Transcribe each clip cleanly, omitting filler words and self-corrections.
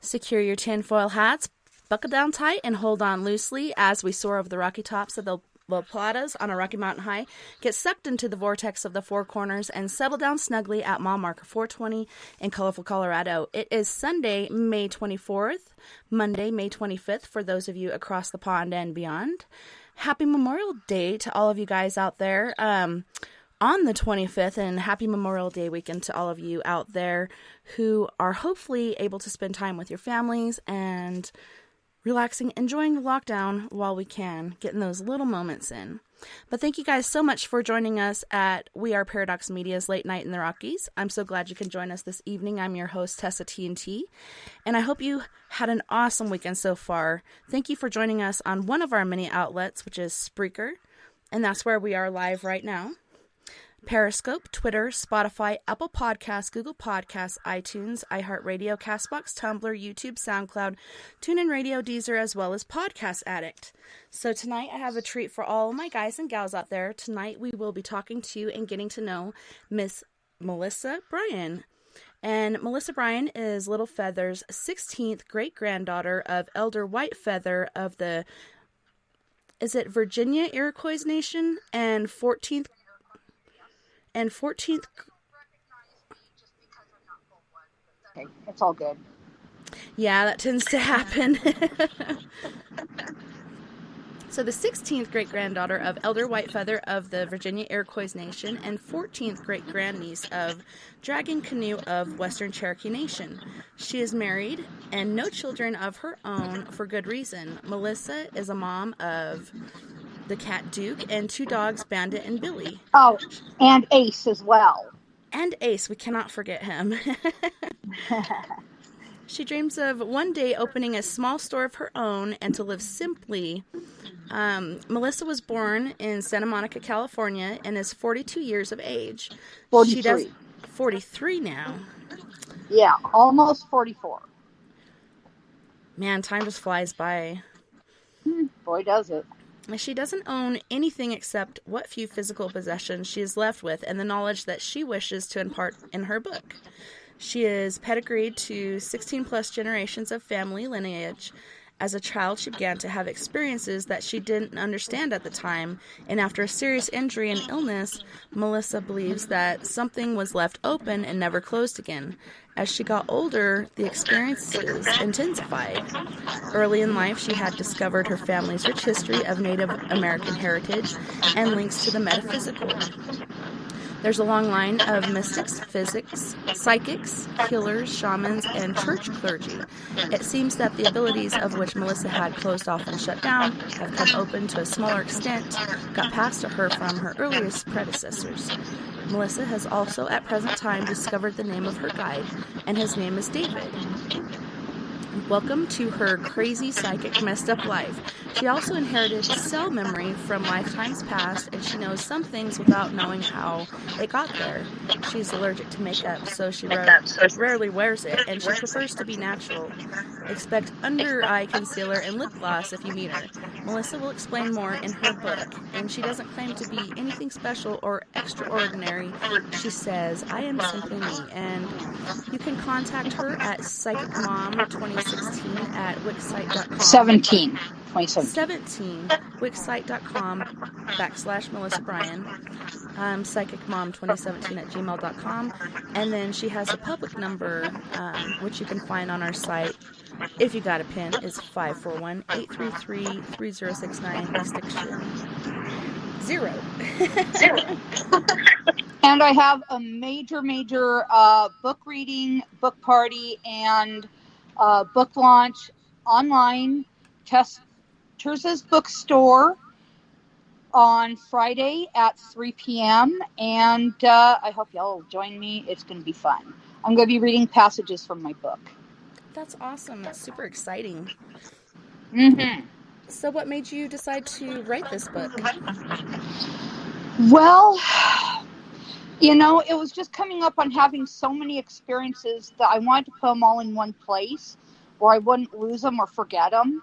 Secure your tinfoil hats, buckle down tight, and hold on loosely as we soar over the rocky tops of the La Platas on a Rocky Mountain high, get sucked into the vortex of the Four Corners, and settle down snugly at mile marker 420 in colorful Colorado. It is Sunday, May 24th, Monday, May 25th for those of you across the pond and beyond. Happy Memorial Day to all of you guys out there on the 25th, and happy Memorial Day weekend to all of you out there who are hopefully able to spend time with your families and relaxing, enjoying the lockdown while we can, getting those little moments in. But thank you guys so much for joining us at We Are Paradox Media's Late Night in the Rockies. I'm so glad you can join us this evening. I'm your host, TessaTNT, and I hope you had an awesome weekend so far. Thank you for joining us on one of our many outlets, which is Spreaker, and that's where we are live right now. Periscope, Twitter, Spotify, Apple Podcasts, Google Podcasts, iTunes, iHeartRadio, CastBox, Tumblr, YouTube, SoundCloud, TuneIn Radio, Deezer, as well as Podcast Addict. So tonight I have a treat for all my guys and gals out there. Tonight we will be talking to and getting to know Miss Melissa Bryan. And Melissa Bryan is Little Feather's 16th great-granddaughter of Elder Whitefeather of the, is it Virginia Iroquois Nation, and 14th. Okay, it's all good. Yeah, that tends to happen. So the 16th great-granddaughter of Elder Whitefeather of the Virginia Iroquois Nation and 14th great-grandniece of Dragon Canoe of Western Cherokee Nation. She is married and no children of her own for good reason. Melissa is a mom of the cat Duke and two dogs, Bandit and Billy. Oh, and Ace as well. And Ace, we cannot forget him. She dreams of one day opening a small store of her own and to live simply. Melissa was born in Santa Monica, California, and is 42 years of age. 43. She does 43 now. Yeah, almost 44. Man, time just flies by. Boy, does it. She doesn't own anything except what few physical possessions she is left with and the knowledge that she wishes to impart in her book. She is pedigreed to 16 plus generations of family lineage. As a child, she began to have experiences that she didn't understand at the time, and after a serious injury and illness, Melissa believes that something was left open and never closed again. As she got older, the experiences intensified. Early in life, she had discovered her family's rich history of Native American heritage and links to the metaphysical. There's a long line of mystics, psychics, healers, shamans, and church clergy. It seems that the abilities of which Melissa had closed off and shut down have come open to a smaller extent, got passed to her from her earliest predecessors. Melissa has also at present time discovered the name of her guide, and his name is David. Welcome to her crazy, psychic, messed up life. She also inherited cell memory from lifetimes past, and she knows some things without knowing how it got there. She's allergic to makeup, so she rarely wears it, and she prefers to be natural. Expect under-eye concealer and lip gloss if you meet her. Melissa will explain more in her book, and she doesn't claim to be anything special or extraordinary. She says, I am simply me, and you can contact her at psychicmom2016 at wixsite.com. 17, wixsite.com/Melissa Bryan, psychicmom2017 at gmail.com, and then she has a public number, which you can find on our site. If you got a pin, is 541-833-3069, extension 0. And I have a major book reading, book party, and book launch online, Terza's Bookstore, on Friday at 3 p.m. And I hope y'all will join me. It's going to be fun. I'm going to be reading passages from my book. That's awesome. That's super exciting. Mm-hmm. So what made you decide to write this book? Well, it was just coming up on having so many experiences that I wanted to put them all in one place where I wouldn't lose them or forget them,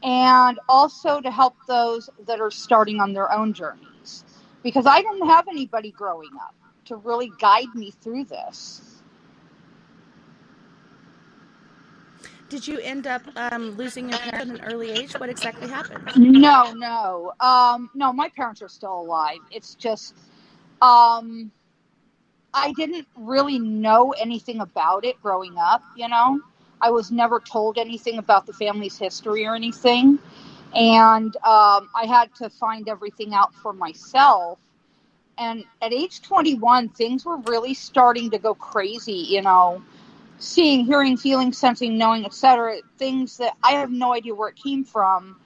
and also to help those that are starting on their own journeys, because I didn't have anybody growing up to really guide me through this. Did you end up losing your parents at an early age? What exactly happened? No, no. No, my parents are still alive. It's just, I didn't really know anything about it growing up, you know? I was never told anything about the family's history or anything. And I had to find everything out for myself. And at age 21, things were really starting to go crazy, you know? Seeing, hearing, feeling, sensing, knowing, etc. Things that I have no idea where it came from.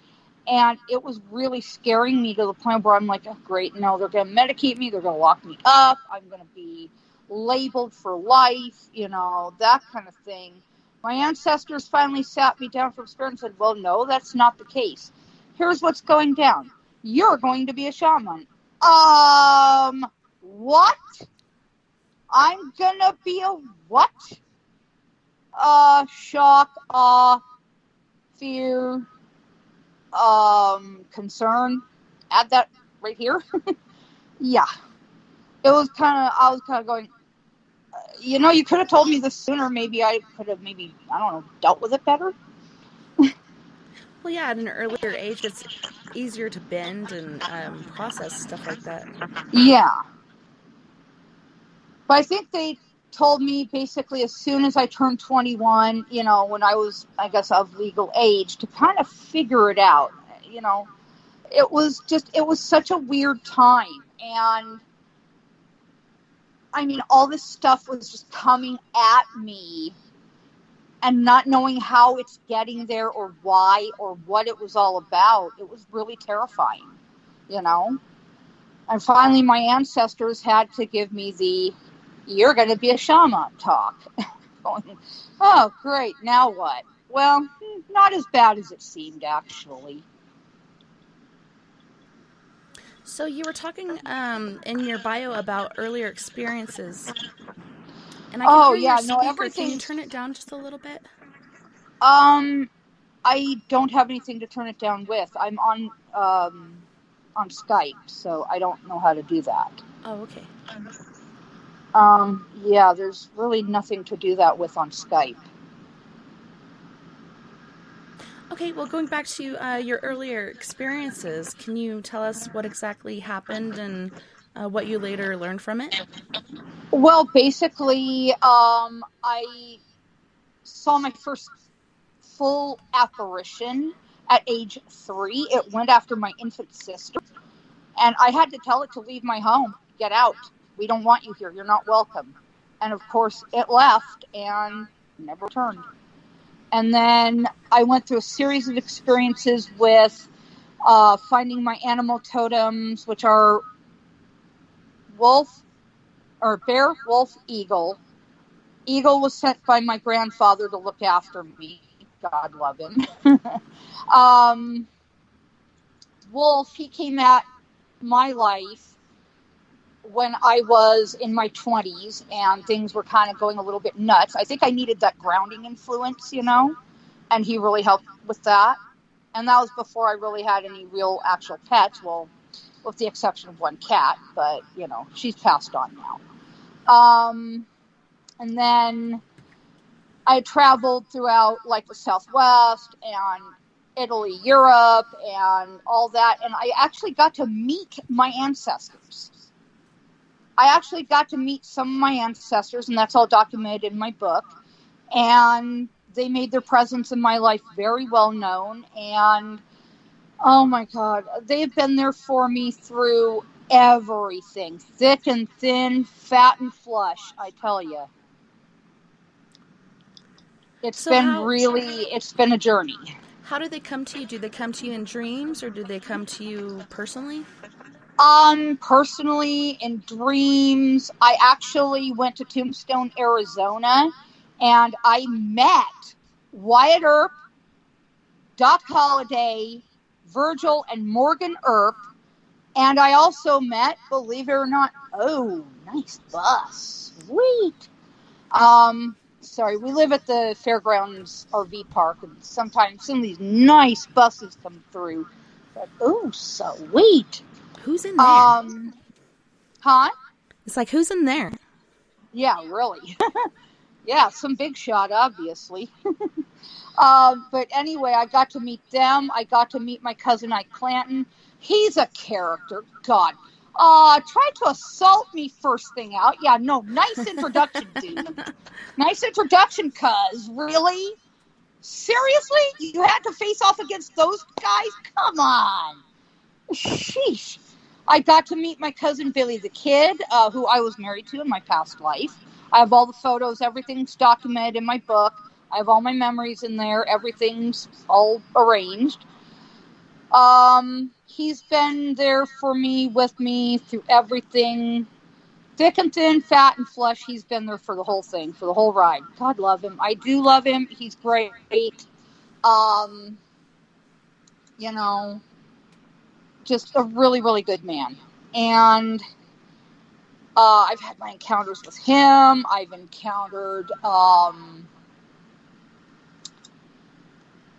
And it was really scaring me to the point where I'm like, oh, great, no, they're going to medicate me. They're going to lock me up. I'm going to be labeled for life, you know, that kind of thing. My ancestors finally sat me down from spirit and said, well, no, that's not the case. Here's what's going down. You're going to be a shaman. What? I'm going to be a what? Shock, awe, fear, concern. Add that right here. Yeah. I was kind of going, you know, you could have told me this sooner. Maybe I could have I don't know, dealt with it better. Well, yeah, at an earlier age, it's easier to bend and process stuff like that. Yeah. But I think they told me basically as soon as I turned 21, you know, when I was, I guess, of legal age, to kind of figure it out. You know, it was such a weird time. And I mean, all this stuff was just coming at me and not knowing how it's getting there or why or what it was all about. It was really terrifying, you know. And finally, my ancestors had to give me the, you're going to be a shaman talk. Going, oh, great. Now what? Well, not as bad as it seemed, actually. So you were talking in your bio about earlier experiences. And I can hear your speaker. Can you turn it down just a little bit? I don't have anything to turn it down with. I'm on Skype, so I don't know how to do that. Oh, okay. Yeah, there's really nothing to do that with on Skype. Okay, well, going back to your earlier experiences, can you tell us what exactly happened and what you later learned from it? Well, basically, I saw my first full apparition at age 3. It went after my infant sister, and I had to tell it to leave my home. Get out. We don't want you here. You're not welcome. And of course, it left and never returned. And then I went through a series of experiences with finding my animal totems, which are wolf, or bear, wolf, eagle. Eagle was sent by my grandfather to look after me. God love him. Wolf, he came at my life when I was in my 20s and things were kind of going a little bit nuts. I think I needed that grounding influence, you know, and he really helped with that. And that was before I really had any real actual pets, well, with the exception of one cat, but, you know, she's passed on now. And then I traveled throughout, like, the Southwest and Italy, Europe, and all that, and I actually got to meet my ancestors. I actually got to meet some of my ancestors, and that's all documented in my book. And they made their presence in my life very well known. And, oh my God, they've been there for me through everything. Thick and thin, fat and flush, I tell you. It's been a journey. How do they come to you? Do they come to you in dreams, or do they come to you personally? Personally, in dreams, I actually went to Tombstone, Arizona, and I met Wyatt Earp, Doc Holliday, Virgil, and Morgan Earp, and I also met, believe it or not, oh, nice bus, sweet. Sorry, we live at the Fairgrounds RV Park, and sometimes some of these nice buses come through. But, oh, sweet. Who's in there? Huh? It's like, who's in there? Yeah, really. Yeah, some big shot, obviously. But anyway, I got to meet them. I got to meet my cousin Ike Clanton. He's a character. God. Tried to assault me first thing out. Yeah, no, nice introduction, dude. Nice introduction, cuz. Really? Seriously? You had to face off against those guys? Come on. Sheesh. I got to meet my cousin Billy the Kid, who I was married to in my past life. I have all the photos. Everything's documented in my book. I have all my memories in there. Everything's all arranged. He's been there for me, with me, through everything. Thick and thin, fat and flush, he's been there for the whole thing, for the whole ride. God love him. I do love him. He's great. You know, just a really, really good man. And I've had my encounters with him. I've encountered, oh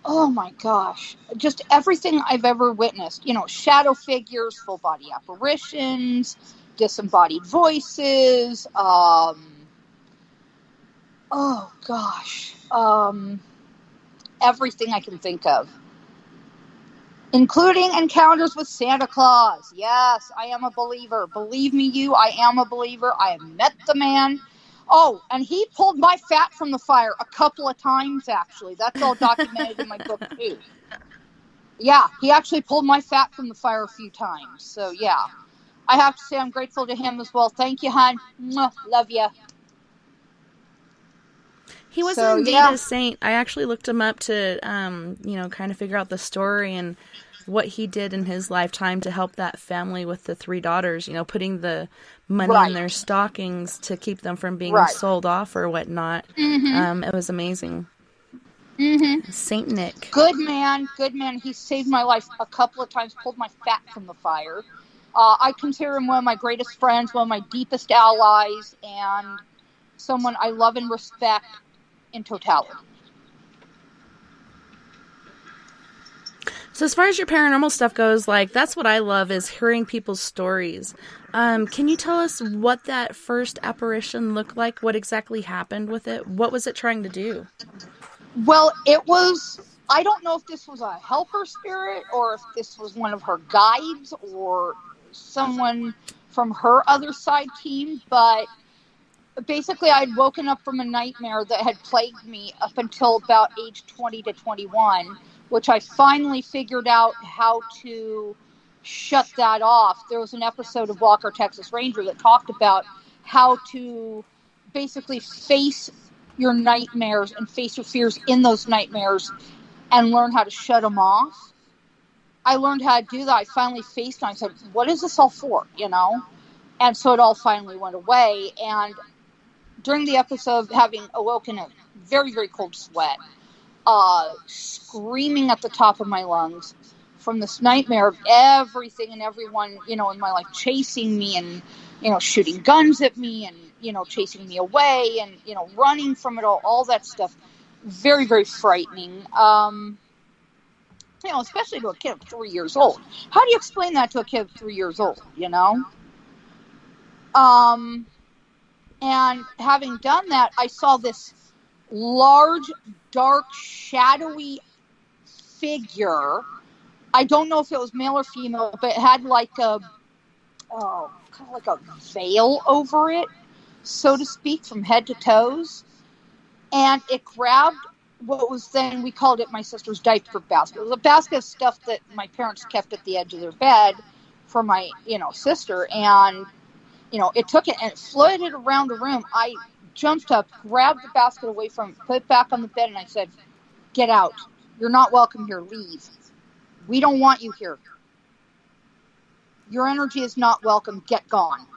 my gosh, just everything I've ever witnessed. You know, shadow figures, full body apparitions, disembodied voices, oh gosh, everything I can think of. Including encounters with Santa Claus. Yes, I am a believer. Believe me, I am a believer. I have met the man. Oh, and he pulled my fat from the fire a couple of times, actually. That's all documented in my book, too. Yeah, he actually pulled my fat from the fire a few times. So, yeah. I have to say I'm grateful to him as well. Thank you, hon. Mwah, love you. He was indeed a saint. I actually looked him up to, kind of figure out the story and what he did in his lifetime to help that family with the 3 daughters, putting the money in their stockings to keep them from being sold off or whatnot. Mm-hmm. It was amazing. Mm-hmm. Saint Nick. Good man. He saved my life a couple of times, pulled my fat from the fire. I consider him one of my greatest friends, one of my deepest allies, and someone I love and respect in totality. So as far as your paranormal stuff goes, that's what I love, is hearing people's stories. Can you tell us what that first apparition looked like? What exactly happened with it? What was it trying to do? Well, I don't know if this was a helper spirit or if this was one of her guides or someone from her other side team, but basically I'd woken up from a nightmare that had plagued me up until about age 20 to 21, which I finally figured out how to shut that off. There was an episode of Walker, Texas Ranger that talked about how to basically face your nightmares and face your fears in those nightmares and learn how to shut them off. I learned how to do that. I finally faced it. I said, what is this all for, And so it all finally went away. And during the episode, having awoken a very, very cold sweat, screaming at the top of my lungs from this nightmare of everything and everyone, in my life chasing me and, shooting guns at me and, chasing me away and, running from it all that stuff. Very, very frightening. Especially to a kid of 3 years old. How do you explain that to a kid of 3 years old, And having done that, I saw this large, dark, shadowy figure. I don't know if it was male or female, but it had kind of like a veil over it, so to speak, from head to toes. And it grabbed what was then, we called it my sister's diaper basket. It was a basket of stuff that my parents kept at the edge of their bed for my, sister. And, it took it and it floated around the room. I jumped up, grabbed the basket away from it, put it back on the bed, and I said, get out. You're not welcome here. Leave. We don't want you here. Your energy is not welcome. Get gone.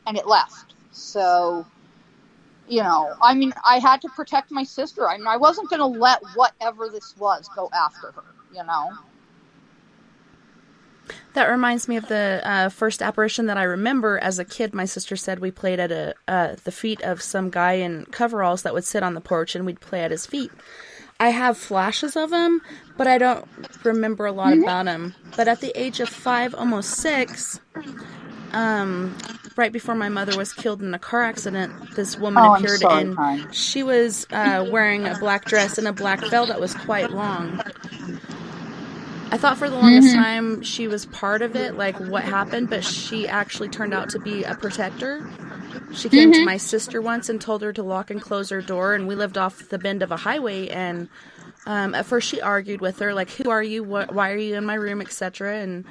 And it left. So, I had to protect my sister. I wasn't going to let whatever this was go after her, That reminds me of the first apparition that I remember. As a kid, my sister said we played at the feet of some guy in coveralls that would sit on the porch, and we'd play at his feet. I have flashes of him, but I don't remember a lot about him. But at the age of 5, almost 6, right before my mother was killed in a car accident, this woman Oh, I'm appeared, sorry, and hon. she was wearing a black dress and a black veil that was quite long. I thought for the longest time she was part of it, like what happened, but she actually turned out to be a protector. She came to my sister once and told her to lock and close her door, and we lived off the bend of a highway, and at first she argued with her, like, who are you, why are you in my room, etc., and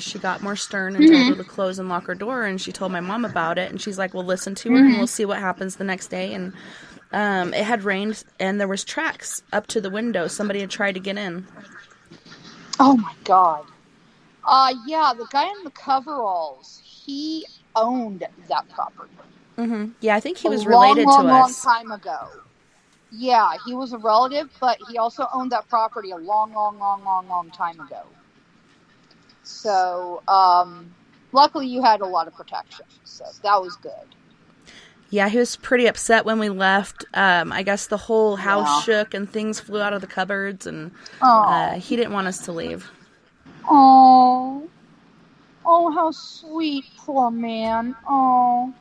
she got more stern and told her to close and lock her door, and she told my mom about it, and she's like, well, listen to her, and we'll see what happens the next day, and it had rained, and there was tracks up to the window. Somebody had tried to get in. Oh, my God. Yeah, the guy in the coveralls, he owned that property. Mm-hmm. Yeah, I think he was related to us. Long time ago. Yeah, he was a relative, but he also owned that property a long time ago. So, luckily you had a lot of protection, so that was good. Yeah, he was pretty upset when we left. I guess the whole house shook and things flew out of the cupboards, and he didn't want us to leave. Oh, how sweet, poor man. Oh.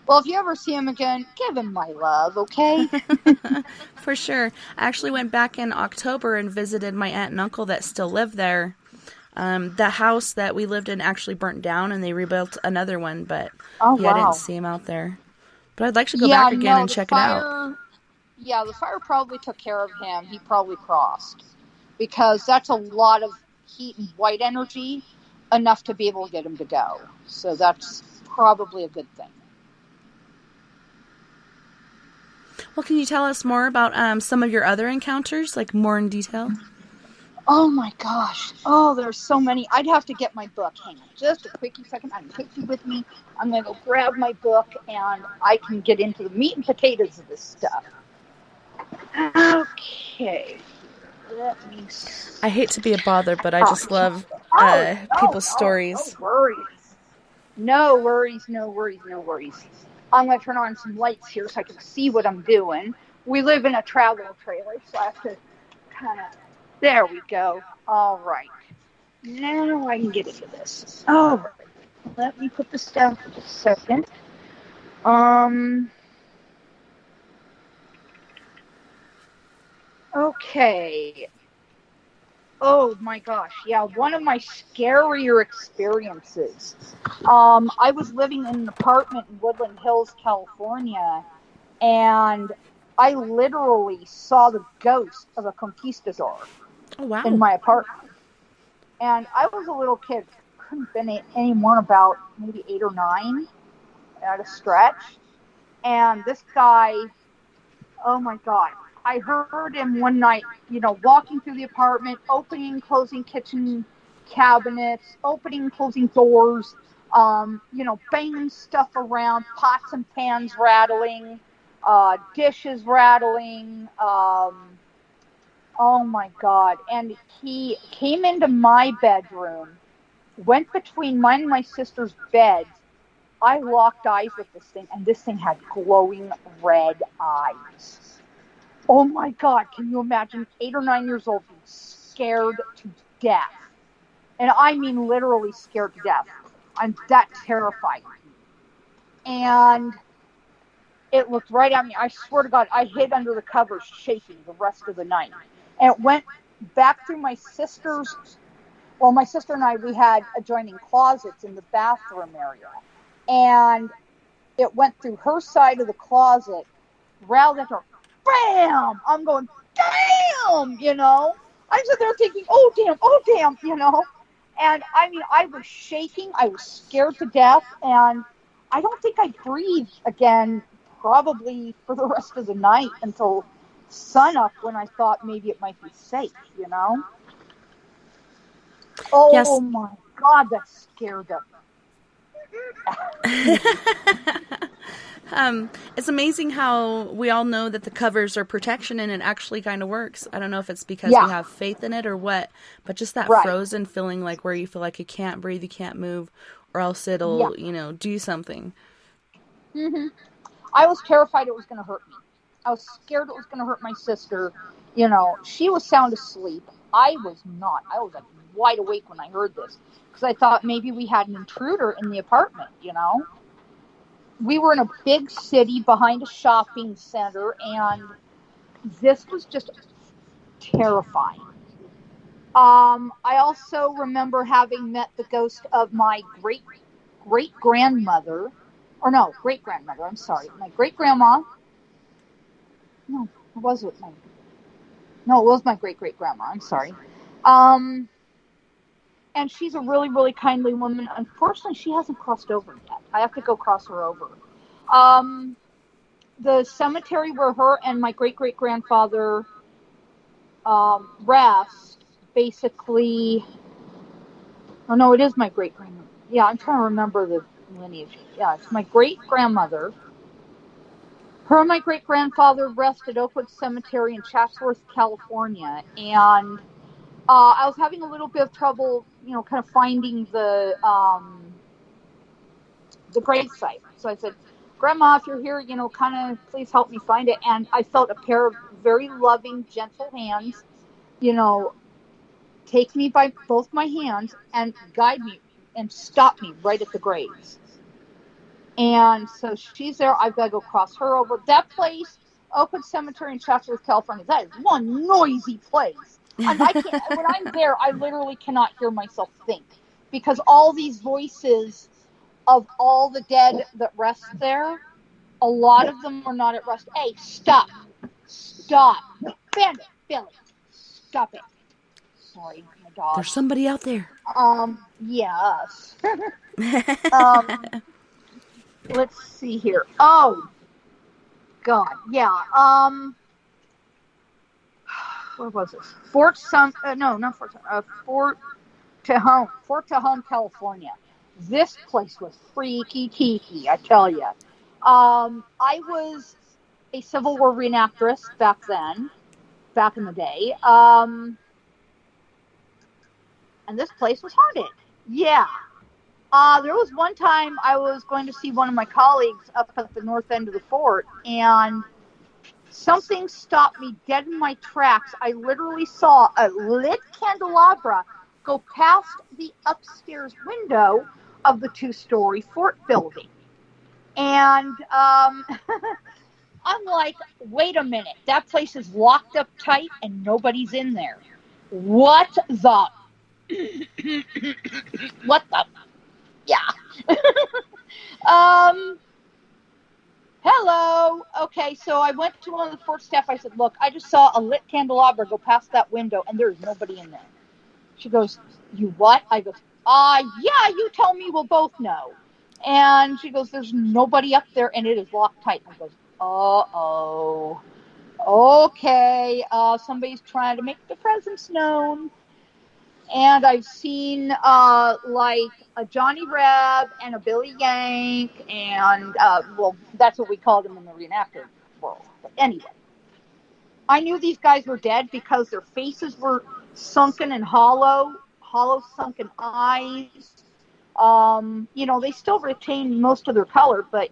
Well, if you ever see him again, give him my love, okay? For sure. I actually went back in October and visited my aunt and uncle that still live there. The house that we lived in actually burnt down, and they rebuilt another one, but I didn't see him out there. But I'd like to go back again and check it out. Yeah, the fire probably took care of him. He probably crossed. Because that's a lot of heat and white energy, enough to be able to get him to go. So that's probably a good thing. Well, can you tell us more about some of your other encounters, like more in detail? Oh my gosh. Oh, there's so many. I'd have to get my book. Hang on just a quickie second. I'm taking you with me. I'm going to go grab my book and I can get into the meat and potatoes of this stuff. Okay. Let me see. I hate to be a bother, but I just love people's stories. No worries. I'm going to turn on some lights here so I can see what I'm doing. We live in a travel trailer, so I have to kind of... There we go. All right. Now I can get into this. All right. Let me put this down for just a second. Okay. Oh my gosh. Yeah, one of my scarier experiences. I was living in an apartment in Woodland Hills, California, and I literally saw the ghost of a conquistador in my apartment. And I was a little kid. Couldn't have been any more about maybe 8 or 9 at a stretch. And this guy, oh my God. I heard him one night, walking through the apartment, opening and closing kitchen cabinets, opening and closing doors, banging stuff around, pots and pans rattling, dishes rattling. Oh my God. And he came into my bedroom, went between mine and my sister's beds. I locked eyes with this thing, and this thing had glowing red eyes. Oh my God, can you imagine 8 or 9 years old being scared to death? And I mean literally scared to death. I'm that terrified. And it looked right at me. I swear to God, I hid under the covers shaking the rest of the night. And it went back through my sister and I, we had adjoining closets in the bathroom area. And it went through her side of the closet, rattled at her. Bam! I'm going, damn, I'm sitting there thinking, oh, damn, And, I mean, I was shaking. I was scared to death. And I don't think I breathed again probably for the rest of the night until sunup when I thought maybe it might be safe, Oh, yes. My God, that scared them. It's amazing how we all know that the covers are protection, and it actually kind of works. I don't know if it's because we have faith in it or what, but just that frozen feeling, like where you feel like you can't breathe, you can't move, or else it'll, do something. Mm-hmm. I was terrified it was going to hurt me. I was scared it was going to hurt my sister. She was sound asleep. I was not. I was like wide awake when I heard this, because I thought maybe we had an intruder in the apartment, we were in a big city behind a shopping center, and this was just terrifying. I also remember having met the ghost of my great grandmother, or no, great grandmother. I'm sorry, my great grandma. No, it was with my. No, it was my great great grandma. I'm sorry. Um, and she's a really really kindly woman. Unfortunately, she hasn't crossed over yet. I have to go cross her over. Um, the cemetery where her and my great great grandfather rest, basically. Oh no, it is my great grandmother. Yeah, I'm trying to remember the lineage. Yeah, it's my great grandmother. Her and my great grandfather rest at Oakwood Cemetery in Chatsworth, California, and I was having a little bit of trouble, kind of finding the grave site. So I said, Grandma, if you're here, kind of please help me find it. And I felt a pair of very loving, gentle hands, you know, take me by both my hands and guide me and stop me right at the graves. And so she's there. I've got to go cross her over. That place, Oakwood Cemetery in Chatsworth, California, that is one noisy place. And I can't, when I'm there, I literally cannot hear myself think, because all these voices of all the dead that rest there, a lot of them are not at rest. Hey, stop. Bandit, Billy, stop it. Sorry, my dog. There's somebody out there. Yes. Let's see here. Oh, God, yeah. Where was this? Fort Tejon, California. This place was freaky tiki, I tell you. I was a Civil War reenactress back in the day. And this place was haunted. Yeah. There was one time I was going to see one of my colleagues up at the north end of the fort, and something stopped me dead in my tracks. I literally saw a lit candelabra go past the upstairs window of the 2-story fort building. And I'm like, wait a minute, that place is locked up tight and nobody's in there. What the? What the? Yeah. Hello. Okay, so I went to one of the fort staff. I said, look, I just saw a lit candelabra go past that window and there's nobody in there. She goes, you what? I go, yeah, you tell me, we'll both know. And she goes, there's nobody up there and it is locked tight. I goes, uh-oh. Okay, somebody's trying to make the presence known. And I've seen like a Johnny Reb and a Billy Yank, and well, that's what we called them in the reenactor world. But anyway, I knew these guys were dead because their faces were sunken and hollow sunken eyes. They still retain most of their color, but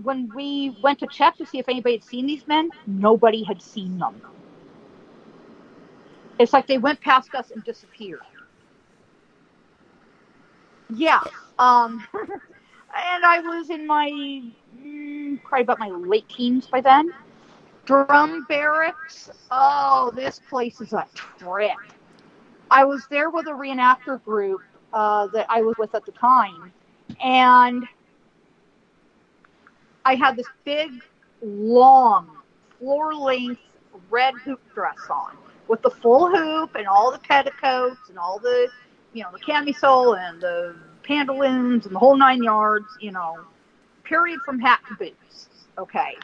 when we went to check to see if anybody had seen these men, nobody had seen them. It's like they went past us and disappeared. Yeah. And I was in my, probably about my late teens by then. Drum barracks. Oh, this place is a trip. I was there with a reenactor group that I was with at the time. And I had this big, long, floor-length red hoop dress on, with the full hoop and all the petticoats and all the, the camisole and the pantaloons and the whole 9 yards, period, from hat to boots. Okay.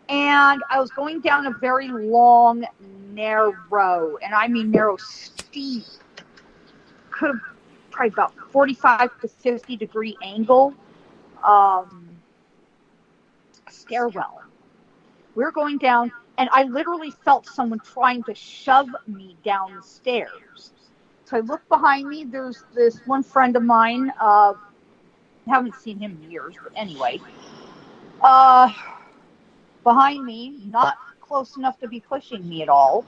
And I was going down a very long, narrow, and I mean narrow, steep, could have probably about 45 to 50 degree angle stairwell. We're going down, and I literally felt someone trying to shove me down the stairs. So I look behind me. There's this one friend of mine. Haven't seen him in years, but anyway. Behind me, not close enough to be pushing me at all.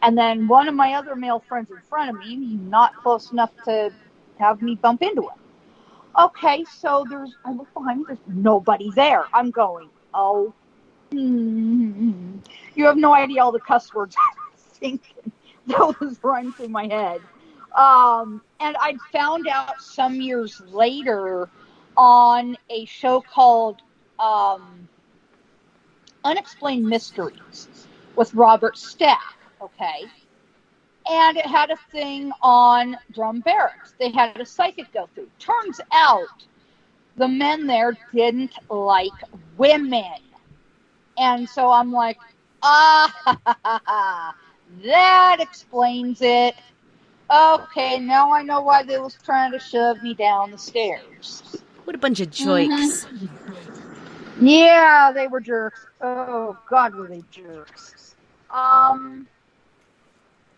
And then one of my other male friends in front of me, not close enough to have me bump into him. Okay, so I look behind me, there's nobody there. I'm going, oh, you have no idea all the cuss words I was thinking. That was running through my head. And I'd found out some years later on a show called Unexplained Mysteries with Robert Stack, okay? And it had a thing on drum barracks. They had a psychic go through. Turns out the men there didn't like women. And so I'm like, that explains it. Okay, now I know why they was trying to shove me down the stairs. What a bunch of jokes. Yeah, they were jerks. Oh, God, were they jerks.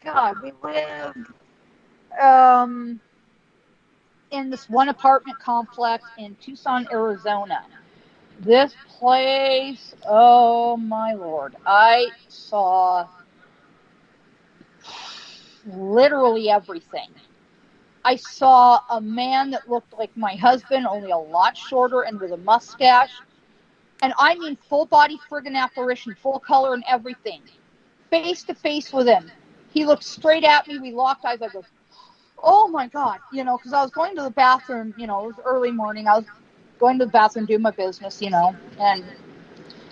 God, we lived in this one apartment complex in Tucson, Arizona. This place, oh my Lord, I saw literally everything. I saw a man that looked like my husband, only a lot shorter and with a mustache. And I mean full body friggin' apparition, full color and everything. Face to face with him. He looked straight at me. We locked eyes. I go, oh my God. Because I was going to the bathroom, it was early morning. I was going to the bathroom, do my business, and Had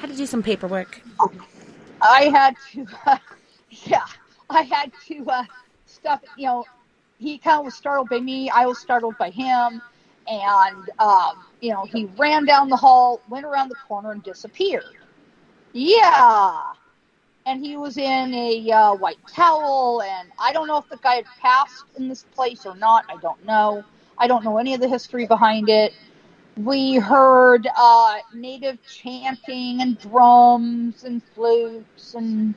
to do some paperwork. I had to, I had to stuff, he kind of was startled by me. I was startled by him. And, he ran down the hall, went around the corner, and disappeared. Yeah. And he was in a white towel. And I don't know if the guy had passed in this place or not. I don't know. I don't know any of the history behind it. We heard native chanting and drums and flutes and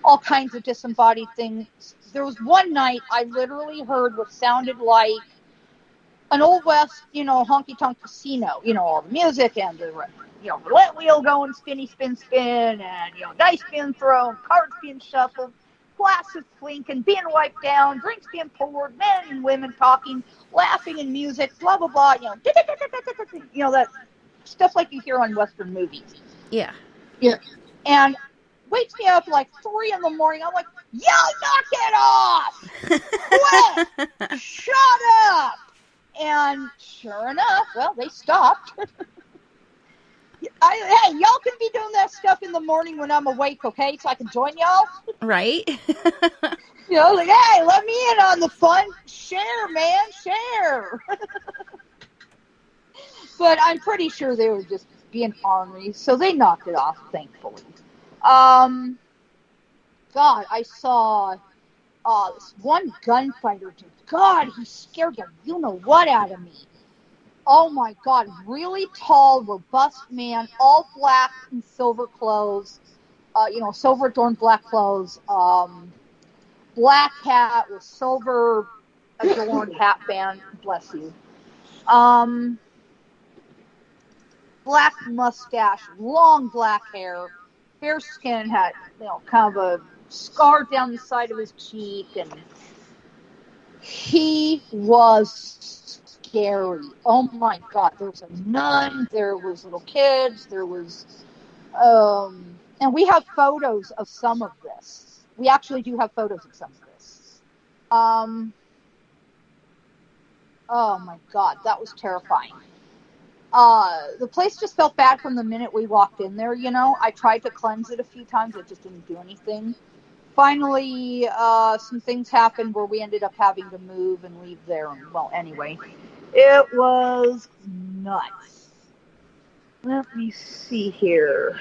all kinds of disembodied things. There was one night I literally heard what sounded like an Old West, honky-tonk casino. All the music and the, roulette wheel going spinny, spin, spin, and, dice being thrown, cards being shuffled, glasses clinking, being wiped down, drinks being poured, men and women talking, laughing and music, blah, blah, blah, that stuff like you hear on Western movies. Yeah. Yeah. And wakes me up like 3 in the morning. I'm like, yo, knock it off! Quit! Shut up! And sure enough, well, they stopped. Hey, y'all can be doing that stuff in the morning when I'm awake, okay? So I can join y'all. Right? Like, hey, let me in on the fun. Share, man, share. But I'm pretty sure they were just being ornery, so they knocked it off, thankfully. God, I saw this one gunfighter dude. God, he scared the you-know-what out of me. Oh, my God. Really tall, robust man, all black and silver clothes. Silver-adorned black clothes. Black hat with silver-adorned hat band. Bless you. Black mustache, long black hair, fair skin, had, kind of a scar down the side of his cheek, and he was scary. Oh my God, there was a nun, there was little kids, there was, and we have photos of some of this. We actually do have photos of some of this. Oh my God, that was terrifying. The place just felt bad from the minute we walked in there, I tried to cleanse it a few times, it just didn't do anything. Finally, some things happened where we ended up having to move and leave there. And, well, anyway, it was nuts. Let me see here.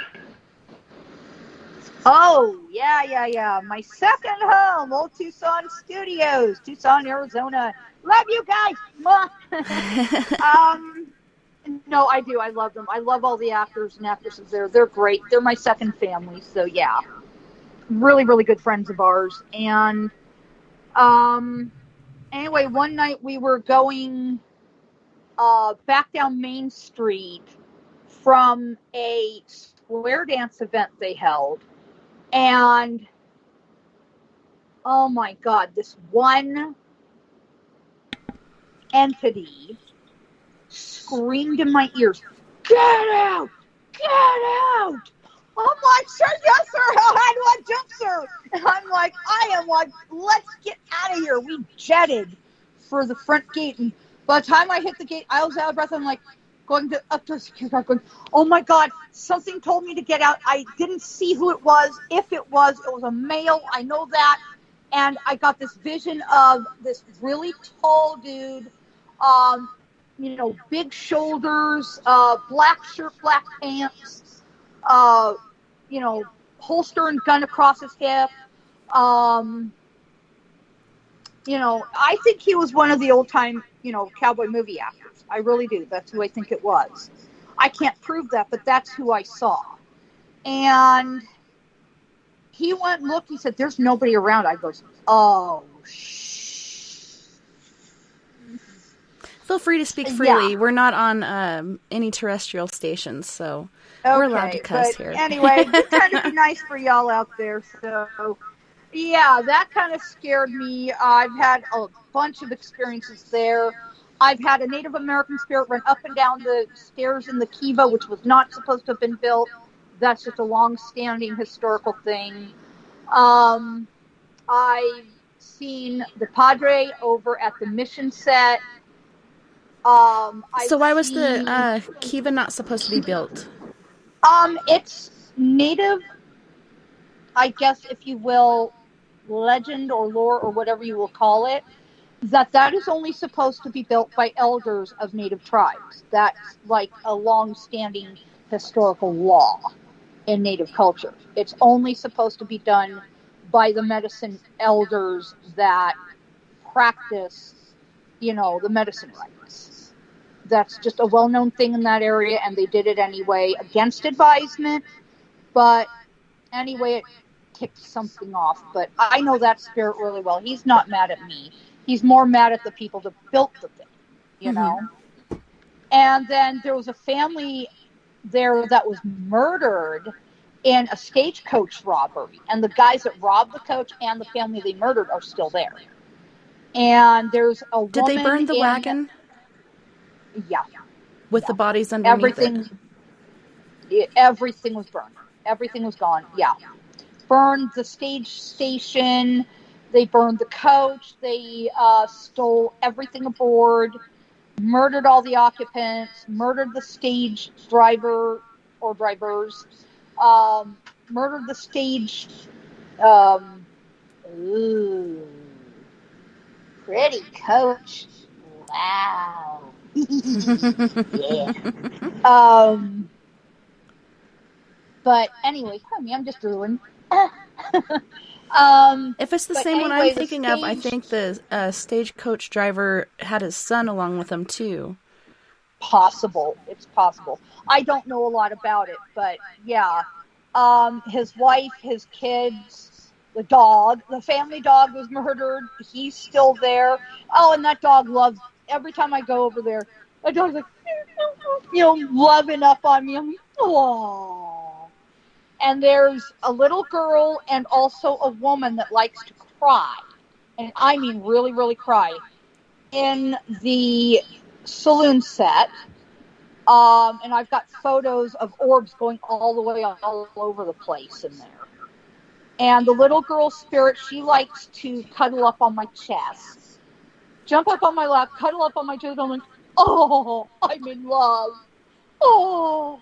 Oh, yeah. My second home, Old Tucson Studios, Tucson, Arizona. Love you guys. No, I do. I love them. I love all the actors and actresses there. They're great. They're my second family. So, yeah. Really, really good friends of ours. And anyway, one night we were going back down Main Street from a square dance event they held. And, oh my God, this one entity screamed in my ears, "Get out! Get out!" I'm like, "Sir, yes, sir. How do I jump, sir?" And I'm like, "Let's get out of here." We jetted for the front gate, and by the time I hit the gate, I was out of breath. I'm like, up to the security guard, going, "Oh my God, something told me to get out." I didn't see who it was. If it was a male. I know that. And I got this vision of this really tall dude, big shoulders, black shirt, black pants, holster and gun across his hip. I think he was one of the old time, cowboy movie actors. I really do. That's who I think it was. I can't prove that, but that's who I saw. And he went and looked. He said, "There's nobody around." I goes, "Oh, Feel free to speak freely. Yeah. We're not on any terrestrial stations, so we're allowed to cuss here. Anyway, just trying to be nice for y'all out there. So, yeah, that kind of scared me. I've had a bunch of experiences there. I've had a Native American spirit run up and down the stairs in the Kiva, which was not supposed to have been built. That's just a long-standing historical thing. I've seen the Padre over at the mission set. So why was the Kiva not supposed to be built? It's Native, I guess, if you will, legend or lore or whatever you will call it, that is only supposed to be built by elders of Native tribes. That's like a long-standing historical law in Native culture. It's only supposed to be done by the medicine elders that practice, the medicine rites. That's just a well-known thing in that area, and they did it anyway, against advisement, but anyway, it kicked something off. But I know that spirit really well. He's not mad at me. He's more mad at the people that built the thing, you know? And then there was a family there that was murdered in a stagecoach robbery. And the guys that robbed the coach and the family they murdered are still there. And there's a woman. Did they burn the wagon? Yeah. With the bodies underneath Everything was burned. Everything was gone. Yeah. Burned the stage station. They burned the coach. They stole everything aboard. Murdered all the occupants. Murdered the stage driver or drivers. Murdered the stage. Pretty coach. Wow. Yeah. But anyway, I'm just drooling. If it's the same one I'm thinking of, I think the stagecoach driver had his son along with him too. Possible. It's possible. I don't know a lot about it, but yeah. His wife, his kids, the dog, the family dog was murdered. He's still there. Oh, and that dog loves, every time I go over there, that dog's like, loving up on me. I'm like, aww. And there's a little girl and also a woman that likes to cry. And I mean really, really cry. In the saloon set. And I've got photos of orbs going all the way all over the place in there. And the little girl spirit, she likes to cuddle up on my chest. Jump up on my lap, cuddle up on my chest. I'm like, oh, I'm in love. Oh.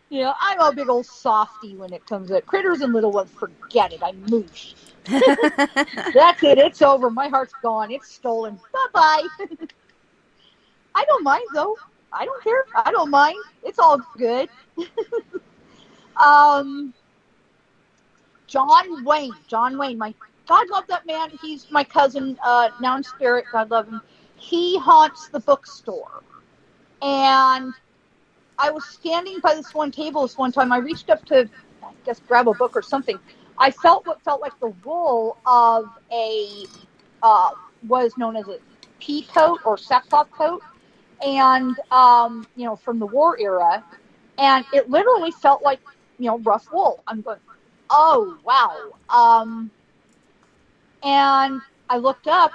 Yeah, I'm a big old softie when it comes to it. Critters and little ones, forget it. I'm moosh. That's it. It's over. My heart's gone. It's stolen. Bye-bye. I don't mind, though. I don't care. I don't mind. It's all good. John Wayne. My God love that man. He's my cousin, now in spirit. God love him. He haunts the bookstore. And I was standing by this one table this one time. I reached up to, I guess, grab a book or something. I felt what felt like the wool of a, what is known as a pea coat or sackcloth coat. And, from the war era. And it literally felt like, rough wool. I'm going, oh, wow. And I looked up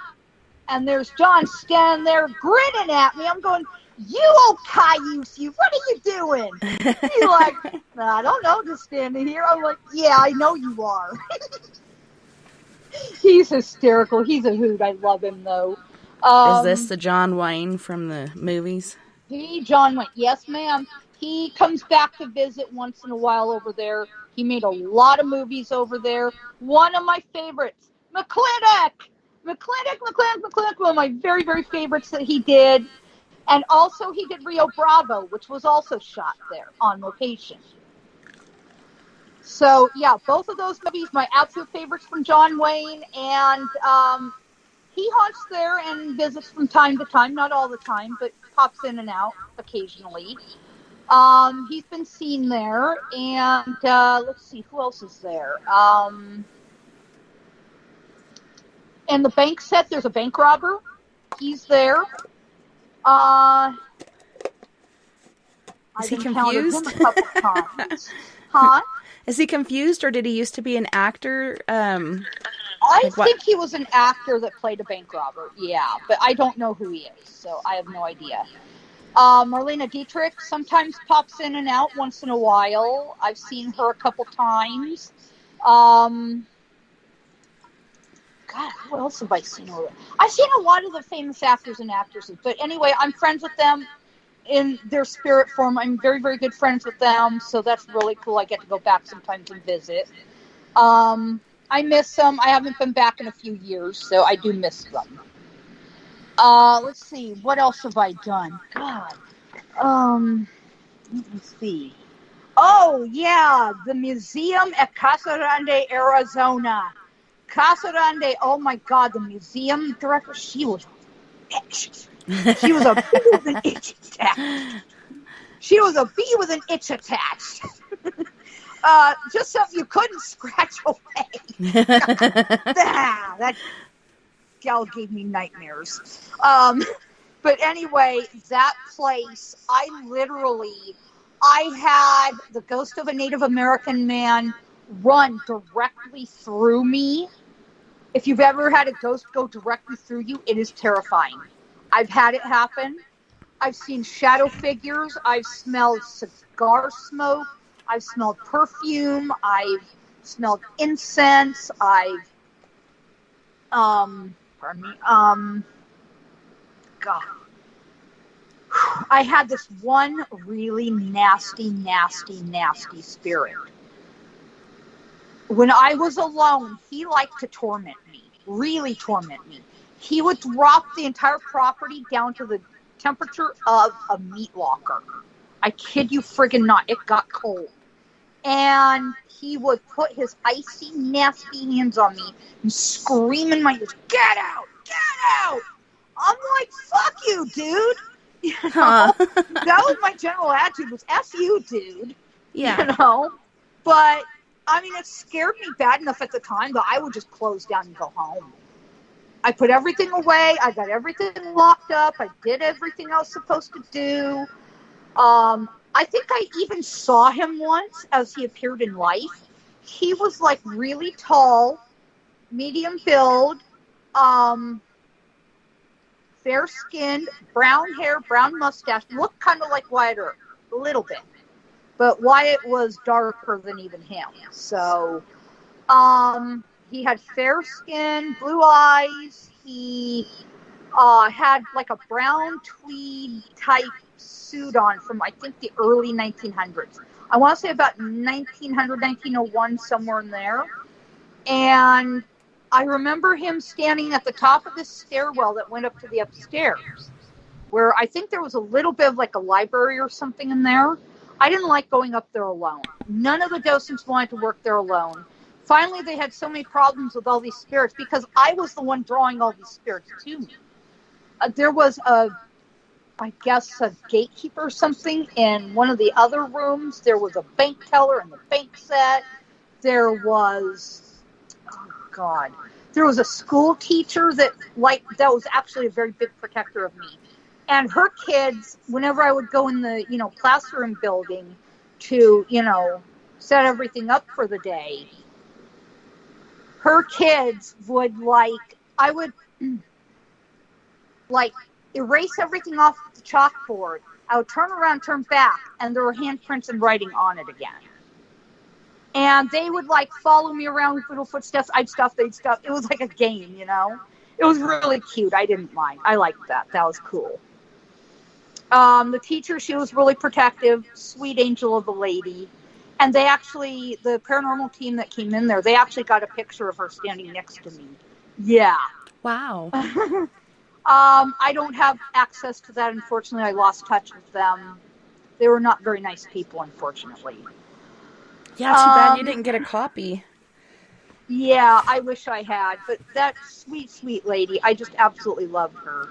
And there's John standing there grinning at me. I'm going, you old cayuse, you, what are you doing? He's like, I don't know, just standing here. I'm like, yeah, I know you are. He's hysterical. He's a hoot. I love him, though. Is this the John Wayne from the movies? John Wayne. Yes, ma'am. He comes back to visit once in a while over there. He made a lot of movies over there. One of my favorites, McClintock. One of my very, very favorites that he did. And also he did Rio Bravo, which was also shot there on location. So, yeah, both of those movies, my absolute favorites from John Wayne. And he haunts there and visits from time to time. Not all the time, but pops in and out occasionally. He's been seen there. And let's see, who else is there? And the bank set, there's a bank robber. He's there. Is he I've encountered confused? him a couple times. Huh? Is he confused, or did he used to be an actor? I think he was an actor that played a bank robber. Yeah, but I don't know who he is, so I have no idea. Marlena Dietrich sometimes pops in and out once in a while. I've seen her a couple times. God, who else have I seen? I've seen a lot of the famous actors and actresses. But anyway, I'm friends with them in their spirit form. I'm very, very good friends with them. So that's really cool. I get to go back sometimes and visit. I miss them. I haven't been back in a few years, so I do miss them. Let's see. What else have I done? God. Let me see. Oh, yeah. The museum at Casa Grande, Arizona. Casa Grande, oh my God, the museum director, she was a bitch. She was a bee with an itch attached. She was a bee with an itch attached. Just something you couldn't scratch away. That gal gave me nightmares. But anyway, that place, I had the ghost of a Native American man run directly through me. If you've ever had a ghost go directly through you, it is terrifying. I've had it happen. I've seen shadow figures. I've smelled cigar smoke. I've smelled perfume. I've smelled incense. God. I had this one really nasty spirit. When I was alone, he liked to torment me, really torment me. He would drop the entire property down to the temperature of a meat locker. I kid you friggin' not. It got cold. And he would put his icy, nasty hands on me and scream in my ears, get out, get out. I'm like, fuck you, dude. You know? That was my general attitude, was F you, dude. Yeah. You know? But I mean, it scared me bad enough at the time that I would just close down and go home. I put everything away. I got everything locked up. I did everything I was supposed to do. I think I even saw him once as he appeared in life. He was like really tall, medium build, fair-skinned, brown hair, brown mustache, looked kind of like Wyatt Earp, a little bit. But Wyatt was darker than even him. So, he had fair skin, blue eyes. He had like a brown tweed type suit on from, I think, the early 1900s. I want to say about 1900, 1901, somewhere in there. And I remember him standing at the top of this stairwell that went up to the upstairs, where I think there was a little bit of like a library or something in there. I didn't like going up there alone. None of the docents wanted to work there alone. Finally, they had so many problems with all these spirits because I was the one drawing all these spirits to me. There was a gatekeeper or something in one of the other rooms. There was a bank teller in the bank set. There was, there was a school teacher that was actually a very big protector of me. And her kids, whenever I would go in the, classroom building to, set everything up for the day, her kids would like erase everything off the chalkboard. I would turn around, turn back, and there were handprints and writing on it again. And they would like follow me around with little footsteps. I'd stuff, they'd stuff. It was like a game, you know? It was really cute. I didn't mind. I liked that. That was cool. The teacher, she was really protective, sweet angel of a lady. And they actually, the paranormal team that came in there, they actually got a picture of her standing next to me. Yeah. Wow. I don't have access to that, unfortunately. I lost touch with them. They were not very nice people, unfortunately. Yeah, too bad you didn't get a copy. Yeah, I wish I had. But that sweet, sweet lady, I just absolutely loved her.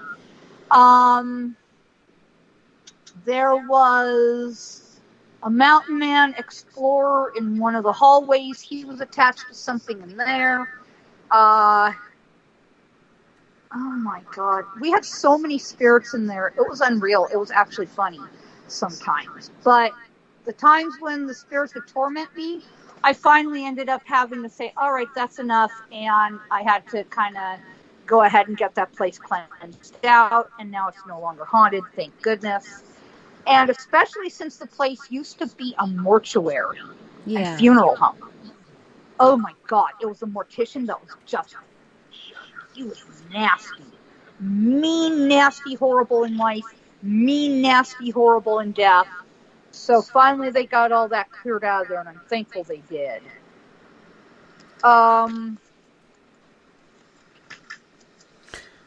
There was a mountain man explorer in one of the hallways. He was attached to something in there. Oh my God. We had so many spirits in there. It was unreal. It was actually funny sometimes. But the times when the spirits would torment me, I finally ended up having to say, all right, that's enough. And I had to kind of go ahead and get that place cleansed out. And now it's no longer haunted. Thank goodness. And especially since the place used to be a mortuary and funeral home. Oh my God. It was a mortician that was just... He was nasty. Mean, nasty, horrible in life. Mean, nasty, horrible in death. So finally they got all that cleared out of there, and I'm thankful they did.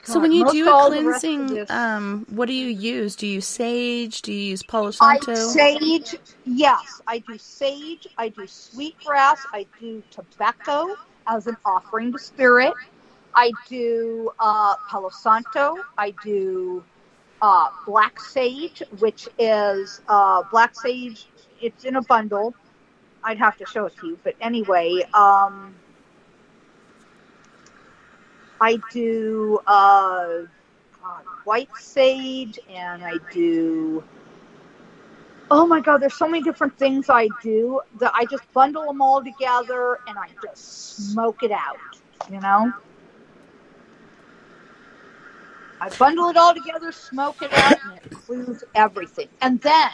So when you do a cleansing, what do you use? Do you use sage? Do you use Palo Santo? Sage, yes. I do sage. I do sweetgrass. I do tobacco as an offering to spirit. I do Palo Santo. I do black sage, which is black sage. It's in a bundle. I'd have to show it to you. But anyway, I do white sage, and I do... Oh my God, there's so many different things I do that I just bundle them all together and I just smoke it out, you know? I bundle it all together, smoke it out, and it includes everything. And then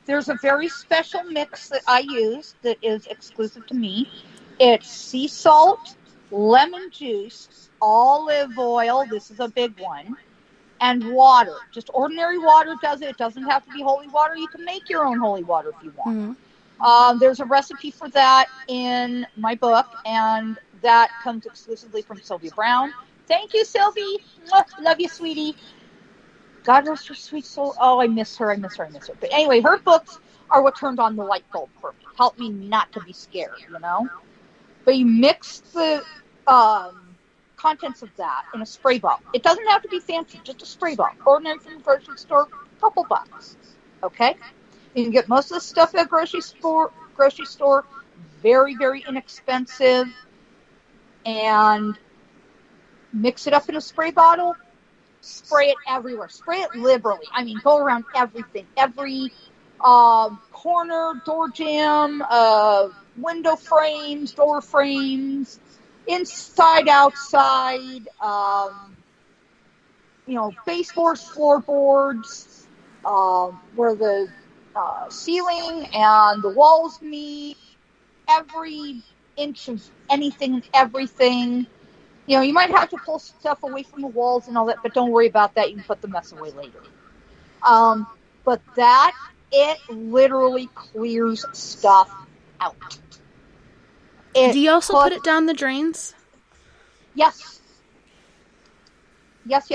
there's a very special mix that I use that is exclusive to me. It's sea salt, lemon juice, olive oil, this is a big one, and water. Just ordinary water does it. It doesn't have to be holy water. You can make your own holy water if you want. Mm-hmm. There's a recipe for that in my book, and that comes exclusively from Sylvia Brown. Thank you, Sylvie. Love you, sweetie. God rest her sweet soul. Oh, I miss her. But anyway, her books are what turned on the light bulb for me. Helped me not to be scared, you know? But you mix the contents of that in a spray bottle. It doesn't have to be fancy, just a spray bottle. Ordinary from the grocery store, couple bucks. Okay? You can get most of the stuff at a grocery store. Very, very inexpensive. And mix it up in a spray bottle. Spray it everywhere. Spray it liberally. I mean, go around everything. Every corner, door jamb, window frames, door frames, inside, outside, baseboards, floorboards, where the ceiling and the walls meet, every inch of anything and everything. You know, you might have to pull stuff away from the walls and all that, but don't worry about that. You can put the mess away later. But that, it literally clears stuff out. Do you also put it down the drains? Yes. Yes.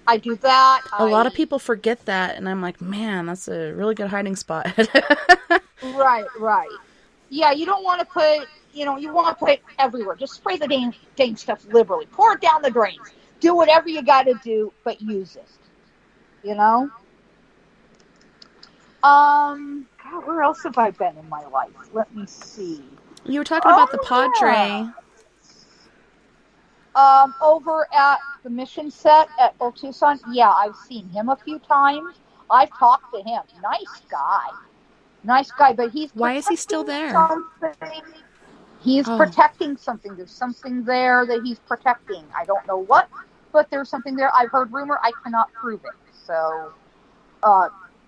I do that. A lot of people forget that, and I'm like, man, that's a really good hiding spot. Right. Yeah, you don't want to put, you want to put it everywhere. Just spray the dang stuff liberally. Pour it down the drains. Do whatever you got to do, but use it. You know? God, where else have I been in my life? Let me see. You were talking about the Padre. Yeah. Over at the mission set at Old Tucson, yeah, I've seen him a few times. I've talked to him. Nice guy, but he's... Why is he still there? He's protecting something. There's something there that he's protecting. I don't know what, but there's something there. I've heard rumor. I cannot prove it. So,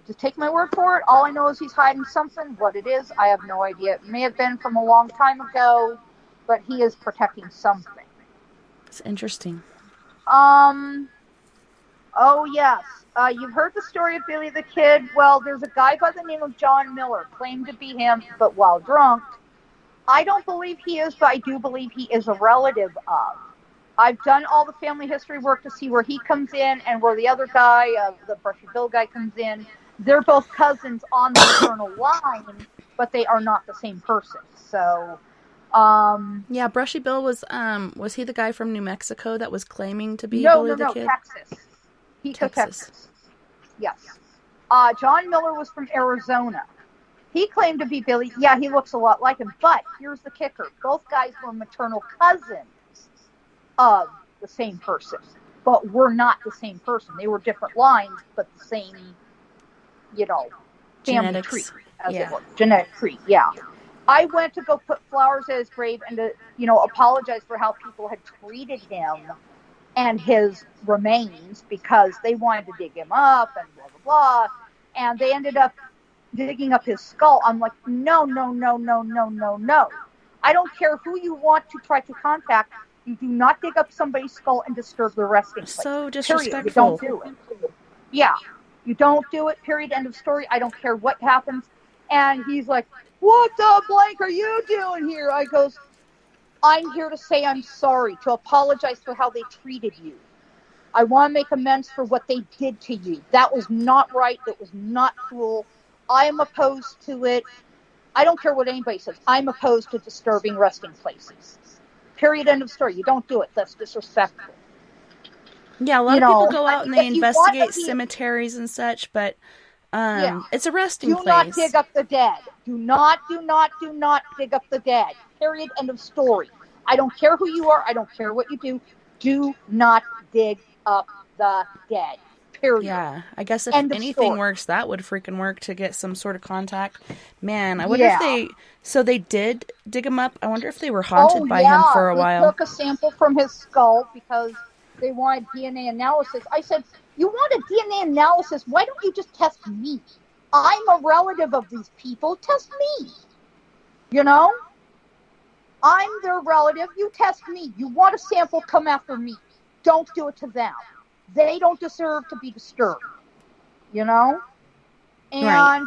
just take my word for it. All I know is he's hiding something. What it is, I have no idea. It may have been from a long time ago, but he is protecting something. It's interesting. Oh, yes. You've heard the story of Billy the Kid. Well, there's a guy by the name of John Miller, claimed to be him, but while drunk. I don't believe he is, but I do believe he is a relative of. I've done all the family history work to see where he comes in and where the other guy, the Brushy Bill guy, comes in. They're both cousins on the maternal line, but they are not the same person. So, yeah, Brushy Bill was he the guy from New Mexico that was claiming to be Billy the Kid? No, Texas. He took Texas. Yes. John Miller was from Arizona. He claimed to be Billy. Yeah, he looks a lot like him. But here's the kicker. Both guys were maternal cousins of the same person. But were not the same person. They were different lines, but the same, family Genetics. tree. As it were. Genetic tree, yeah. I went to go put flowers at his grave and to, apologize for how people had treated him and his remains because they wanted to dig him up and blah, blah, blah. And they ended up digging up his skull. I'm like, no. I don't care who you want to try to contact. You do not dig up somebody's skull and disturb their resting place. So disrespectful. Period. You don't do it. Yeah. You don't do it. Period. End of story. I don't care what happens. And he's like, what the blank are you doing here? I goes, I'm here to say I'm sorry, to apologize for how they treated you. I want to make amends for what they did to you. That was not right. It was not cool. I am opposed to it. I don't care what anybody says. I'm opposed to disturbing resting places. Period. End of story. You don't do it. That's disrespectful. Yeah, a lot of people go out and they investigate cemeteries and such, but it's a resting place. Do not dig up the dead. Do not dig up the dead. Period. End of story. I don't care who you are. I don't care what you do. Do not dig up the dead. Period. Yeah, I guess if anything works, that would freaking work to get some sort of contact. Man, I wonder if they did dig him up. I wonder if they were haunted by him for a while. They took a sample from his skull because they wanted DNA analysis. I said, you want a DNA analysis? Why don't you just test me? I'm a relative of these people. Test me. I'm their relative. You test me. You want a sample? Come after me. Don't do it to them. They don't deserve to be disturbed. And, right.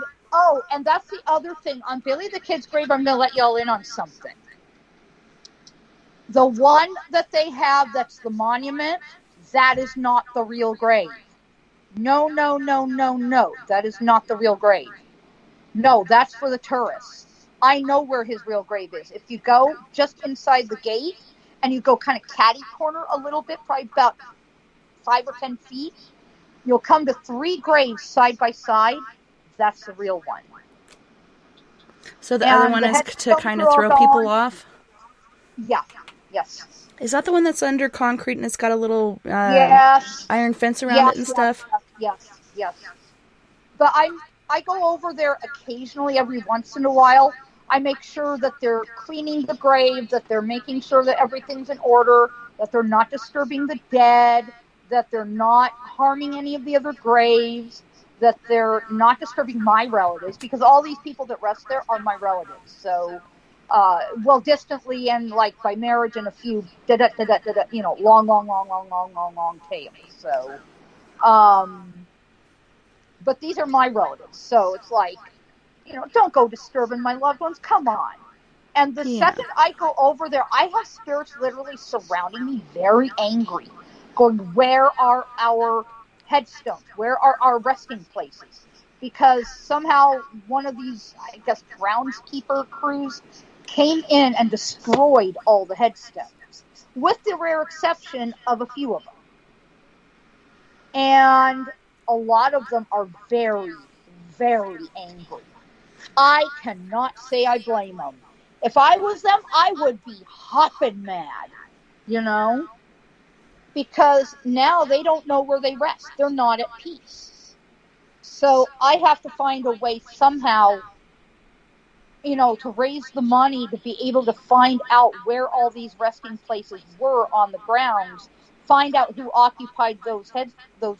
And that's the other thing. On Billy the Kid's grave, I'm going to let y'all in on something. The one that they have that's the monument, that is not the real grave. No. That is not the real grave. No, that's for the tourists. I know where his real grave is. If you go just inside the gate and you go kind of catty corner a little bit, probably about 5 or 10 feet, you'll come to 3 graves side by side. That's the real one. So the other one is to kind of throw people off? Yeah. Yes. Is that the one that's under concrete and it's got a little iron fence around it and stuff? Yes. But I go over there occasionally, every once in a while. I make sure that they're cleaning the grave, that they're making sure that everything's in order, that they're not disturbing the dead, that they're not harming any of the other graves, that they're not disturbing my relatives, because all these people that rest there are my relatives. So, distantly and like by marriage and a few, long tails. So, but these are my relatives. So it's like, don't go disturbing my loved ones. Come on. And the second I go over there, I have spirits literally surrounding me, very angry, going, where are our headstones? Where are our resting places? Because somehow one of these, I guess, groundskeeper crews came in and destroyed all the headstones, with the rare exception of a few of them. And a lot of them are very, very angry. I cannot say I blame them. If I was them, I would be hopping mad, because now they don't know where they rest. They're not at peace. So I have to find a way somehow, to raise the money to be able to find out where all these resting places were on the grounds find out who occupied those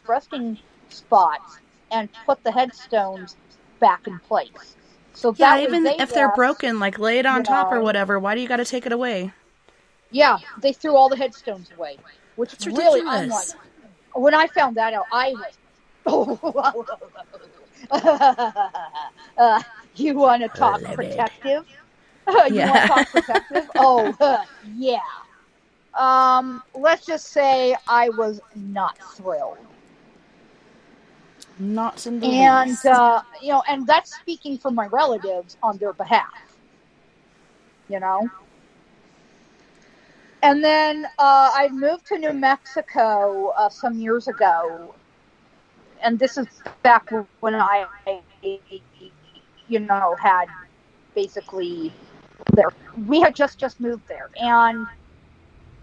resting spots and put the headstones back in place. So Yeah, that way even they if they're left, broken, like lay it on top or whatever. Why do you got to take it away? Yeah, they threw all the headstones away, which That's really, I'm like, ridiculous. when I found that out, I was, you want to talk Livid. protective? You want to Yeah. talk protective? Oh, yeah. Let's just say I was not thrilled. Not in the And, least. and that's speaking for my relatives on their behalf, you know? And then I moved to New Mexico some years ago, and this is back when I, had basically there. We had just moved there, and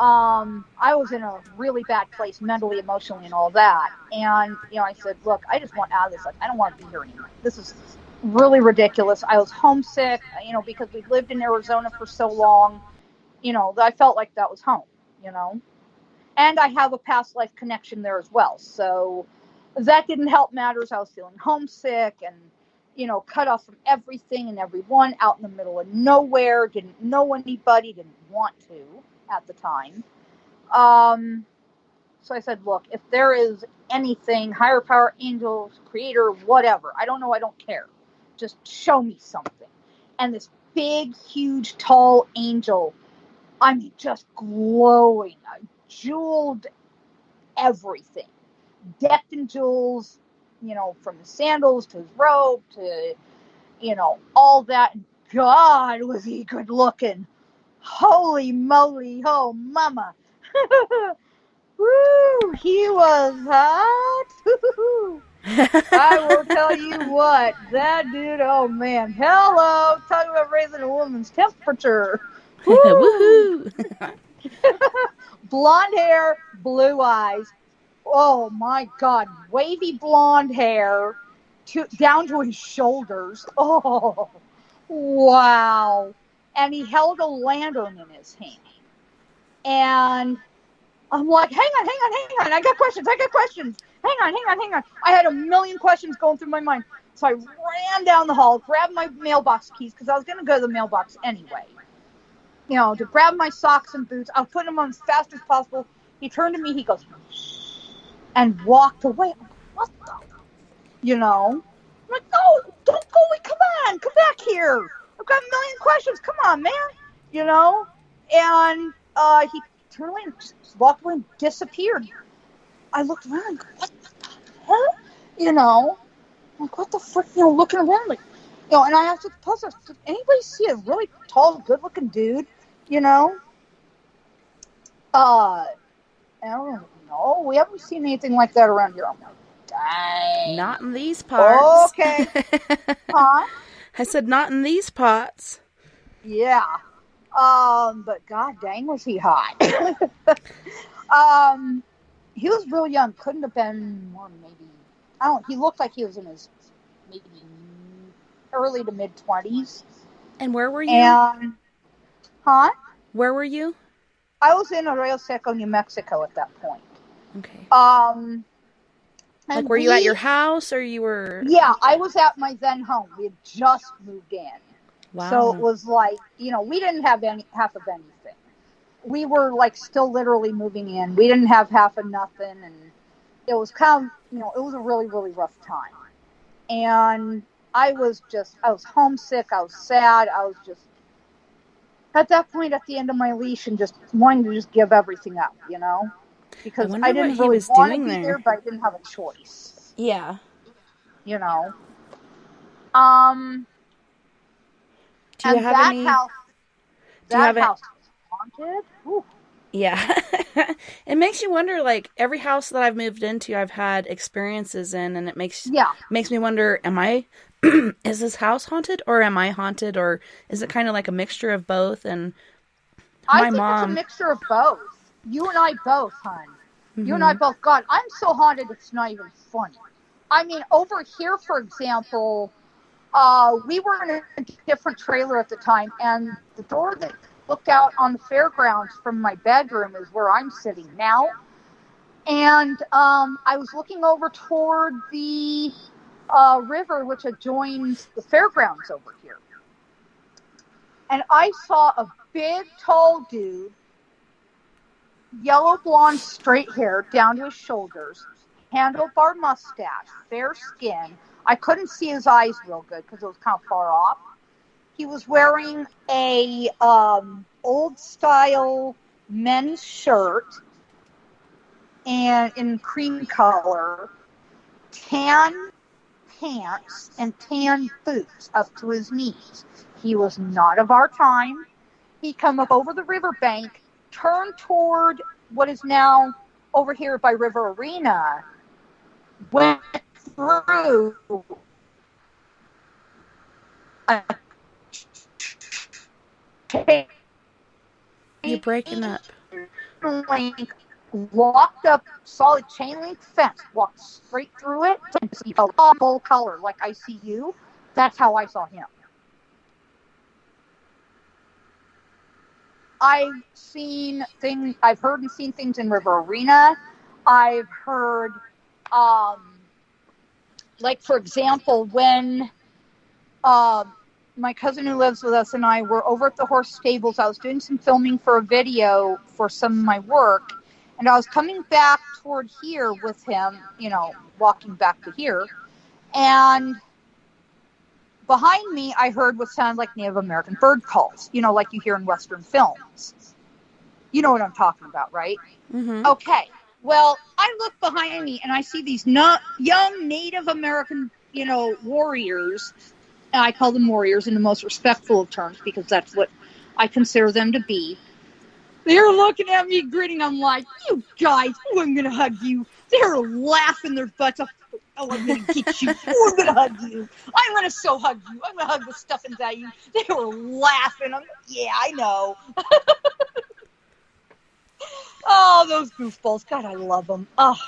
I was in a really bad place mentally, emotionally, and all that. And I said, "Look, I just want out of this. Like, I don't want to be here anymore. This is really ridiculous." I was homesick, because we lived in Arizona for so long. I felt like that was home. And I have a past life connection there as well. So that didn't help matters. I was feeling homesick and, cut off from everything and everyone, out in the middle of nowhere, didn't know anybody, didn't want to at the time. So I said, look, if there is anything, higher power, angels, creator, whatever, I don't know, I don't care. Just show me something. And this big, huge, tall angel, I mean, just glowing, jeweled everything, decked in jewels, from his sandals to his robe to, all that. God, was he good looking. Holy moly, oh mama. Woo, he was hot. I will tell you what, that dude, oh man, hello, talking about raising a woman's temperature. Woo! Woohoo! Blonde hair, blue eyes. Oh my God, wavy blonde hair down to his shoulders. Oh, wow. And he held a lantern in his hand. And I'm like, hang on. I got questions. Hang on. I had a million questions going through my mind. So I ran down the hall, grabbed my mailbox keys, because I was going to go to the mailbox anyway. To grab my socks and boots. I'll put them on as fast as possible. He turned to me, he goes, and walked away. I'm like, what the? I'm like, no, don't go away. Come on, come back here. I've got a million questions. Come on, man. And he turned away and just walked away and disappeared. I looked around and go, what the hell? I'm like, what the frick? Looking around like, and I asked the puzzler, did anybody see a really tall, good-looking dude? I don't know. We haven't seen anything like that around here. I'm like, dang. Not in these parts. Okay. Huh? I said not in these parts. Yeah. But god dang was he hot. He was real young. Couldn't have been more maybe, he looked like he was in his maybe early to mid 20s. And where were you? And huh? Where were you? I was in Arroyo Seco, New Mexico at that point. Okay. Like, were you at your house or you were? Yeah, I was at my then home. We had just moved in. Wow. So it was like, we didn't have half of anything. We were like still literally moving in. We didn't have half of nothing. And it was kind of, it was a really, really rough time. And I was homesick. I was sad. I was just, at that point, at the end of my leash and just wanting to just give everything up, because I didn't really want to be there, but I didn't have a choice. Yeah. Do you have any? House, that house was haunted. Ooh. Yeah. It makes you wonder, like, every house that I've moved into, I've had experiences in, and it makes me wonder, is this house haunted, or am I haunted, or is it kind of like a mixture of both? And I think it's a mixture of both. You and I both, hon. Mm-hmm. You and I both. God, I'm so haunted, it's not even funny. I mean, over here, for example, we were in a different trailer at the time, and the door that looked out on the fairgrounds from my bedroom is where I'm sitting now. And I was looking over toward the river which adjoins the fairgrounds over here. And I saw a big, tall dude, yellow blonde, straight hair down to his shoulders, handlebar mustache, fair skin. I couldn't see his eyes real good because it was kind of far off. He was wearing a old-style men's shirt and in cream color, tan pants, and tan boots up to his knees. He was not of our time. He come up over the riverbank, turned toward what is now over here by River Arena, went through a You're breaking up. link, walked up solid chain link fence, walked straight through it, and see a full color like I see you. That's how I saw him. I've heard and seen things in River Arena. I've heard, like for example, when my cousin who lives with us and I were over at the horse stables, I was doing some filming for a video for some of my work, and I was coming back toward here with him, walking back to here, and behind me, I heard what sounded like Native American bird calls, like you hear in Western films. You know what I'm talking about, right? Mm-hmm. Okay. Well, I look behind me and I see these young Native American, warriors. And I call them warriors in the most respectful of terms because that's what I consider them to be. They're looking at me, grinning. I'm like, you guys, I'm going to hug you. They're laughing their butts off. Oh, I'm going to get you. Oh, I'm going to hug you. I'm going to so hug you. I'm going to hug the stuffings out of you. They were laughing. Yeah, I know. Oh, those goofballs. God, I love them. Oh.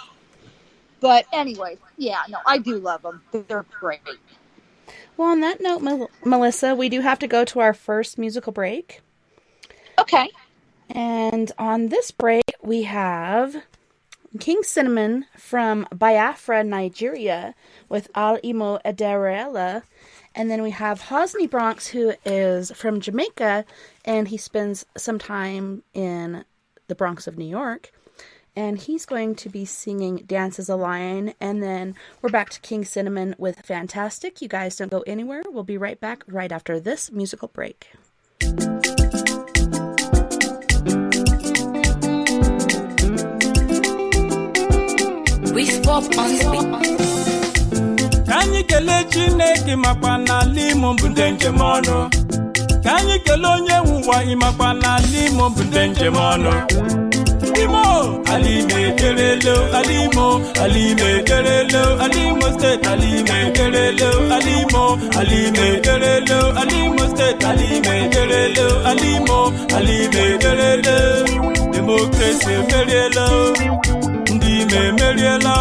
But anyway, yeah, no, I do love them. They're great. Well, on that note, Melissa, we do have to go to our first musical break. Okay. And on this break, we have King Cinnamon from Biafra, Nigeria, with Al Imo Ederela. And then we have Hosni Bronx, who is from Jamaica, and he spends some time in the Bronx of New York. And he's going to be singing Dance as a Lion. And then we're back to King Cinnamon with Fantastic. You guys don't go anywhere. We'll be right back right after this musical break. We swap on the beat. Can you get a chineke mapana limo bundenje mono? Can you get on your why mapana limo bundenje mono? Alimo, Alime Kerelo, Alime Kerelo, Alimo State, Alime Kerelo, Alime Kerelo, Alimo State, Alime Kerelo, Alime Kerelo, Democracy Kerelo, Ndime Kerelo,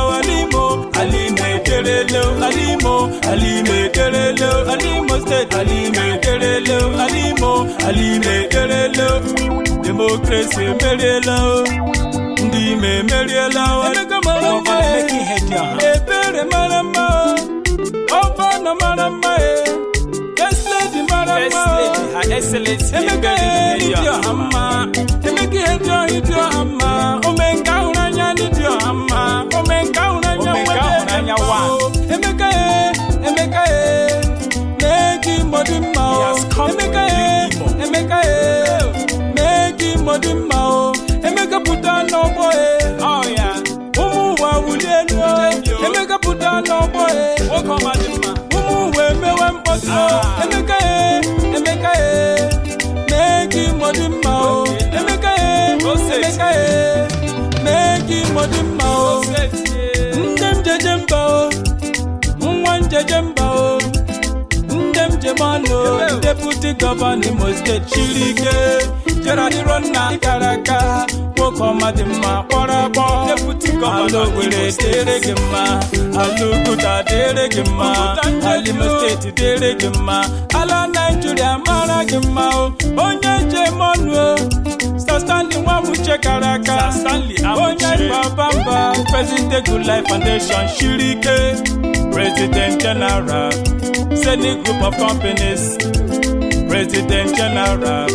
Alime Kerelo, Alime Kerelo, Alimo State, Alime Kerelo, Alime Kerelo, Democracy Kerelo. Ndime Meriela, Emekamala, making head ya. Ebere Marama, Obana Marama, Yes Lady Marama, Her Excellency, Emeka Nidio Hama, Emeka Nidio Hama, Omenka Unanya Nidio Hama, Omenka Unanya Wa, Emeka, Neki Modima, Emeka, Neki Modima. Emeka put down no boy. Oh yeah. Wa wulenu. Emeka put down no boy. Walk on we me wen potro. Emeka make him modima. Emeka make him modima. Ndem jejemba. Mwan jejemba. Ndem jemano. Deputy Governor must get chilike. Gerard Ronna Karaka, Wokoma Dima, Porabo, Deputy Governor, Deregima, Aluguda Deregima, Alimo State Deregima, Ala Nigeria Maragima, Onya Jemono, standing one with Uche Karaka, Stanley Onye Babamba, President Good Life Foundation, Shirike, President General, Zeni Group of Companies, President General,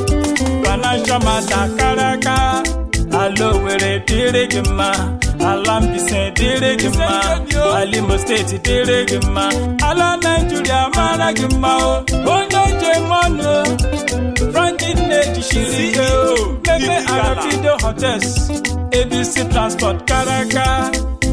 Financial Master Karaka, Alo Were Dirigima, Alambise Dirigima, Alimo State Dirigima, Ala Nigeria Maragima, Onye Jemono, Franklin Nage Shirike, Mebe Arabido Hotels, ABC Transport Karaka,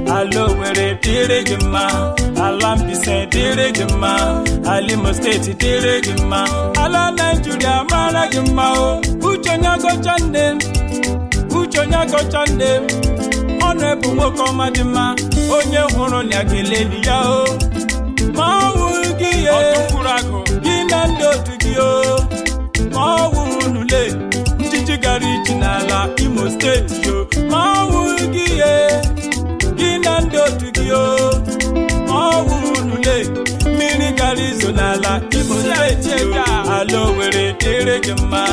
Alo Were Dirigima, Alambise Dirigima, Alimo State Dirigima, Ala Nigeria Maragima, Uchonya Gochande, Honorable Mokomadima, Onye Horo Nyageleni Yao, Mawugi, Ginando Tugio, Mawunule, Njigari Chinala, Imo State, Mawugi, Ginando Tugio, Mawunule, Minigari Zonala, Imo State, Alo Were Dirigima,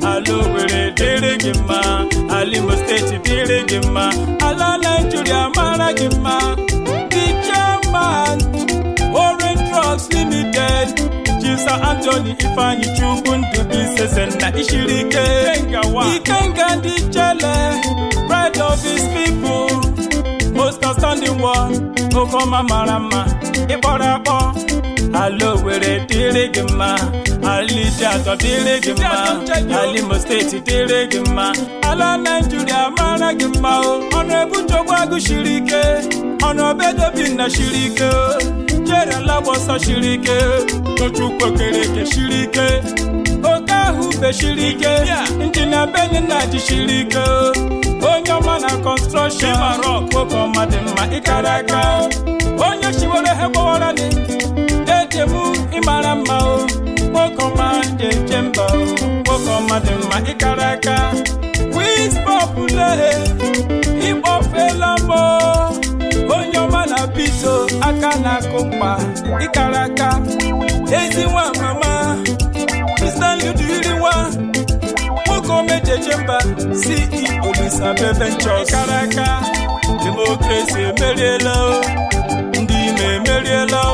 Alo Were Dirigima, Alimo State Dirigima, Ala Nigeria Maragima, the German, Orange Drugs Limited, Jisa Anthony Ifani Chubundu Business and Ishirike, Ikenga Dichele, pride of his people, most outstanding one, Okoma Marama, Iborabo, Alo Were Dirigima, Alijato Dirigima, Alimo State Dirigima, Ala Nigeria Maragima, Honorable Jowagu Shirike, Honorable Bina Shirike, Jere Labosa Shirike, Tochukwo Kereke Shirike, Okahu Be Shirike, Intina Beninati Shirike, Onyamana Construction, Koko Madema Ikaraka, Onya Shiwole Heborani, Etemu Imarama, Wokoma Jemba, Wokoma Dema Ikaraka, Wiz Popule, Ibo Felamo, Onyamana Pito, Akana Kompa, Ikaraka, Eziwa Mama, Mr. Ludwiriwa, Wokome Jemba, CEO Lisa Ventures, Ikaraka, Democracy Merielo, Ndime Merielo.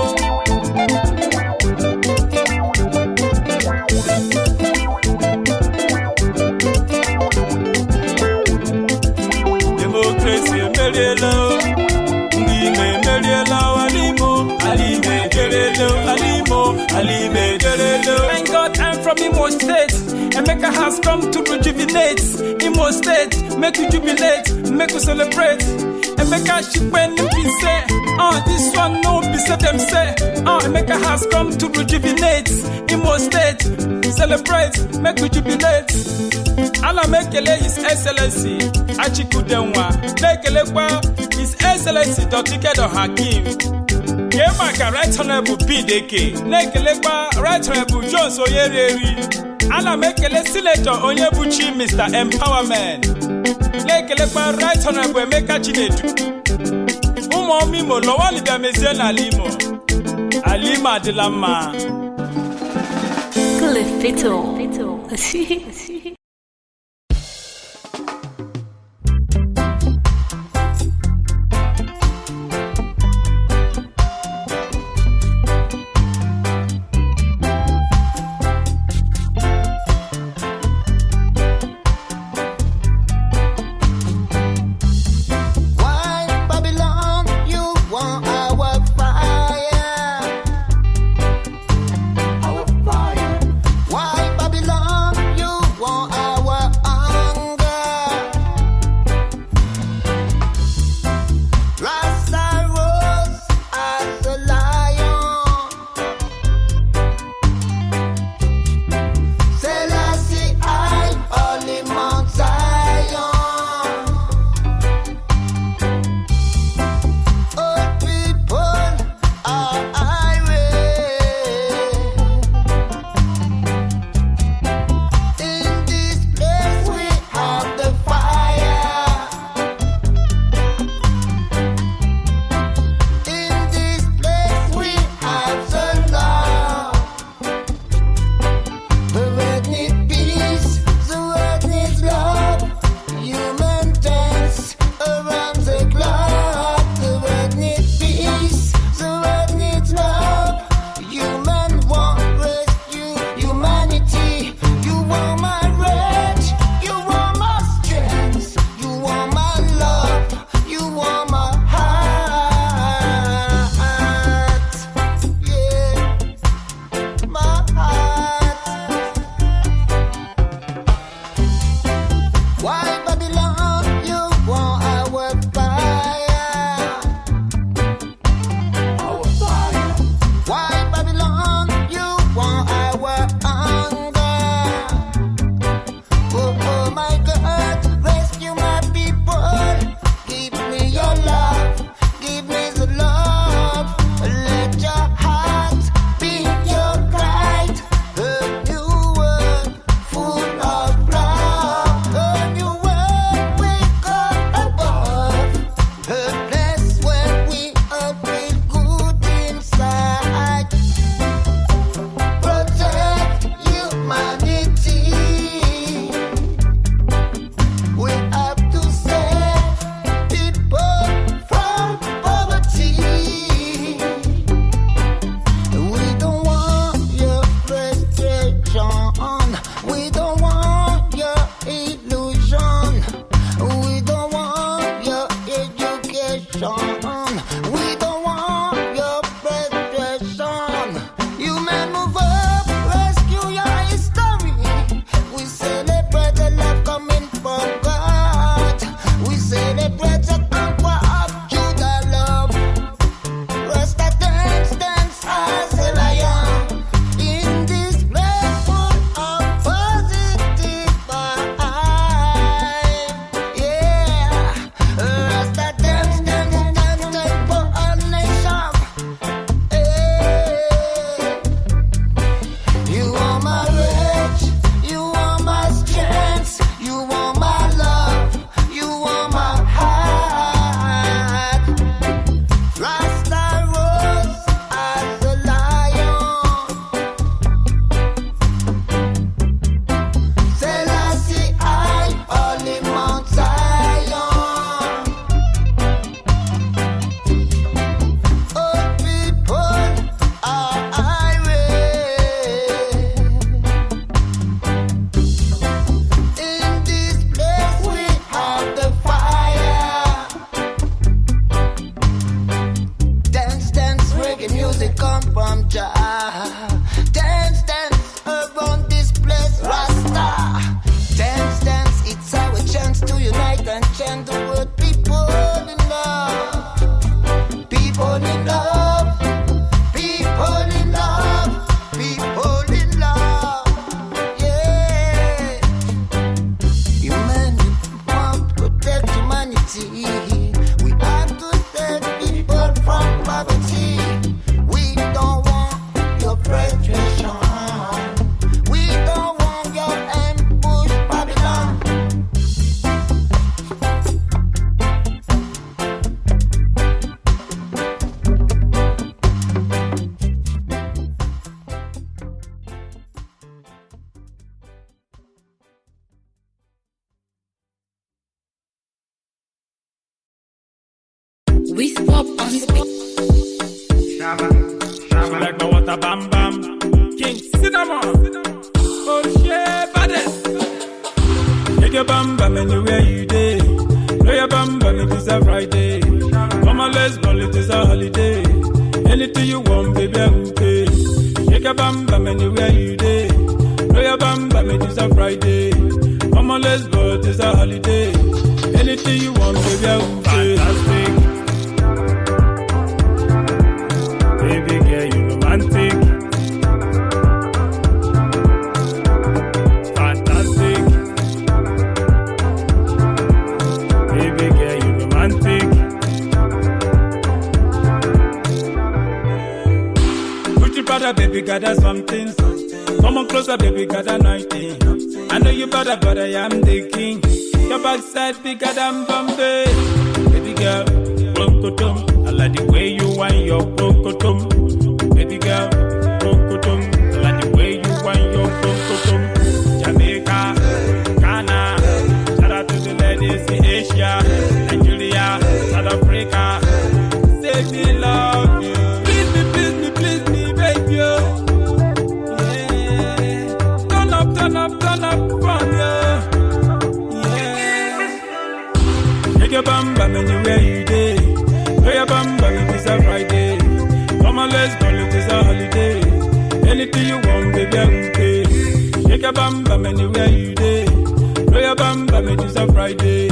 Thank God I'm from Imo State. Emeka has come to rejuvenate. Imo State, make you jubilate, make you celebrate. Emeka Shikwen say, this one no be say them say. Emeka has come to rejuvenate. Imo State, celebrate, make you jubilate. Ala mekele His Excellency Achikudenwa, mekele kwa His Excellency Dr. Kedo Hakim. Yemaka Right Honorable PDK, mekele kwa Right Honorable Jones Oyereri. Ala mekele Senator Onyebuchi Mr. Empowerment. Mekele kwa Right Honorable Emeka Chinedu. Umo mimo lowali bia na Alimo. Alima Adilama. Cliffito. Why Babylon, you want She like my water bam bam. King Cinnamon. Oh shit, baddest. Take your bam bam anywhere you day. Play your bam bam, it is a Friday. Mama, let's ball, it is a holiday. Anything you want, baby, I will pay. Take your bam bam anywhere you day. Play your bam bam, it is a Friday. Mama, let's ball, it is a holiday. Anything you want, baby, I will pay. Fantastic. Baby girl, you romantic. Fantastic. Baby girl, you romantic. Put your brother, baby, gather something. Come on closer, baby, gather 19. I know you better, but I am the king. Your backside bigger than Bombay. Baby girl, broncotum. I like the way you want your broncotum. Baby girl, broncotum. I like the way you want your broncotum. Jamaica, Ghana, shout out to the ladies in Asia, Nigeria, South Africa. Say me love you. Please me, baby. Yeah. Turn up from you. Take your bam bam anywhere you day. Play your bam bam, it is a Friday. Come on, let's go, it is a holiday. Anything you want, baby, I will pay. Take your bam bam anywhere you day. Play your bam bam, it is a Friday.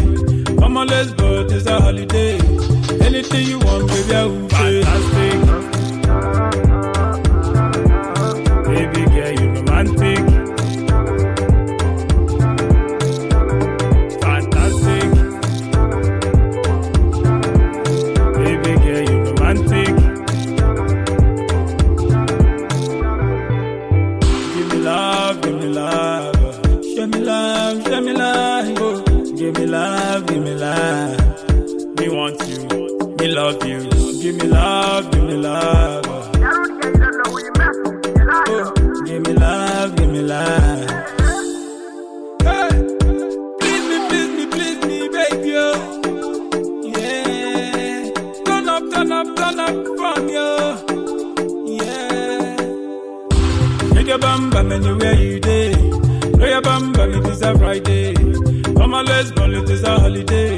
Come on, let's go, it is a holiday. Anything you want, baby, I will pay. Fantastic. Baby girl, you romantic. Give me love. Me want you, me love you. Give me love. Oh, give me love. Hey, please me, baby. Oh. Yeah, turn up from you. Yeah, take your bam bam anywhere you day. Play your bam bam, it is a Friday. Come on, let's go, it is a holiday.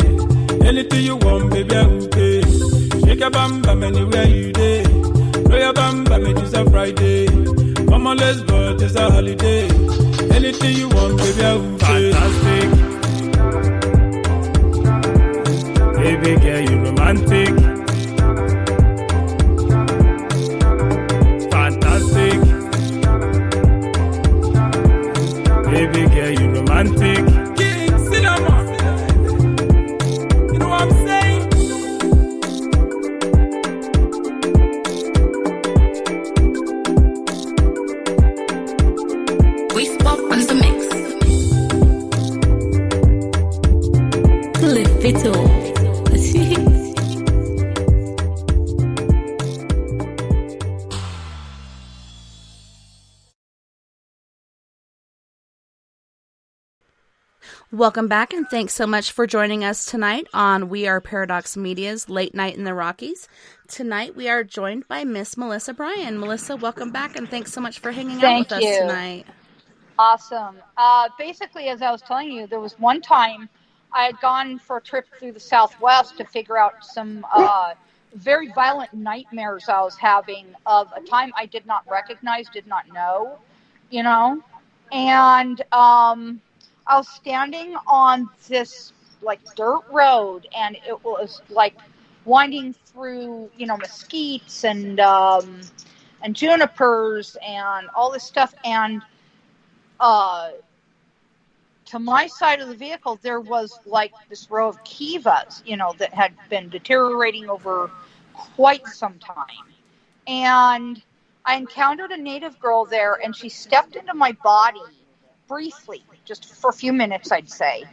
Anything you want, baby, I will pay. Shake your bam bam anywhere you day. Play your bam bam, it is a Friday. Come on, let's go, it is a holiday. Anything you want, baby, I will pay. Fantastic. Baby girl, you romantic. Fantastic. Baby girl, you romantic. Welcome back, and thanks so much for joining us tonight on We Are Paradox Media's Late Night in the Rockies. Tonight we are joined by Miss Melissa Bryan. Melissa, welcome back, and thanks so much for hanging out with us tonight. Awesome. Basically, as I was telling you, there was one time I had gone for a trip through the Southwest to figure out some very violent nightmares I was having of a time I did not recognize, did not know, and I was standing on this dirt road, and it was winding through, mesquites and junipers and all this stuff. And to my side of the vehicle, there was this row of kivas, that had been deteriorating over quite some time. And I encountered a native girl there, and she stepped into my body briefly, just for a few minutes, I'd say.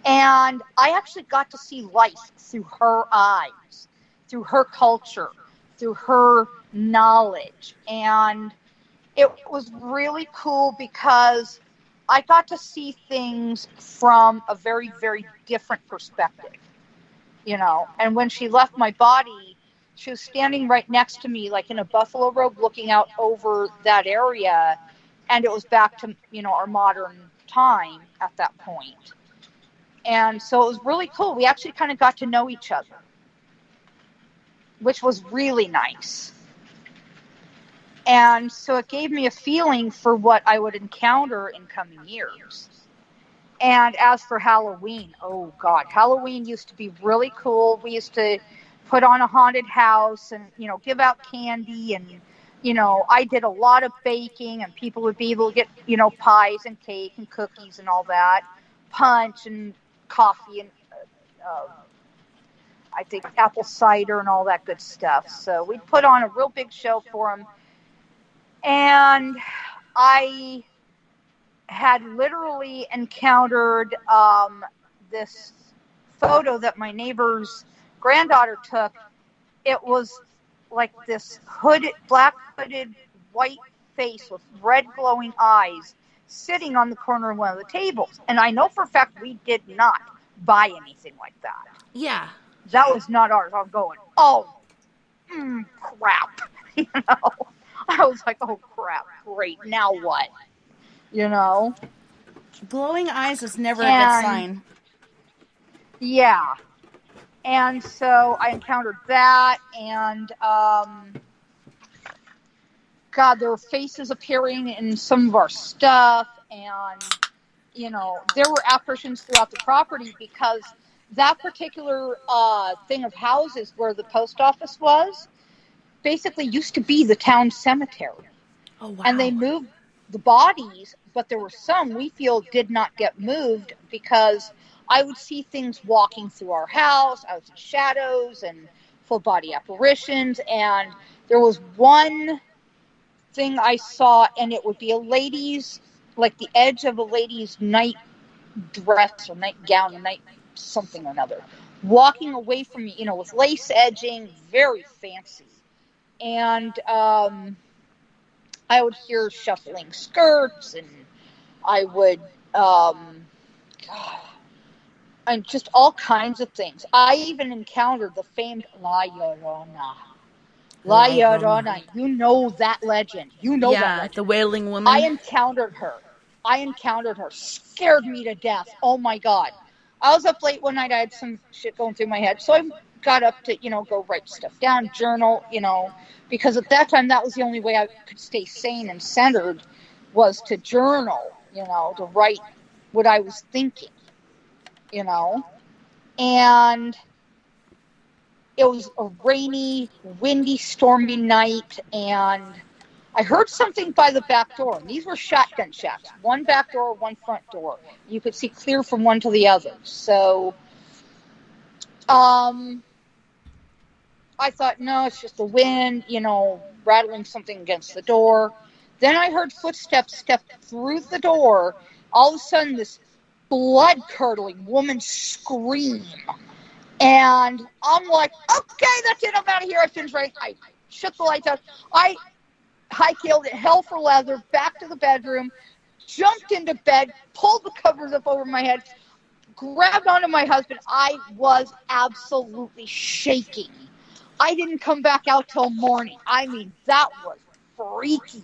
And I actually got to see life through her eyes, through her culture, through her knowledge. And it was really cool because I got to see things from a very, very different perspective, And when she left my body, she was standing right next to me, like in a buffalo robe, looking out over that area. And it was back to, our modern time at that point. And so it was really cool. We actually kind of got to know each other, which was really nice. And so it gave me a feeling for what I would encounter in coming years. And as for Halloween, oh God, Halloween used to be really cool. We used to put on a haunted house and, give out candy. And, I did a lot of baking, and people would be able to get, pies and cake and cookies and all that, punch and coffee and I think apple cider and all that good stuff. So we'd put on a real big show for them. And I had literally encountered this photo that my neighbor's granddaughter took. It was like this black hooded, white face with red glowing eyes sitting on the corner of one of the tables. And I know for a fact we did not buy anything like that. Yeah. That was not ours. I'm going, crap. I was like, oh, crap. Great. Now what? Glowing eyes is never a good sign. Yeah. And so I encountered that, and God, there were faces appearing in some of our stuff, and, there were apparitions throughout the property because that particular thing of houses where the post office was basically used to be the town cemetery. Oh, wow. And they moved the bodies, but there were some we feel did not get moved because I would see things walking through our house. I would see shadows and full body apparitions. And there was one thing I saw, and it would be a lady's, like the edge of a lady's night dress or nightgown or night something or another, walking away from me, with lace edging, very fancy. And I would hear shuffling skirts, and I would, and just all kinds of things. I even encountered the famed La Llorona. La Llorona, you know that legend. You know that legend. The Wailing Woman. I encountered her. Scared me to death. Oh my God. I was up late one night. I had some shit going through my head. So I got up to, go write stuff down, journal, because at that time that was the only way I could stay sane and centered was to journal, to write what I was thinking, and it was a rainy, windy, stormy night, and I heard something by the back door. And these were shotgun shots. One back door, one front door. You could see clear from one to the other. So, I thought, no, it's just the wind, rattling something against the door. Then I heard footsteps step through the door. All of a sudden, this blood-curdling woman scream. And I'm like, okay, that's it. I'm out of here. I finished writing. I shut the lights out. I high-tailed it, hell for leather, back to the bedroom, jumped into bed, pulled the covers up over my head, grabbed onto my husband. I was absolutely shaking. I didn't come back out till morning. I mean, that was freaky.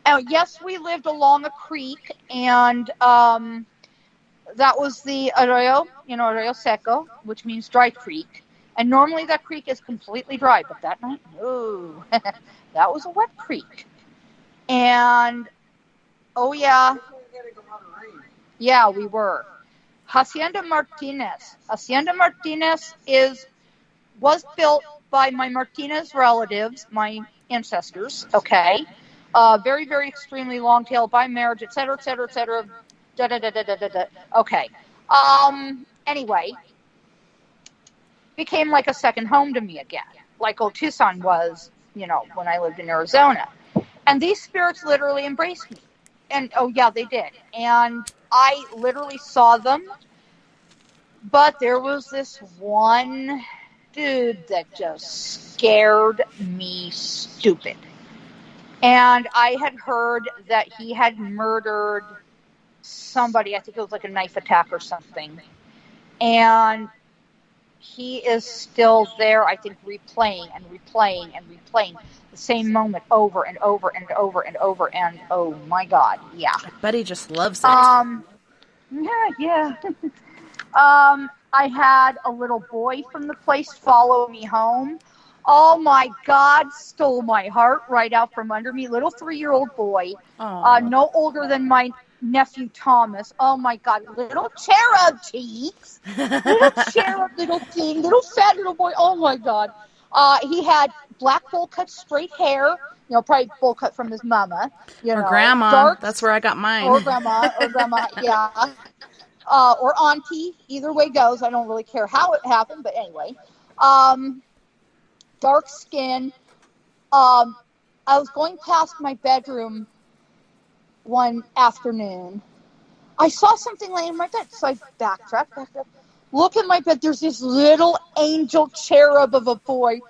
And yes, we lived along a creek, and that was the arroyo, arroyo seco, which means dry creek. And normally that creek is completely dry, but that night, no. That was a wet creek. And, oh yeah. Yeah, we were. Hacienda Martinez. Hacienda Martinez was built by my Martinez relatives, my ancestors, okay? Very, very extremely long tail by marriage, et cetera, et cetera, et cetera. Da-da-da-da-da-da. Okay. Anyway, became like a second home to me again, like old Tucson was, when I lived in Arizona. And these spirits literally embraced me. And, oh, yeah, they did. And I literally saw them. But there was this one dude that just scared me stupid. And I had heard that he had murdered somebody. I think it was like a knife attack or something. And he is still there, I think, replaying and replaying and replaying the same moment over and over and over and over. And oh my God, yeah. But he just loves it. Yeah. I had a little boy from the place follow me home. Oh my God, stole my heart right out from under me. Little 3-year-old boy, no older than my nephew Thomas. Oh my God, little cherub cheeks, little cherub, little king, little fat little boy. Oh my God. He had black bowl cut straight hair, probably bowl cut from his mama, or grandma. Dark, that's where I got mine. Or grandma, yeah. Or auntie, either way goes. I don't really care how it happened, but anyway. Dark skin. I was going past my bedroom one afternoon. I saw something laying in my bed, so I backtracked. Look in my bed. There's this little angel cherub of a boy.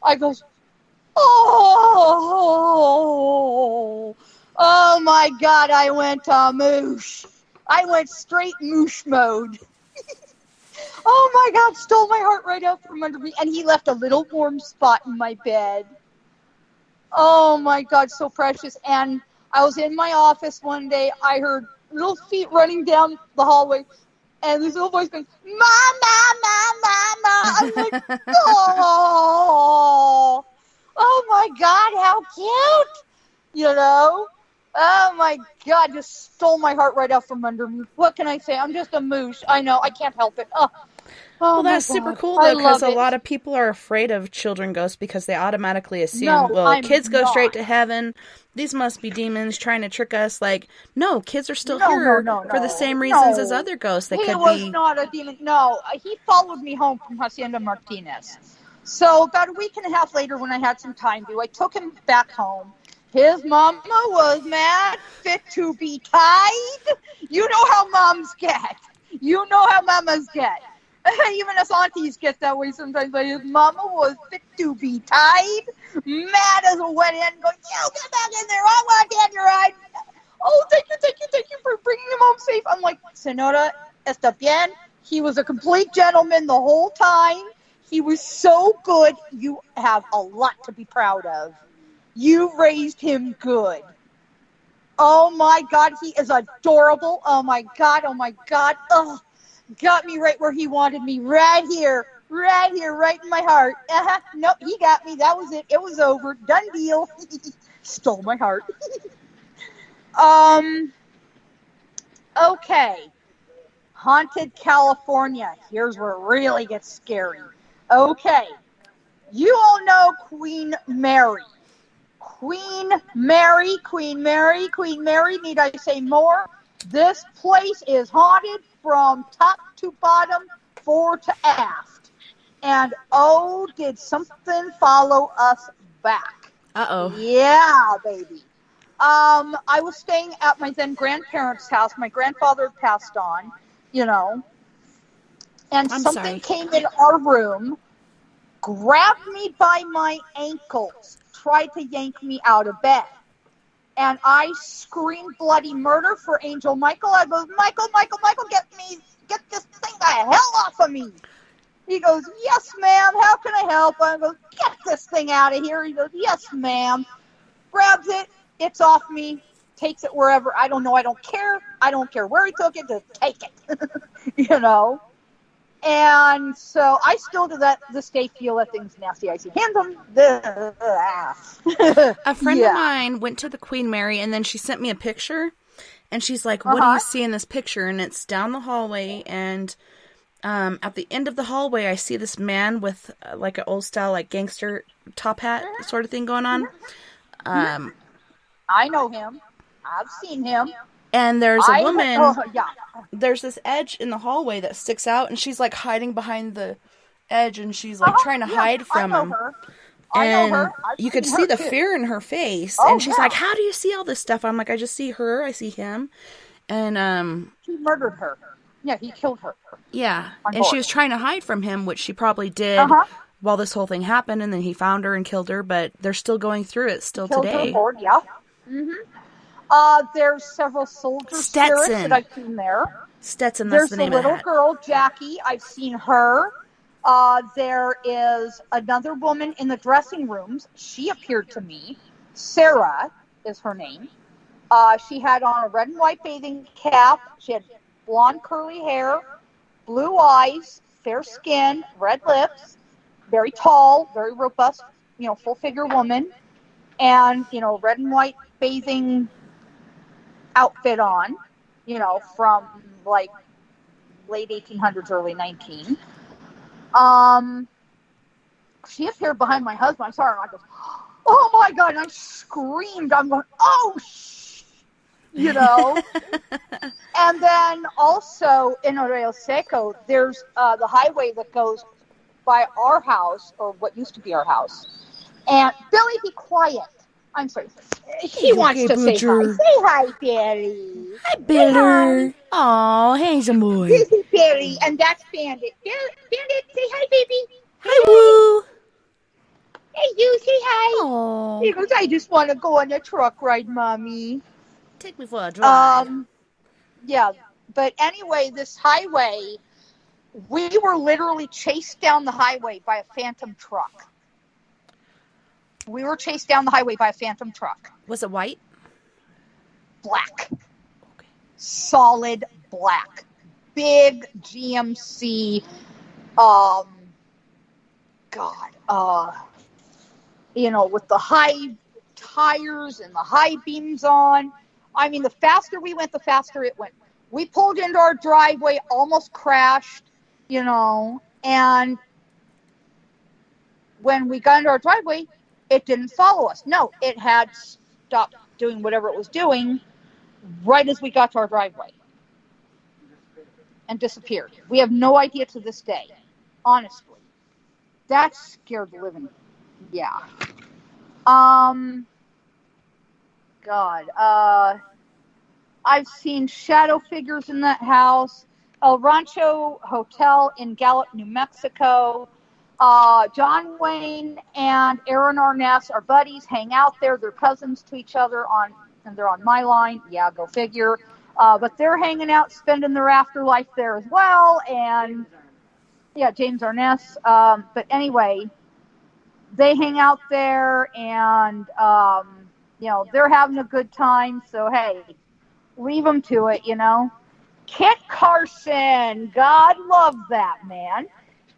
I goes, oh my God! I went moosh. I went straight moosh mode. Oh my God, stole my heart right out from under me. And he left a little warm spot in my bed. Oh my God, so precious. And I was in my office one day. I heard little feet running down the hallway. And this little voice going, Mama, Mama. I'm like, oh my God, how cute. Oh my God, just stole my heart right out from under me. What can I say? I'm just a moosh. I know, I can't help it. Well, that's super cool, though, because a lot of people are afraid of children ghosts because they automatically assume, kids go straight to heaven. These must be demons trying to trick us. Like, no, kids are still here for the same reasons as other ghosts. He was not a demon. No, he followed me home from Hacienda Martinez. So about a week and a half later, when I had some time I took him back home. His mama was mad, fit to be tied. You know how moms get. You know how mamas get. Even us aunties get that way sometimes. But his mama was fit to be tied, mad as a wet hen, going, get back in there. I want Dad to ride. Oh, thank you for bringing him home safe. I'm like, Senora, está bien. He was a complete gentleman the whole time. He was so good. You have a lot to be proud of. You raised him good. Oh my God, he is adorable. Oh my God. Oh, got me right where he wanted me. Right here, right in my heart. Nope, he got me. That was it. It was over. Done deal. Stole my heart. Okay. Haunted California. Here's where it really gets scary. Okay. You all know Queen Mary. Queen Mary, need I say more? This place is haunted from top to bottom, fore to aft. And oh, did something follow us back. Uh-oh. Yeah, baby. I was staying at my then grandparents' house. My grandfather had passed on, And something came in our room, grabbed me by my ankles, tried to yank me out of bed. And I screamed bloody murder for Angel Michael. I goes, Michael, get this thing the hell off of me. He goes, yes, ma'am, how can I help? I go, get this thing out of here. He goes, yes, ma'am. Grabs it, it's off me, takes it wherever. I don't know, I don't care. I don't care where he took it, just take it. And so I still to this day feel that thing's nasty. I see hands on A friend of mine went to the Queen Mary, and then she sent me a picture, and she's like, what do you see in this picture? And it's down the hallway, and at the end of the hallway, I see this man with like an old style, like gangster top hat sort of thing going on. I know him. I've seen him. And there's a woman, there's this edge in the hallway that sticks out, and she's like hiding behind the edge, and she's like trying to hide from him. I know her. You could see the fear in her face, and she's like, how do you see all this stuff? I'm like, I just see her, I see him. And he murdered her. Yeah, he killed her. Yeah, and she was trying to hide from him, which she probably did while this whole thing happened, and then he found her and killed her, but they're still going through it still today. Her board, yeah. There's several soldier spirits that I've seen there. Stetson, that's the name of the hat. There's a little girl, Jackie. I've seen her. There is another woman in the dressing rooms. She appeared to me. Sarah is her name. She had on a red and white bathing cap. She had blonde curly hair, blue eyes, fair skin, red lips, very tall, very robust, full figure woman, and, red and white bathing outfit on, from like late 1800s, early 19. She appeared behind my husband. I saw her and I go, oh my God. And I screamed. I'm going, oh, And then also in Arroyo Seco, there's the highway that goes by our house, or what used to be our house. And Billy, be quiet. I'm sorry. He wants to say hi. Say hi, Billy. Hi, Billy. Aw, handsome boy. This is Billy, and that's Bandit. Bandit, say hi, baby. Hi, Woo. Hey, you, say hi. Aw. He goes, I just want to go on a truck ride, Mommy. Take me for a drive. Yeah, but anyway, this highway, we were literally chased down the highway by a phantom truck. We were chased down the highway by a phantom truck. Was it white? Black. Okay. Solid black. Big GMC. With the high tires and the high beams on. I mean, the faster we went, the faster it went. We pulled into our driveway, almost crashed, and when we got into our driveway, it didn't follow us. No, it had stopped doing whatever it was doing right as we got to our driveway and disappeared. We have no idea to this day, honestly. That scared the living. Yeah. God. I've seen shadow figures in that house. El Rancho Hotel in Gallup, New Mexico. John Wayne and Aaron Arness are buddies, hang out there. They're cousins to each other and they're on my line. Yeah, go figure. But they're hanging out, spending their afterlife there as well. And yeah, James Arness. But anyway, they hang out there and, they're having a good time. So, hey, leave them to it, Kit Carson, God love that man.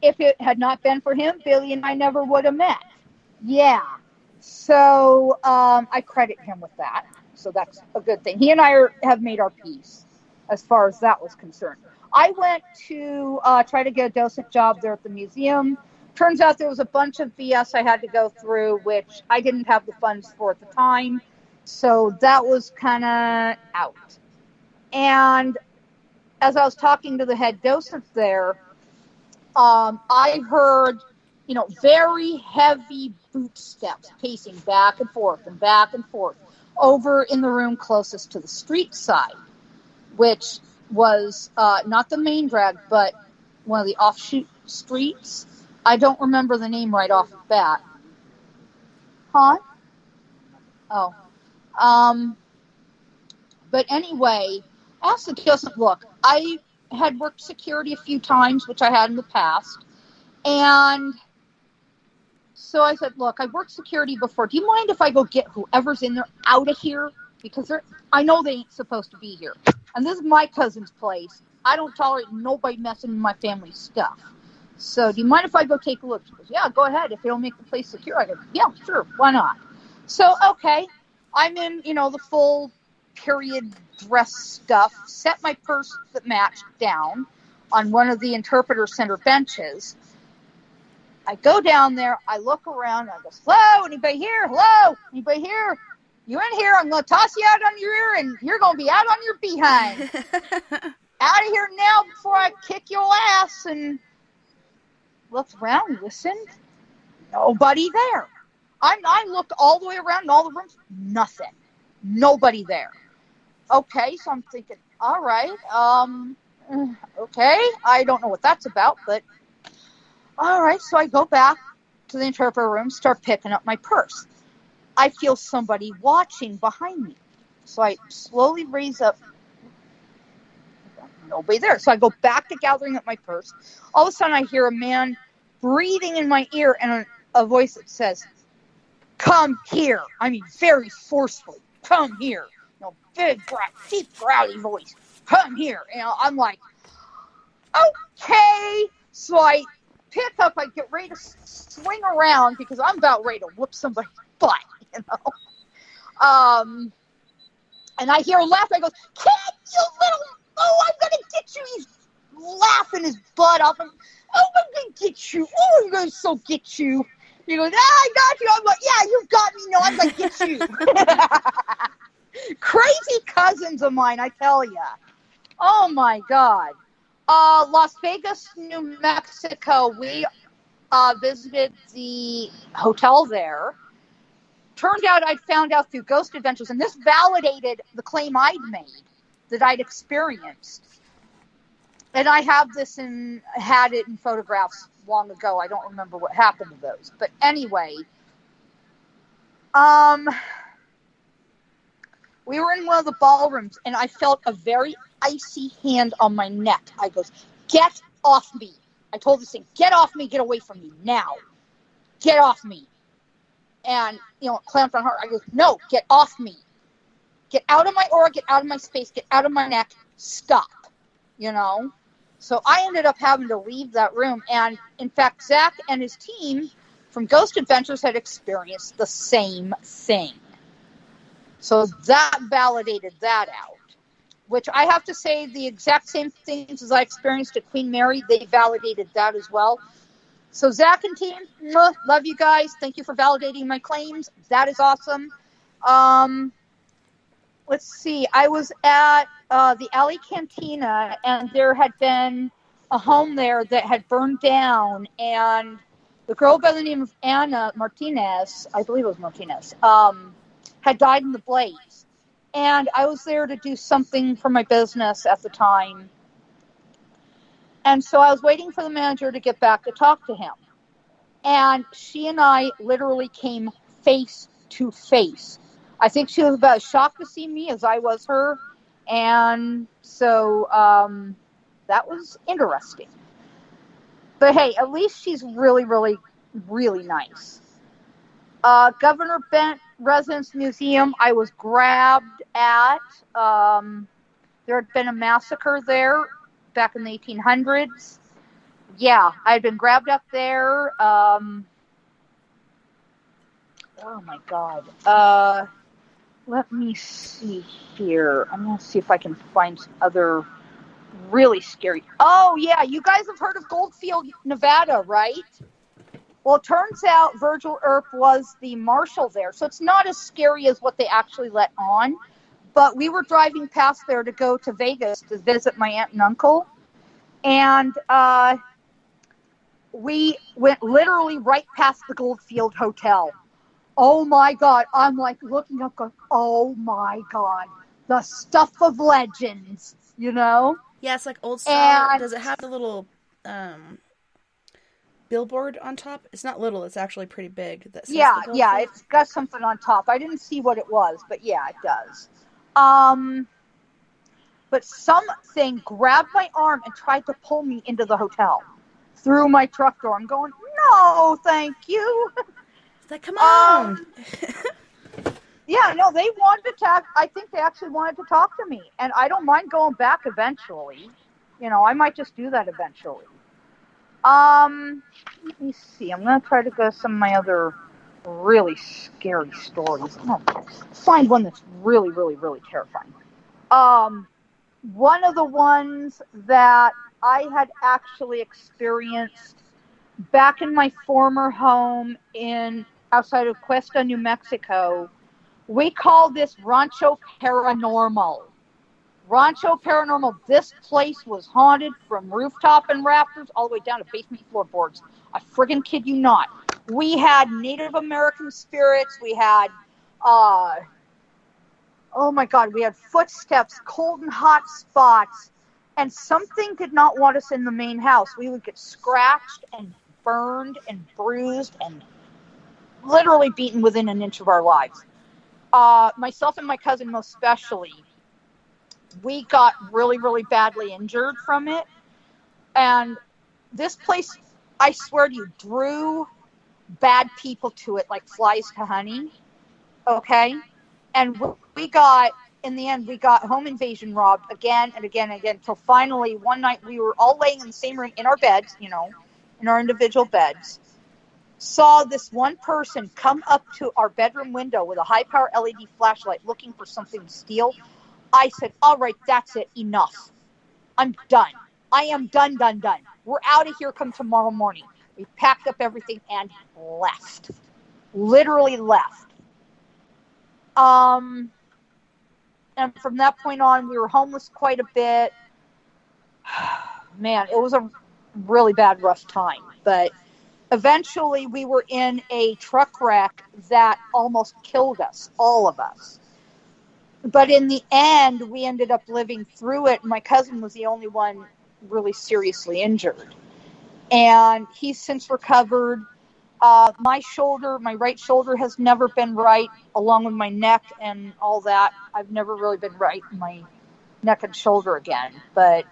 If it had not been for him, Billy and I never would have met. Yeah. So I credit him with that. So that's a good thing. He and I have made our peace as far as that was concerned. I went to try to get a docent job there at the museum. Turns out there was a bunch of BS I had to go through, which I didn't have the funds for at the time. So that was kind of out. And as I was talking to the head docent there, I heard, very heavy boot steps pacing back and forth over in the room closest to the street side, which was not the main drag, but one of the offshoot streets. I don't remember the name right off the bat. Huh? Oh. But anyway, I asked the docent, look, I had worked security a few times, which I had in the past. And so I said, look, I've worked security before. Do you mind if I go get whoever's in there out of here? Because I know they ain't supposed to be here. And this is my cousin's place. I don't tolerate nobody messing with my family's stuff. So do you mind if I go take a look? She goes, yeah, go ahead. If it'll make the place secure. I go, yeah, sure. Why not? So, okay. I'm in, the full period dress stuff, set my purse that matched down on one of the interpreter center benches. I go down there, I look around, I go, hello, anybody here? Hello, anybody here? You in here? I'm going to toss you out on your ear and you're going to be out on your behind. Out of here now before I kick your ass. And looked around, listened, nobody there. I looked all the way around in all the rooms, nothing. Nobody there. Okay, so I'm thinking, all right, okay, I don't know what that's about, but all right, so I go back to the interpreter room, start picking up my purse. I feel somebody watching behind me. So I slowly raise up. Nobody there. So I go back to gathering up my purse. All of a sudden I hear a man breathing in my ear, and a voice that says, "Come here." I mean, very forcefully. "Come here." You know, big, deep, growly voice. "Come here." You know, I'm like, okay. So I pick up, I get ready to swing around because I'm about ready to whoop somebody's butt, you know. And I hear a laugh. I go, "Kid, you little, I'm going to get you." He's laughing his butt off. I'm going to get you. Oh, I'm going to so get you. He goes, "I got you." I'm like, "Yeah, you got me. No, I'm going to get you." Crazy cousins of mine, I tell ya. Oh, my God. Las Vegas, New Mexico, we visited the hotel there. Turned out I'd found out through Ghost Adventures, and this validated the claim I'd made that I'd experienced. And I have this and had it in photographs long ago. I don't remember what happened to those. But anyway, we were in one of the ballrooms, and I felt a very icy hand on my neck. I goes, "Get off me." I told this thing, "Get off me, get away from me, now. Get off me." And, you know, it clamped on her. I goes, "No, get off me. Get out of my aura, get out of my space, get out of my neck, stop." You know? So I ended up having to leave that room. And, in fact, Zach and his team from Ghost Adventures had experienced the same thing. So that validated that out. Which I have to say, the exact same things as I experienced at Queen Mary, they validated that as well. So Zach and team, love you guys. Thank you for validating my claims. That is awesome. Let's see. I was at the Alley Cantina, and there had been a home there that had burned down, and the girl by the name of Anna Martinez, I believe it was Martinez, had died in the blaze. And I was there to do something for my business at the time. And so I was waiting for the manager to get back to talk to him. And she and I literally came face to face. I think she was about as shocked to see me as I was her. And so that was interesting. But hey, at least she's really, really, really nice. Governor Bent Residence Museum, I was grabbed at. There had been a massacre there back in the 1800s. Yeah, I'd been grabbed up there. Oh my God. Let me see here. I'm going to see if I can find some other really scary. Oh, yeah, you guys have heard of Goldfield, Nevada, right? Well, it turns out Virgil Earp was the marshal there, so it's not as scary as what they actually let on. But we were driving past there to go to Vegas to visit my aunt and uncle, and we went literally right past the Goldfield Hotel. Oh, my God. I'm like looking up going, oh, my God. The stuff of legends, you know? Yeah, it's like old style. And does it have the little billboard on top? It's not little. It's actually pretty big. That says yeah, the Goldfield. yeah, it's got something on top. I didn't see what it was, but yeah, it does. But something grabbed my arm and tried to pull me into the hotel through my truck door. I'm going, no, thank you. It's like, come on. Yeah, no, they wanted to talk. I think they actually wanted to talk to me. And I don't mind going back eventually. You know, I might just do that eventually. Let me see. I'm going to try to go to some of my other really scary stories. I'm going to find one that's really, really, really terrifying. One of the ones that I had actually experienced back in my former home outside of Cuesta, New Mexico, we call this Rancho Paranormal. Rancho Paranormal, this place was haunted from rooftop and rafters all the way down to basement floorboards. I friggin' kid you not. We had Native American spirits. We had, oh my God, we had footsteps, cold and hot spots, and something did not want us in the main house. We would get scratched and burned and bruised and literally beaten within an inch of our lives. Myself and my cousin most especially, we got really, really badly injured from it. And this place I swear to you, drew bad people to it like flies to honey. Okay? And we got, in the end, we got home invasion robbed again and again and again, until finally one night we were all laying in the same room in our beds, in our individual beds. Saw this one person come up to our bedroom window with a high-power LED flashlight looking for something to steal. I said, all right, that's it. Enough. I'm done. I am done. We're out of here come tomorrow morning. We packed up everything and left. Literally left. And from that point on, we were homeless quite a bit. Man, it was a really bad, rough time. But eventually we were in a truck wreck that almost killed us, all of us. But in the end, we ended up living through it. My cousin was the only one really seriously injured. And he's since recovered. My right shoulder has never been right, along with my neck and all that. I've never really been right in my neck and shoulder again. But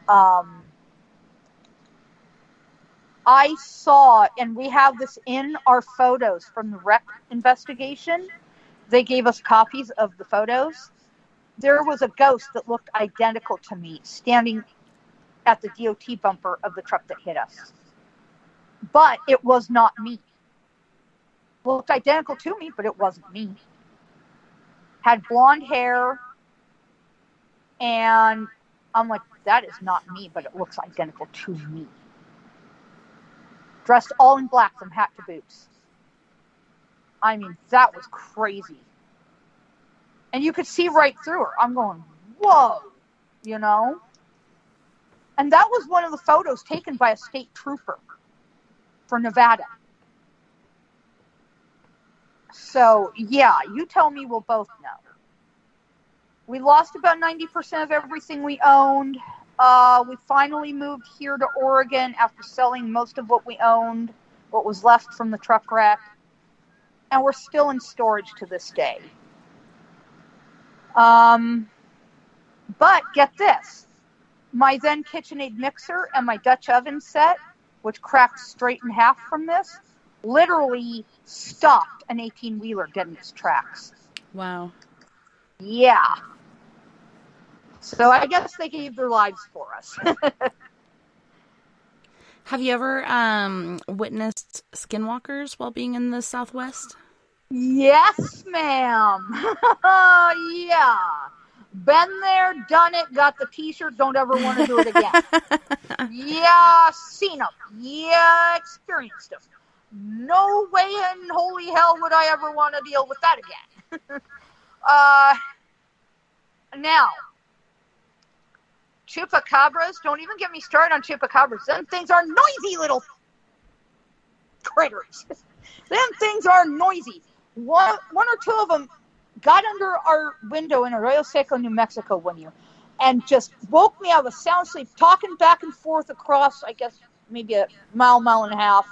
I saw, and we have this in our photos from the wreck investigation. They gave us copies of the photos. There was a ghost that looked identical to me standing at the DOT bumper of the truck that hit us. But it was not me. Looked identical to me, but it wasn't me. Had blonde hair. And I'm like, that is not me, but it looks identical to me. Dressed all in black from hat to boots. I mean, that was crazy. And you could see right through her. I'm going, whoa, And that was one of the photos taken by a state trooper for Nevada. So, yeah, you tell me, we'll both know. We lost about 90% of everything we owned. We finally moved here to Oregon after selling most of what we owned, what was left from the truck wreck. And we're still in storage to this day. But get this. My then KitchenAid mixer and my Dutch oven set, which cracked straight in half from this, literally stopped an 18-wheeler dead in its tracks. Wow. Yeah. So I guess they gave their lives for us. Have you ever witnessed skinwalkers while being in the Southwest? Yes, ma'am. Yeah. Been there, done it, got the t-shirt, don't ever want to do it again. Yeah, seen them. Yeah, experienced them. No way in holy hell would I ever want to deal with that again. Now, chupacabras, don't even get me started on chupacabras. Them things are noisy little critters. Them things are noisy. One or two of them got under our window in Arroyo Seco, New Mexico one year and just woke me out of a sound sleep, talking back and forth across, I guess, maybe a mile and a half,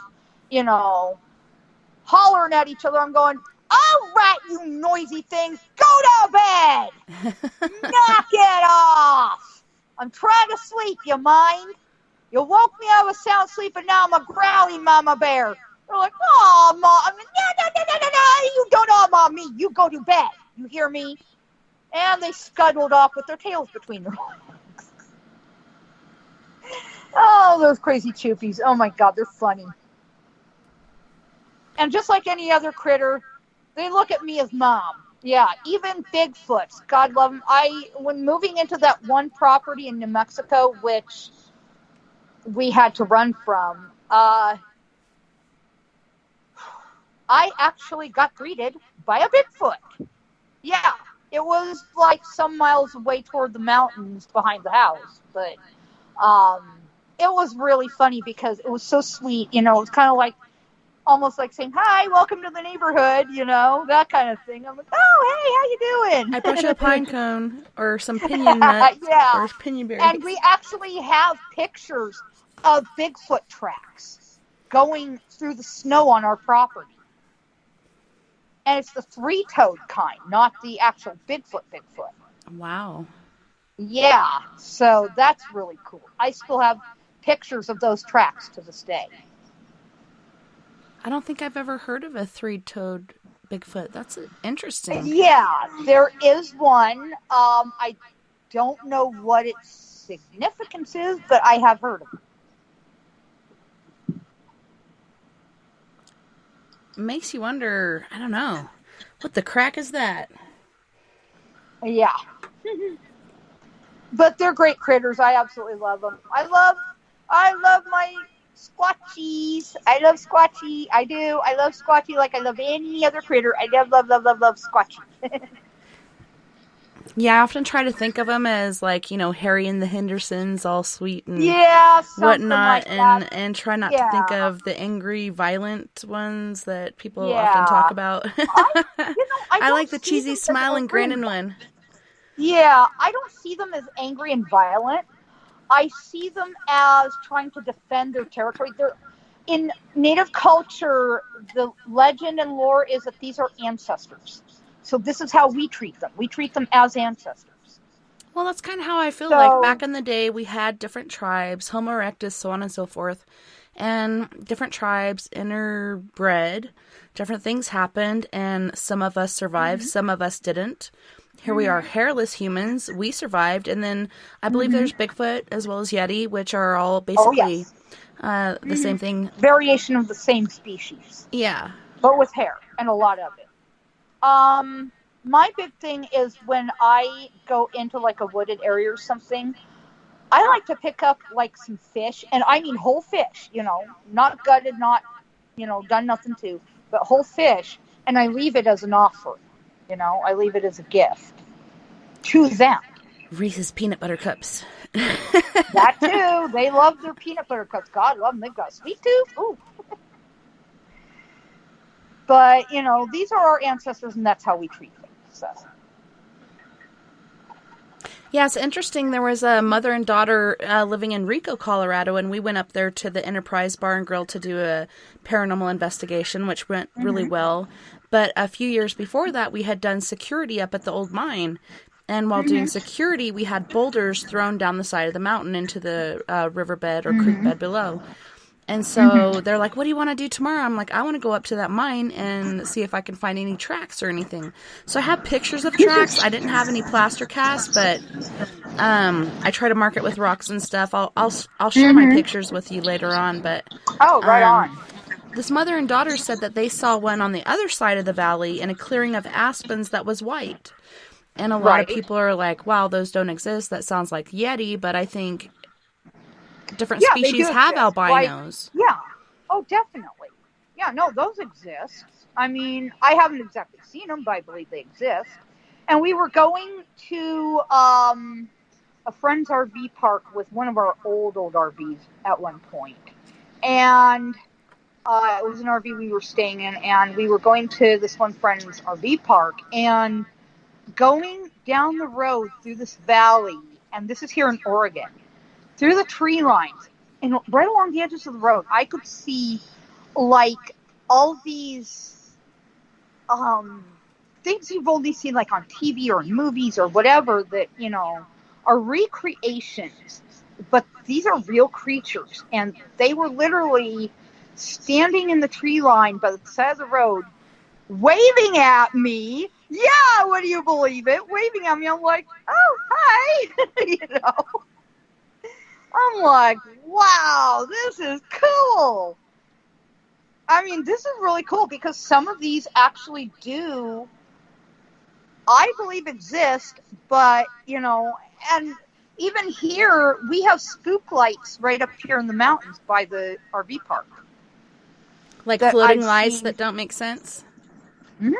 hollering at each other. I'm going, all right, you noisy things, go to bed. Knock it off. I'm trying to sleep, you mind? You woke me out of a sound sleep and now I'm a growly mama bear. They're like, oh, Mom. No, you don't mom me. You go to bed. You hear me? And they scuttled off with their tails between their legs. Oh, those crazy chupies. Oh, my God, they're funny. And just like any other critter, they look at me as Mom. Yeah, even Bigfoots. God love them. When moving into that one property in New Mexico, which we had to run from, I actually got greeted by a Bigfoot. Yeah, it was like some miles away toward the mountains behind the house. But it was really funny because it was so sweet. It was kind of like, almost like saying, hi, welcome to the neighborhood, that kind of thing. I'm like, oh, hey, how you doing? I brought you a pine cone or some pinion nuts or pinion berries. And we actually have pictures of Bigfoot tracks going through the snow on our property. And it's the three-toed kind, not the actual Bigfoot. Wow. Yeah, so that's really cool. I still have pictures of those tracks to this day. I don't think I've ever heard of a three-toed Bigfoot. That's interesting. Yeah, there is one. I don't know what its significance is, but I have heard of it. Makes you wonder, I don't know, what the crack is that? Yeah. But they're great critters. I absolutely love them. I love my Squatchies. I love Squatchy. I do. I love Squatchy like I love any other critter. I love Squatchy. Yeah, I often try to think of them as like, Harry and the Hendersons, all sweet and like whatnot, that. and try not to think of the angry, violent ones that people often talk about. I like the cheesy, smiling, grinning one. Yeah, I don't see them as angry and violent. I see them as trying to defend their territory. In Native culture, the legend and lore is that these are ancestors. So this is how we treat them. We treat them as ancestors. Well, that's kind of how I feel like back in the day we had different tribes, Homo erectus, so on and so forth, and different tribes interbred. Different things happened, and some of us survived, some of us didn't. Here we are, hairless humans. We survived, and then I believe there's Bigfoot as well as Yeti, which are all basically the same thing. Variation of the same species. Yeah. But with hair, and a lot of it. My big thing is when I go into like a wooded area or something, I like to pick up like some fish, and I mean whole fish, not gutted, not, done nothing to, but whole fish, and I leave it as an offer. I leave it as a gift to them. Reese's peanut butter cups. That too. They love their peanut butter cups. God love them. They've got a sweet tooth. Ooh. But, these are our ancestors, and that's how we treat them. So. Yeah, it's interesting. There was a mother and daughter living in Rico, Colorado, and we went up there to the Enterprise Bar and Grill to do a paranormal investigation, which went really well. But a few years before that, we had done security up at the old mine. And while doing security, we had boulders thrown down the side of the mountain into the riverbed or creek bed below. And so they're like, what do you want to do tomorrow? I'm like, I want to go up to that mine and see if I can find any tracks or anything. So I have pictures of tracks. I didn't have any plaster cast, but I try to mark it with rocks and stuff. I'll share my pictures with you later on. But right on. This mother and daughter said that they saw one on the other side of the valley in a clearing of aspens that was white. And a lot of people are like, wow, those don't exist. That sounds like Yeti. But I think different species have albinos. Yeah. Oh, definitely. Yeah, no, those exist. I mean, I haven't exactly seen them, but I believe they exist. And we were going to a friend's RV park with one of our old RVs at one point. And it was an RV we were staying in, and we were going to this one friend's RV park, and going down the road through this valley, and this is here in Oregon, through the tree lines, and right along the edges of the road, I could see like all these things you've only seen like on TV or in movies or whatever that, are recreations, but these are real creatures, and they were literally standing in the tree line by the side of the road, waving at me. Yeah, would you believe it? Waving at me. I'm like, oh, hi. I'm like, wow, this is cool. I mean, this is really cool because some of these actually do, I believe, exist, but, and even here, we have spook lights right up here in the mountains by the RV park. Like floating lights that don't make sense? Mm-hmm.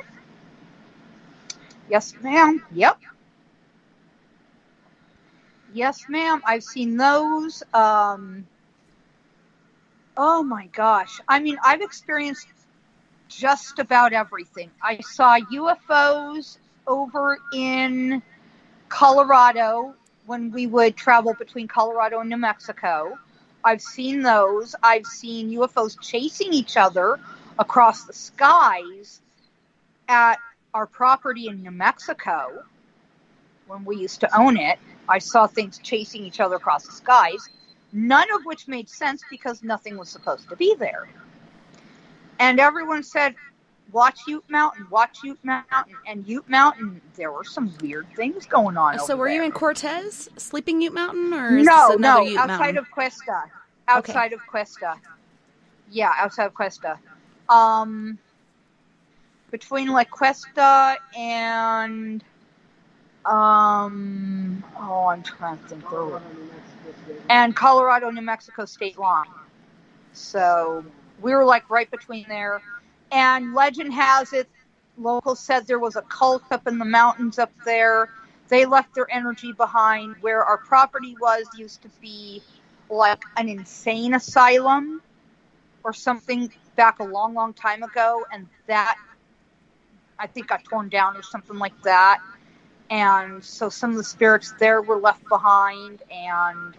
Yes, ma'am. Yep. Yes, ma'am. I've seen those. Oh, my gosh. I mean, I've experienced just about everything. I saw UFOs over in Colorado when we would travel between Colorado and New Mexico. I've seen those. I've seen UFOs chasing each other across the skies at our property in New Mexico when we used to own it. I saw things chasing each other across the skies, none of which made sense because nothing was supposed to be there. And everyone said, watch Ute Mountain, watch Ute Mountain. And Ute Mountain, there were some weird things going on So over were there. you in Cortez, Sleeping Ute Mountain, or is this another Ute outside Mountain? of Cuesta. Okay. Of Cuesta. Yeah, outside of Cuesta. Between like Cuesta and I'm trying to think through it. And Colorado, New Mexico state line. So we were like right between there. And legend has it, locals said there was a cult up in the mountains up there. They left their energy behind. Where our property was used to be like an insane asylum or something back a long, long time ago. And that, I think, got torn down or something like that. And so some of the spirits there were left behind, and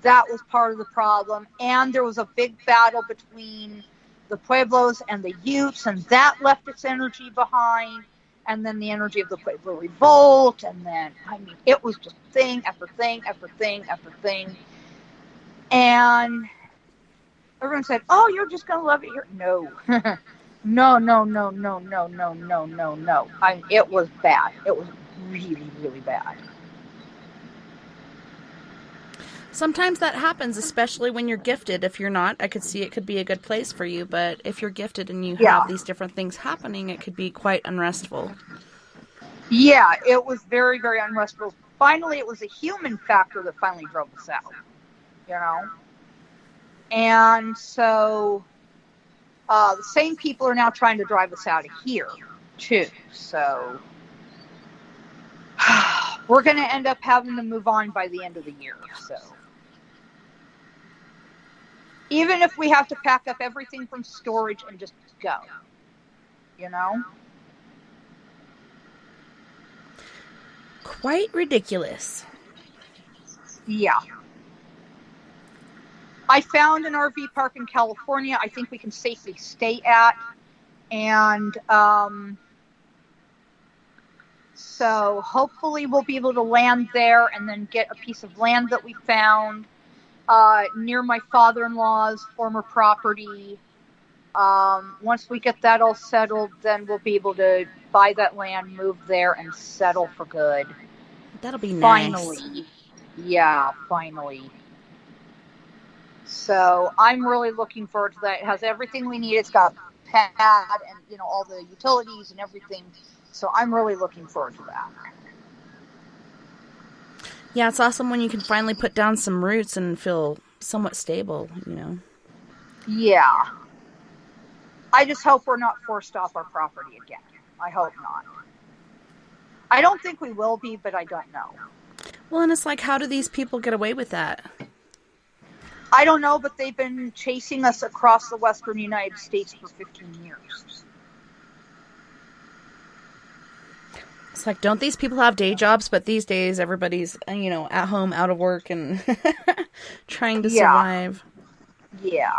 that was part of the problem. And there was a big battle between the Pueblos and the Utes, and that left its energy behind. And then the energy of the Pueblo revolt, and then, I mean, it was just thing after thing after thing after thing. And everyone said, oh, you're just going to love it here. No. No. It was bad. It was really, really bad. Sometimes that happens, especially when you're gifted. If you're not, I could see it could be a good place for you. But if you're gifted and you have these different things happening, it could be quite unrestful. Yeah, it was very, very unrestful. Finally, it was a human factor that finally drove us out, you know? And so the same people are now trying to drive us out of here, too. So we're going to end up having to move on by the end of the year. So even if we have to pack up everything from storage and just go, you know? Quite ridiculous. Yeah. I found an RV park in California I think we can safely stay at. And so hopefully we'll be able to land there and then get a piece of land that we found near my father-in-law's former property. Once we get that all settled, then we'll be able to buy that land, move there, and settle for good. That'll be nice. Finally. Yeah, finally. So I'm really looking forward to that. It has everything we need. It's got pad and, you know, all the utilities and everything. So I'm really looking forward to that. Yeah, it's awesome when you can finally put down some roots and feel somewhat stable, you know. Yeah. I just hope we're not forced off our property again. I hope not. I don't think we will be, but I don't know. Well, and it's like, how do these people get away with that? I don't know, but they've been chasing us across the western United States for 15 years. It's like, don't these people have day jobs? But these days, everybody's, you know, at home, out of work, and trying to survive. Yeah.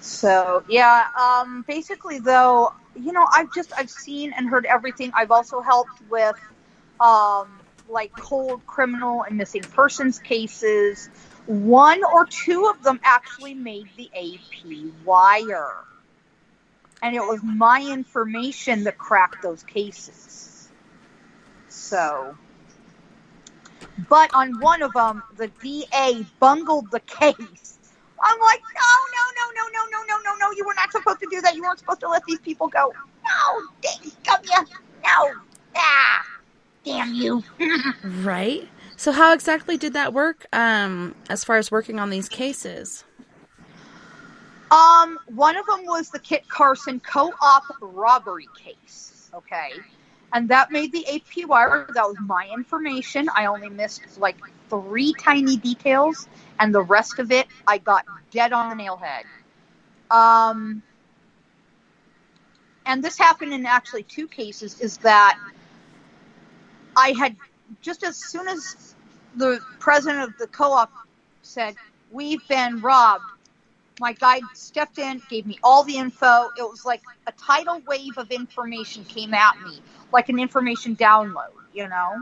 So, yeah, basically, though, you know, I've seen and heard everything. I've also helped with, like, cold criminal and missing persons cases. 1 or 2 of them actually made the AP wire. And it was my information that cracked those cases. So, but on one of them, the DA bungled the case. I'm like, no, you were not supposed to do that. You weren't supposed to let these people go. No, damn you. No. Damn you. Right? So how exactly did that work, as far as working on these cases? One of them was the Kit Carson co-op robbery case, okay? And that made the AP wire. That was my information. I only missed, like, 3 tiny details, and the rest of it, I got dead on the nail head. And this happened in actually 2 cases, is that I had, just as soon as the president of the co-op said, we've been robbed, my guy stepped in, gave me all the info. It was like a tidal wave of information came at me, like an information download, you know?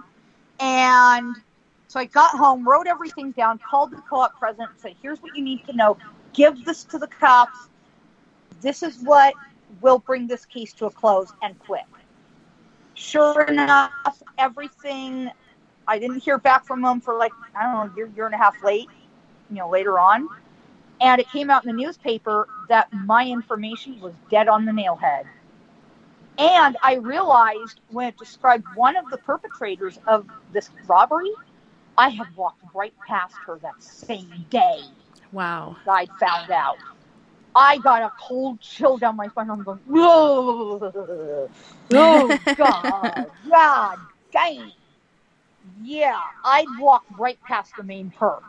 And so I got home, wrote everything down, called the co-op president and said, here's what you need to know. Give this to the cops. this is what will bring this case to a close and quick. Sure enough, everything, I didn't hear back from them for like, I don't know, year and a half later on. And it came out in the newspaper that my information was dead on the nailhead. And I realized when it described one of the perpetrators of this robbery, I had walked right past her that same day. Wow. I'd found out. I got a cold chill down my spine. I'm going, whoa, oh, God dang. Yeah, I'd walked right past the main perp.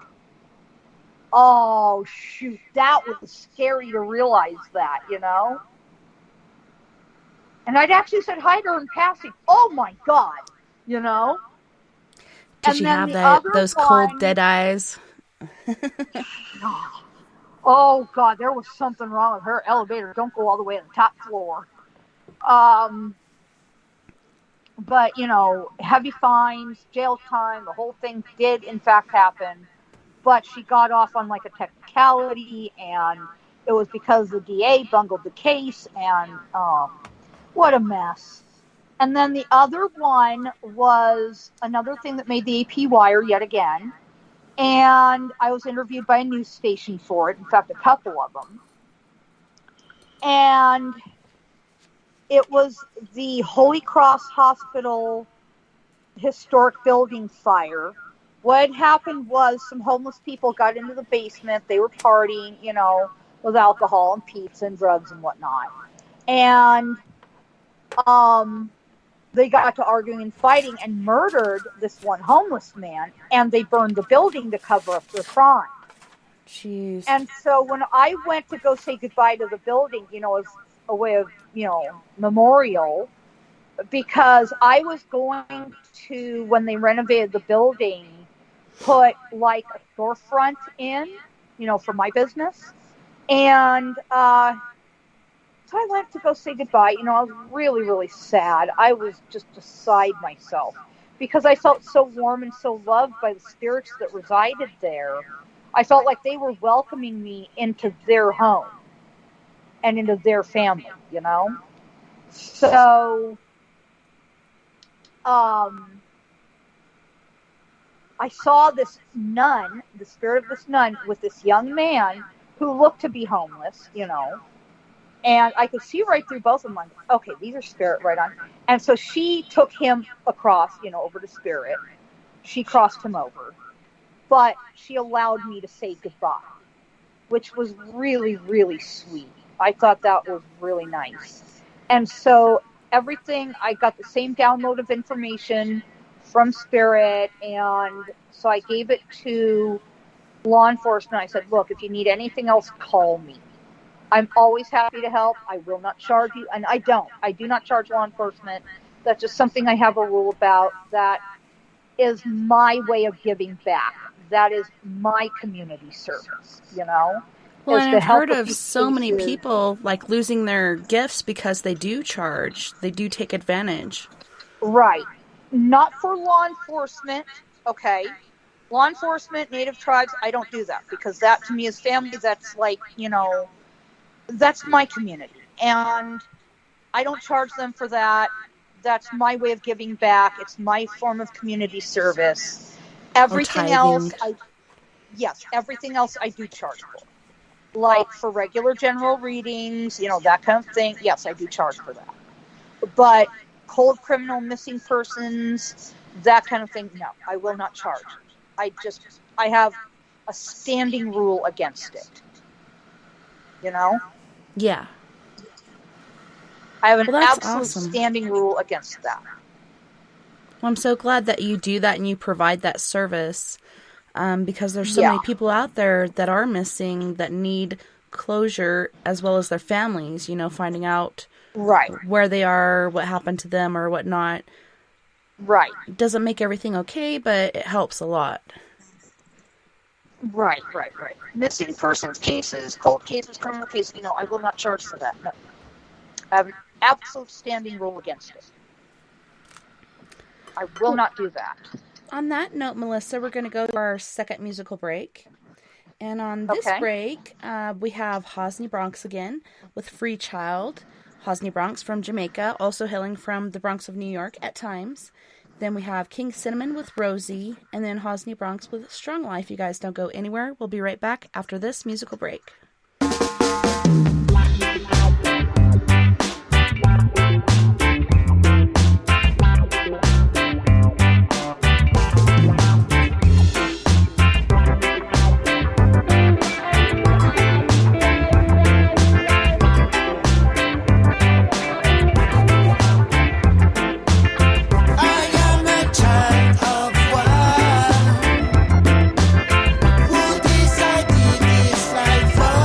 Oh, shoot, that was scary to realize that, And I'd actually said hi to her in passing. Oh, my God, Did and she then have the those other cold, one, dead eyes? Oh, God, there was something wrong with her elevator. Don't go all the way to the top floor. But, heavy fines, jail time, the whole thing did, in fact, happen. But she got off on, like, a technicality, and it was because the DA bungled the case, and, what a mess. And then the other one was another thing that made the AP wire yet again. And I was interviewed by a news station for it. In fact, a couple of them. And it was the Holy Cross Hospital historic building fire. What had happened was some homeless people got into the basement. They were partying, with alcohol and pizza and drugs and whatnot. And they got to arguing and fighting and murdered this one homeless man, and they burned the building to cover up their crime. Jeez. And so when I went to go say goodbye to the building, as a way of, memorial, because I was going to, when they renovated the building, put like a storefront in, for my business. And so I went to go say goodbye. I was really, really sad. I was just beside myself because I felt so warm and so loved by the spirits that resided there. I felt like they were welcoming me into their home and into their family, So, I saw this nun, the spirit of this nun, with this young man who looked to be homeless, and I could see right through both of them. Like, okay, these are spirit right on. And so she took him across, over to spirit. She crossed him over. But she allowed me to say goodbye, which was really, really sweet. I thought that was really nice. And so everything, I got the same download of information from spirit. And so I gave it to law enforcement. I said, look, if you need anything else, call me. I'm always happy to help. I will not charge you. And I do not charge law enforcement. That's just something I have a rule about. That is my way of giving back. That is my community service, Well, and I've heard of so many people like losing their gifts because they do charge. They do take advantage. Right. Not for law enforcement, okay? Law enforcement, native tribes, I don't do that because that to me is family. That's like, that's my community. And I don't charge them for that. That's my way of giving back. It's my form of community service. Everything else, everything else I do charge for. Like for regular general readings, that kind of thing. Yes, I do charge for that. But cold criminal, missing persons, that kind of thing, no, I will not charge. I have a standing rule against it. Yeah. I have an absolute standing rule against that. Well, I'm so glad that you do that and you provide that service because there's so many people out there that are missing that need closure as well as their families, finding out where they are, what happened to them or whatnot. Right. It doesn't make everything okay, but it helps a lot. Right. Missing persons cases, cold cases, criminal cases, I will not charge for that. No. I have an absolute standing rule against it. I will not do that. On that note, Melissa, we're going to go to our second musical break. And on this Okay. break, we have Hosni Bronx again with Free Child. Hosni Bronx from Jamaica, also hailing from the Bronx of New York at times. Then we have King Cinnamon with Rosie, and then Hosni Bronx with Strong Life. You guys don't go anywhere. We'll be right back after this musical break. Who decided this life for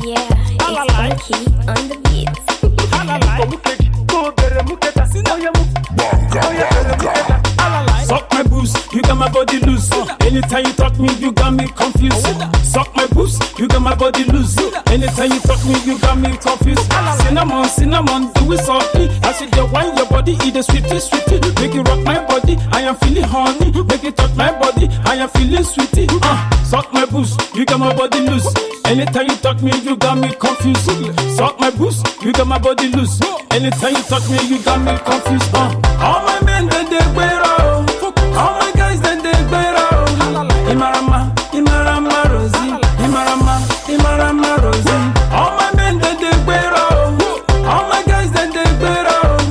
yeah, it's funky on the beats. Suck my boobs, you got my body loose. Anytime you talk me, you got me confused. Suck my boobs, you got my body loose. Anytime you talk me, you got me confused. Cinnamon, cinnamon, do it softly. I said you wine your body, eat the sweetie, sweetie. Make it rock my body, I am feeling horny. Make it touch my body, I am feeling sweetie. Suck my boobs, you got my body loose. Anytime you talk me, you got me confused. Suck my boobs, you got my body loose. Anytime you talk me, you got me confused. All my men, they wear out. All my guys, they wear out. Imarama, Imarama, Rosie. Imarama, Imarama, Rosie. All my men, they wear out. All my guys, they wear out.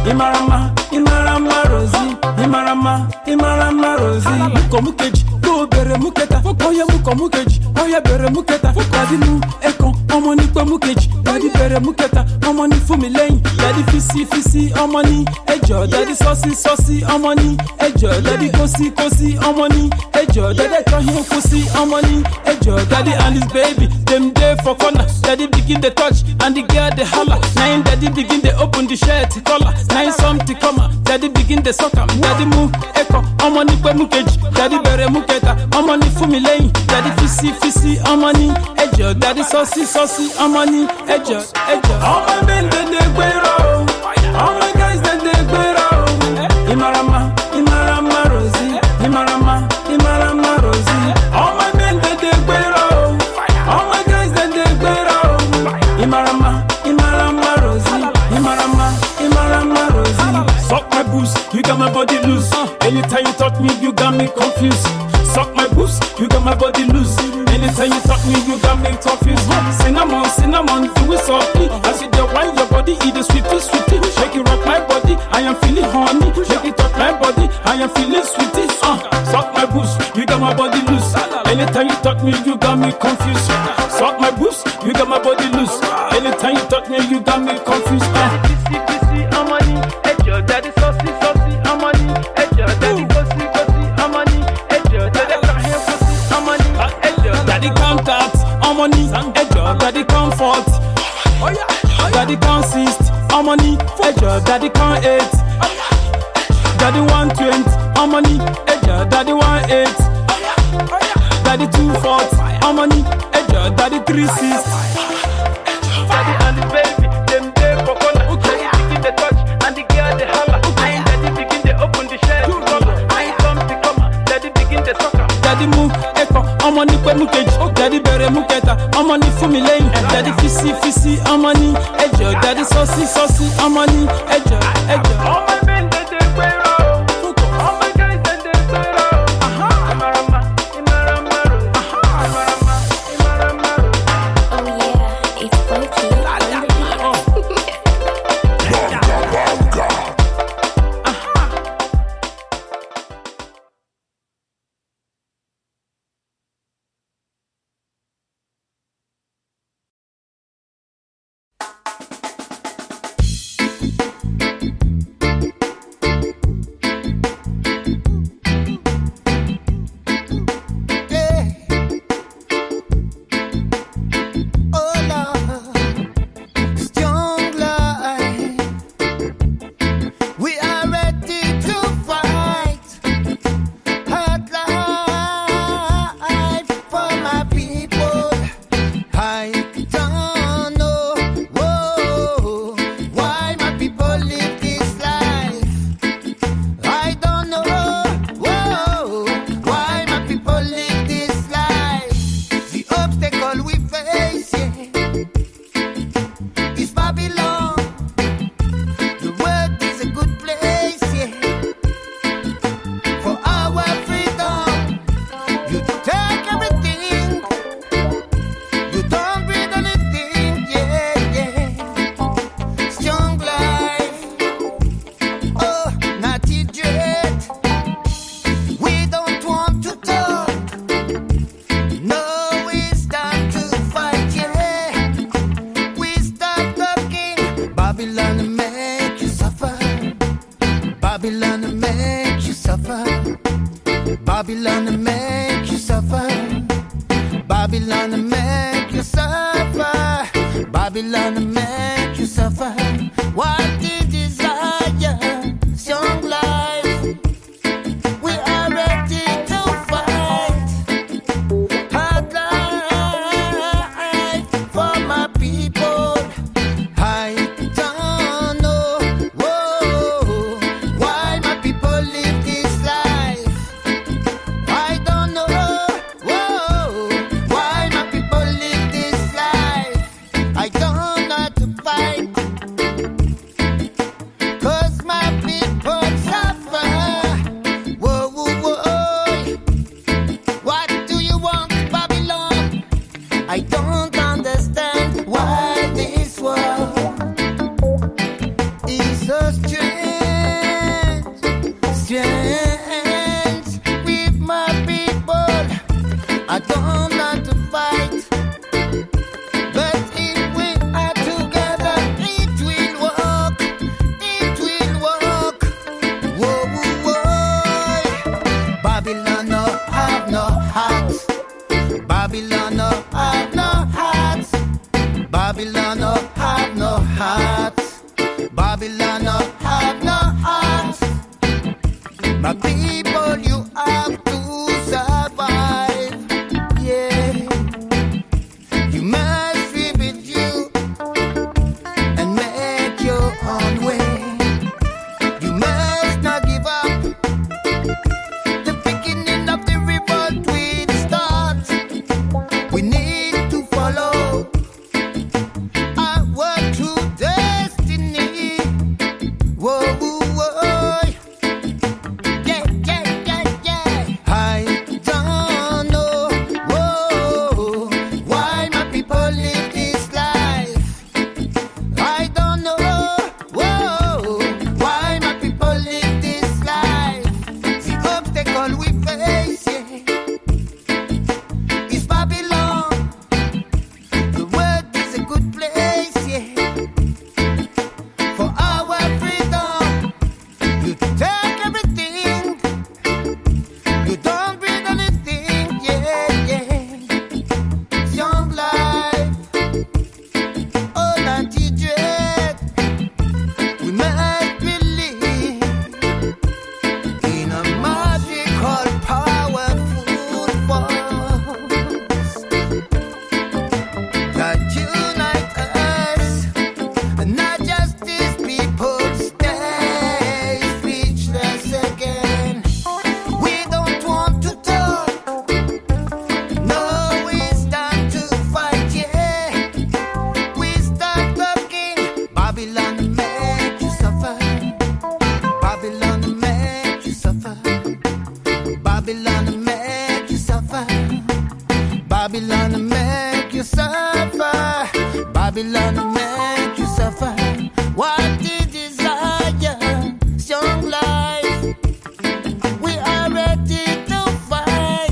Imarama, Imarama, Rosie. Imarama, Imarama, Rosie. Mukomukeji, go bere muketa. Oya mukomukeji, oya bere muketa. Daddy mu ekon, omo ni pe mukeji. Daddy bere muketa, omo ni fún mi lẹ́yìn. Daddy fisi fisi, omo ni ẹjọ́. Daddy saucy saucy, omo ni ẹjọ́. Daddy kosi kosi, omo ni ẹjọ́. Daddy tohin kosi, omo ni ẹjọ́. Daddy and his baby, them dey for corner. Daddy begin the touch and the girl dey holla. Now daddy begin the open the shirt collar. Now something come out, daddy begin the suck am. Daddy mu ekon, omo ni pe mukeji. Daddy bere muketa, omo ni fún mi lẹ́yìn. Daddy fisi fisi, omo ni ẹjọ́. Daddy saucy saucy, omo ni ẹjọ́ ẹjọ́. All my men they wear out. All my guys they wear out. Imarama, Imarama, Rosie. Imarama, Imarama, Rosie. All my men they wear out. All my guys they wear out. Imarama, Imarama, Rosie. Imarama, Imarama, Rosie. Suck my boobs, you got my body loose. Anytime you talk me, you got me confused. Suck my boobs, you got my body loose. Anytime you talk me, you got me confused. Cinnamon, cinnamon, do it softly. I see the wine your body, eat the sweetie, sweetie. Make it rock my body, I am feeling horny. Make it touch my body, I am feeling sweetie. Suck my boobs, you got my body loose. Anytime you talk me, you got me confused. Suck my boobs, you got my body loose. Anytime you talk me, you got me confused. Kissy, kissy, I'm money, edge. Daddy saucy, saucy, I'm money, edge. Daddy kosi, kosi, I'm money, edge. Daddy kahe kosi, I'm money, edge. Daddy contact, I'm money, edge. Daddy comfort, daddy consist, I'm money, edge. Daddy can't eat, daddy 120, I'm money, edge. Daddy 18, daddy 240, I'm money, edge. Daddy 360. Daddy and the baby, them there for corner. Daddy begin the touch and the girl the holla. Daddy begin the open the shirt collar. I come to come, daddy begin the sucker. Daddy mu ekon, omo ni pe mukeji. Daddy bere muketa, omo ni fún mi lẹ́yìn. Daddy fisi fisi, omo ni ẹjọ́. Daddy saucy saucy, omo ni ẹjọ́ ẹjọ́. All my men they wear out. All my guys they wear out. Imarama, Imarama, Imarama, Imarama. Oh yeah, it's funky on the beats. Babylon make you suffer. What is desire? Young life. We are ready to fight. Hard life for my people. I don't know why my people live this life. I don't know why my people live this life. I don't know how to fight, 'cause my people suffer. Whoa, whoa, whoa. What do you want, Babylon? I don't understand why this world is so strange, strange with my people. I don't know how to fight, but if we are together, it will work. It will work. Whoa, whoa, whoa. Babylon no have no hearts. Babylon no have no hearts. Babylon no have no hearts. Babylon no have no hearts. My people, you have to survive. Yeah, you must live with you and make your own way. You must not give up. The beginning of the revolt will start. We need to follow our true destiny. Whoa, whoa, whoa. Yeah, yeah, yeah, yeah. I don't know why my people live this life. I don't know why my people live this life. The obstacle we face, yeah, is Babylon. The world is a good place, yeah, for our freedom. You take everything, you don't bring anything, yeah, yeah. Young life, oh, anti-dread. We must believe in a magical, powerful force that unite us, and not just these people stay speechless again. We don't want to talk, no, it's time to fight, yeah. We start talking. Babylon make you suffer. Babylon make you suffer. Babylon make you suffer. Babylon make you suffer. Babylon make you suffer. What is desire? Young life. We are ready to fight.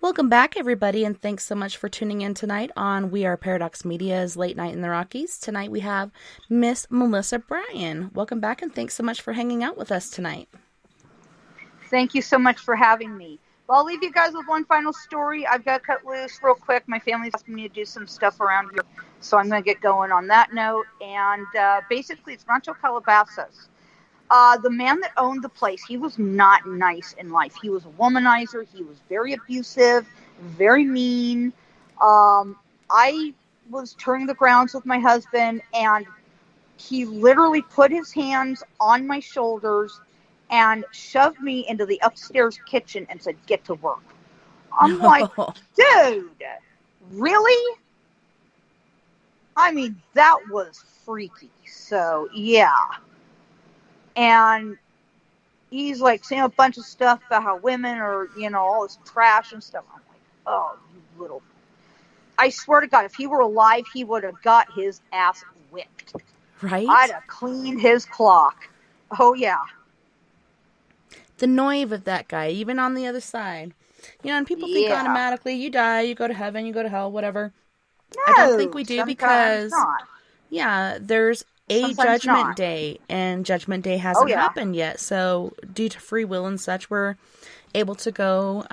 Welcome back, everybody, and thanks so much for tuning in tonight on We Are Paradox Media's Late Night in the Rockies. Tonight we have Miss Melissa Bryan. Welcome back, and thanks so much for hanging out with us tonight. Thank you so much for having me. Well, I'll leave you guys with one final story. I've got to cut loose real quick. My family's asking me to do some stuff around here, so I'm going to get going on that note. And basically, it's Rancho Calabasas. The man that owned the place, he was not nice in life. He was a womanizer. He was very abusive, very mean. I was touring the grounds with my husband, and he literally put his hands on my shoulders and shoved me into the upstairs kitchen and said, "Get to work." I'm like, dude, really? I mean, that was freaky. So, yeah. And he's like saying a bunch of stuff about how women are, all this trash and stuff. I'm like, oh, you little. I swear to God, if he were alive, he would have got his ass whipped. Right? I'd have cleaned his clock. Oh, yeah. The noive of that guy, even on the other side. And people think automatically, you die, you go to heaven, you go to hell, whatever. No, I don't think we do because, not. there's a Sometimes judgment not. day, and judgment day hasn't happened yet. So due to free will and such, we're able to go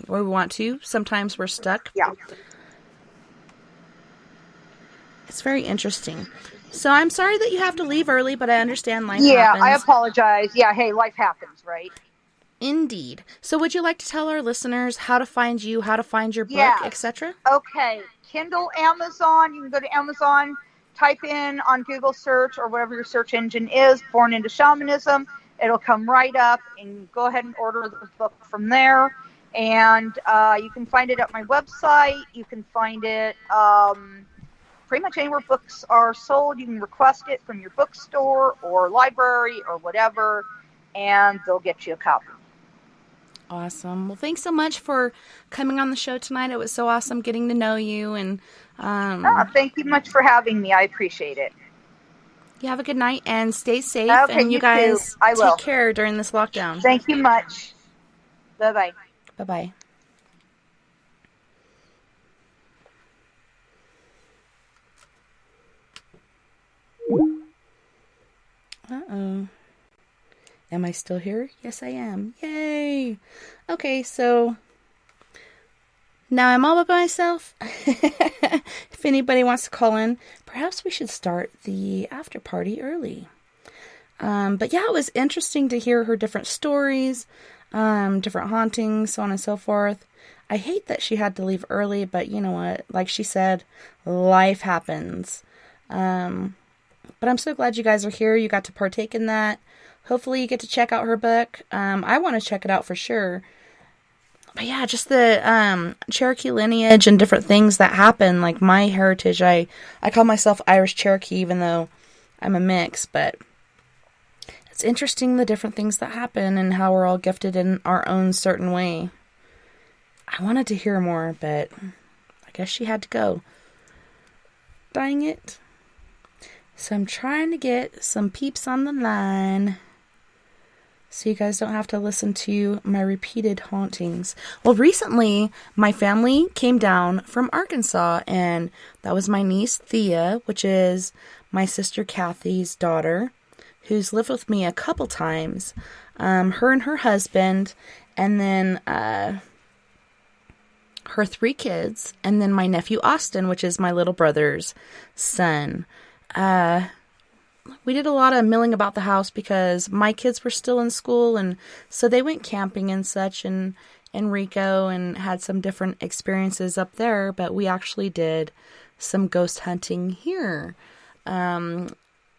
where we want to. Sometimes we're stuck. Yeah. It's very interesting. So I'm sorry that you have to leave early, but I understand life happens. Yeah, I apologize. Yeah, hey, life happens, right? Indeed. So would you like to tell our listeners how to find you, how to find your book, etc.? Okay. Kindle, Amazon. You can go to Amazon, type in on Google search or whatever your search engine is, Born into Shamanism. It'll come right up, and go ahead and order the book from there. And you can find it at my website. You can find it pretty much anywhere books are sold. You can request it from your bookstore or library or whatever, and they'll get you a copy. Awesome. Well, thanks so much for coming on the show tonight. It was so awesome getting to know you. And thank you much for having me. I appreciate it. You have a good night and stay safe. Okay, and you guys too. I will. Take care during this lockdown. Thank you much. Bye-bye. Bye-bye. Uh-oh. Am I still here? Yes, I am. Yay! Okay, so now I'm all by myself. If anybody wants to call in, perhaps we should start the after party early. But yeah, it was interesting to hear her different stories, different hauntings, so on and so forth. I hate that she had to leave early, but you know what? Like she said, life happens. But I'm so glad you guys are here. You got to partake in that. Hopefully you get to check out her book. I want to check it out for sure. But yeah, just the Cherokee lineage and different things that happen. Like my heritage, I call myself Irish Cherokee even though I'm a mix. But it's interesting the different things that happen and how we're all gifted in our own certain way. I wanted to hear more, but I guess she had to go. Dang it. So I'm trying to get some peeps on the line so you guys don't have to listen to my repeated hauntings. Well, recently, my family came down from Arkansas, and that was my niece, Thea, which is my sister Kathy's daughter, who's lived with me a couple times. Her and her husband, and then her 3 kids, and then my nephew Austin, which is my little brother's son. We did a lot of milling about the house because my kids were still in school, and so they went camping and such in Rico and had some different experiences up there, but we actually did some ghost hunting here,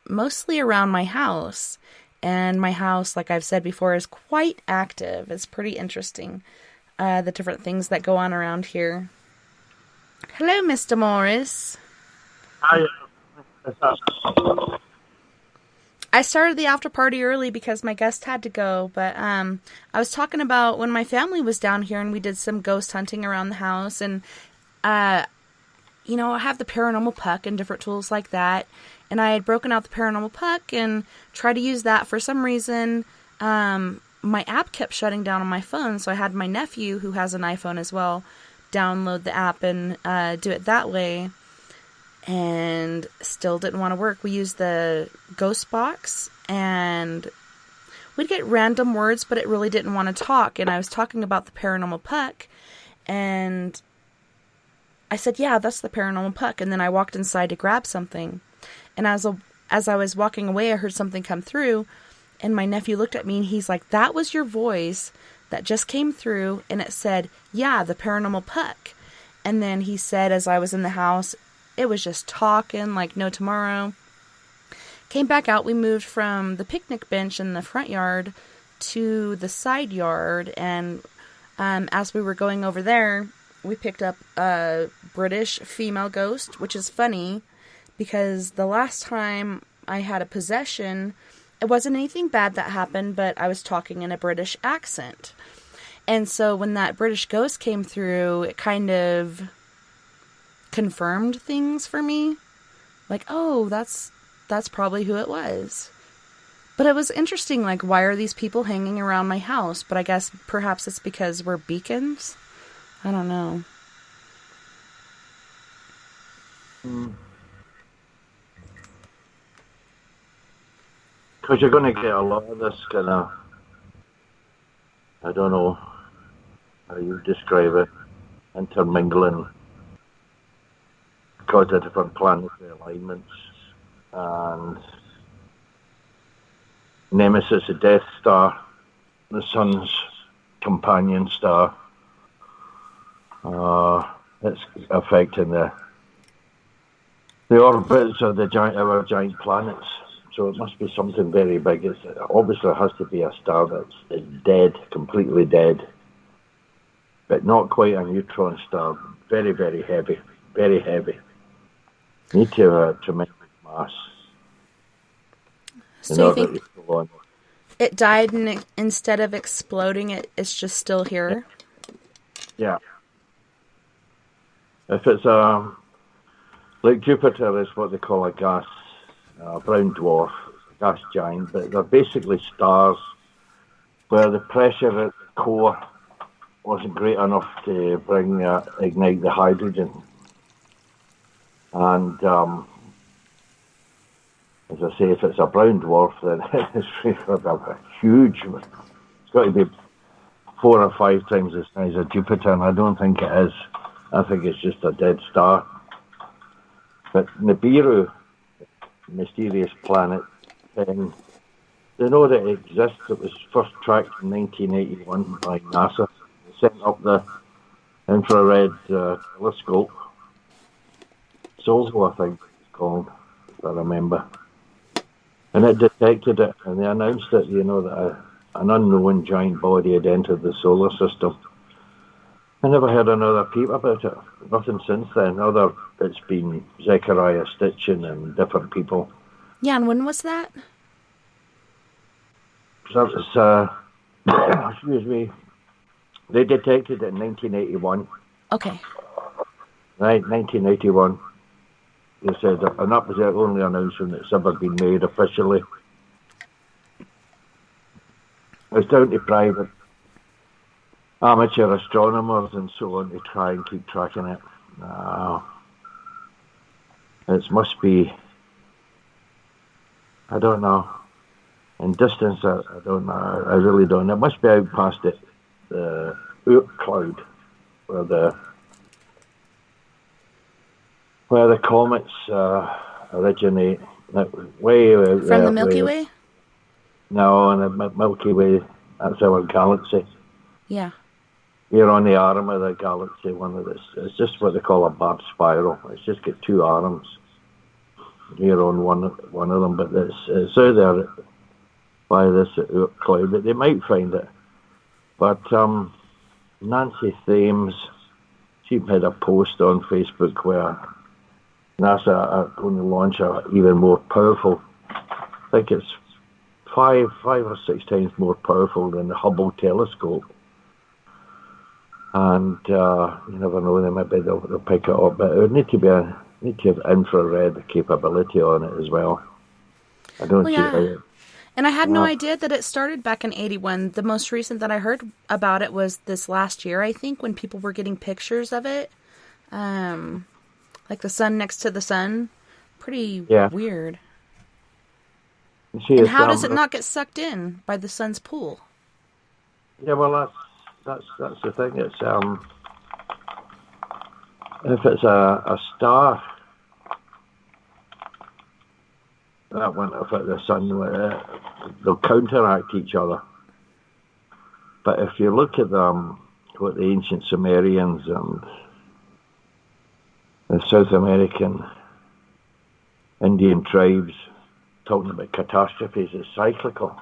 mostly around my house. And my house, like I've said before, is quite active. It's pretty interesting, the different things that go on around here. Hello, Mr. Morris. Hi. I started the after party early because my guest had to go, but I was talking about when my family was down here and we did some ghost hunting around the house, and I have the paranormal puck and different tools like that, and I had broken out the paranormal puck and tried to use that. For some reason, my app kept shutting down on my phone, so I had my nephew, who has an iPhone as well, download the app and do it that way. And still didn't want to work. We used the ghost box, and we'd get random words, but it really didn't want to talk. And I was talking about the paranormal puck, and I said, yeah, that's the paranormal puck. And then I walked inside to grab something. And as I was walking away, I heard something come through, and my nephew looked at me, and he's like, that was your voice that just came through, and it said, yeah, the paranormal puck. And then he said, as I was in the house, it was just talking like no tomorrow. Came back out. We moved from the picnic bench in the front yard to the side yard. And as we were going over there, we picked up a British female ghost, which is funny because the last time I had a possession, it wasn't anything bad that happened, but I was talking in a British accent. And so when that British ghost came through, it kind of confirmed things for me. Like, oh, that's probably who it was. But it was interesting, like, why are these people hanging around my house? But I guess perhaps it's because we're beacons? I don't know. Because you're going to get a lot of this kind of, I don't know how you describe it, intermingling because of different planetary alignments. And Nemesis, the Death Star, the Sun's companion star, it's affecting the orbits of our giant planets. So it must be something very big. It obviously has to be a star that's dead, completely dead, but not quite a neutron star. Very, very heavy, very heavy. Need to have a tremendous mass. So you think it died and instead of exploding, it's just still here? Yeah. If it's like Jupiter is what they call a gas brown dwarf, gas giant, but they're basically stars where the pressure at the core wasn't great enough to ignite the hydrogen. And as I say, if it's a brown dwarf, then it's huge. It's got to be 4 or 5 times the size of Jupiter, and I don't think it is. I think it's just a dead star. But Nibiru, mysterious planet, they know that it exists. It was first tracked in 1981 by NASA. They sent up the infrared telescope. Solzo, I think it's called, if I remember. And it detected it, and they announced it, that an unknown giant body had entered the solar system. I never heard another peep about it. Nothing since then. It's been Zechariah Stitchin and different people. Yeah, and when was that? So that was, excuse me, they detected it in 1981. Okay. Right, 1981. They said, and that was the only announcement that's ever been made officially. It's down to private amateur astronomers and so on to try and keep tracking it. It must be, I don't know. In distance, I don't know. I really don't know. It must be out past the Oort cloud, where the comets originate. Way out from the Milky Way? No, in the Milky Way, that's our galaxy. Yeah. We're on the arm of the galaxy. It's just what they call a barred spiral. It's just got 2 arms. We're on one of them, but it's out there by this cloud. But they might find it. But Nancy Thames, she made a post on Facebook where NASA are going to launch a even more powerful. I think it's 5 or 6 times more powerful than the Hubble telescope. And you never know, maybe they'll pick it up, but it would need to have infrared capability on it as well. I don't see how. And I had no idea that it started back in 81. The most recent that I heard about it was this last year, I think, when people were getting pictures of it. Like the sun next to the sun. Pretty weird. And how does it not get sucked in by the sun's pull? Yeah, well, that's the thing. It's if it's a star that went off at the sun, they'll counteract each other. But if you look at what the ancient Sumerians and the South American Indian tribes talking about catastrophes, it's cyclical.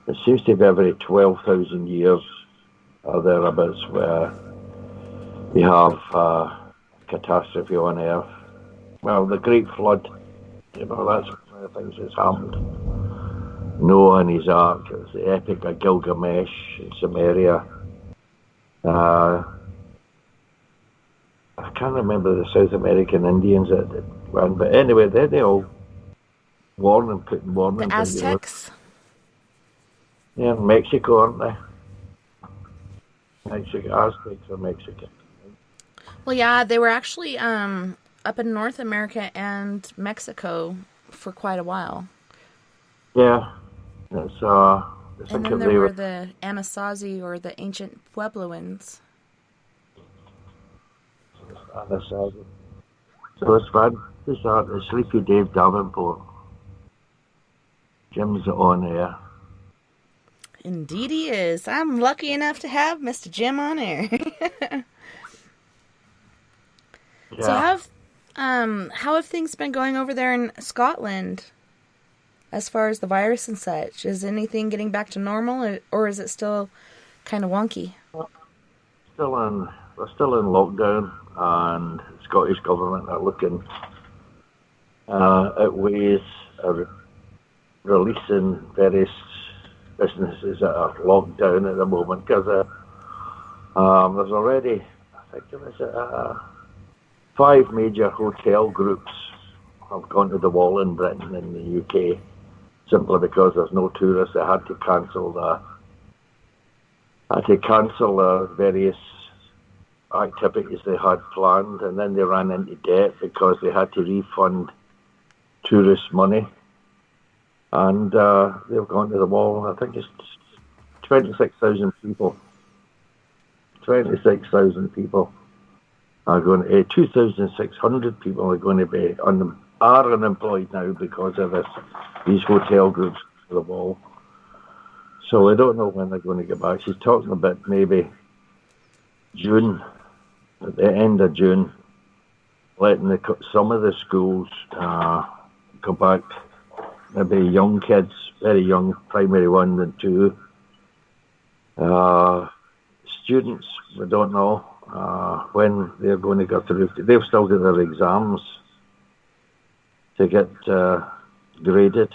It seems to be every 12,000 years or thereabouts where we have catastrophe on Earth. Well, the Great Flood, that's one of the things that's happened. Noah and his Ark. It was the Epic of Gilgamesh in Sumeria. I can't remember the South American Indians that went, but anyway, they all putting warnings. The Aztecs? Yeah, in Mexico, aren't they? Aztecs are Mexican. Well, yeah, they were actually up in North America and Mexico for quite a while. Yeah, it's and then there were the Anasazi, or the ancient Puebloans. Anasazi. So it's fun. This is Sleepy Dave Davenport. Jim's on air. Indeed he is. I'm lucky enough to have Mr. Jim on air. Yeah. So how have things been going over there in Scotland as far as the virus and such? Is anything getting back to normal, or is it still kind of wonky? We're still in lockdown, and the Scottish government are looking at ways of releasing various businesses that are locked down at the moment, because there's already, I think it was 5 major hotel groups have gone to the wall in Britain and the UK, simply because there's no tourists. They had to cancel various activities they had planned, and then they ran into debt because they had to refund tourist money, and they've gone to the wall. I think it's 26,000 people. 26,000 people are going to, 2,600 people are going to be are unemployed now because of these hotel groups to the wall. So I don't know when they're going to get back. She's talking about maybe June, at the end of June, letting some of the schools go back. Maybe young kids, very young, primary 1 and 2. Students, we don't know when they're going to go through. They've still got their exams to get graded,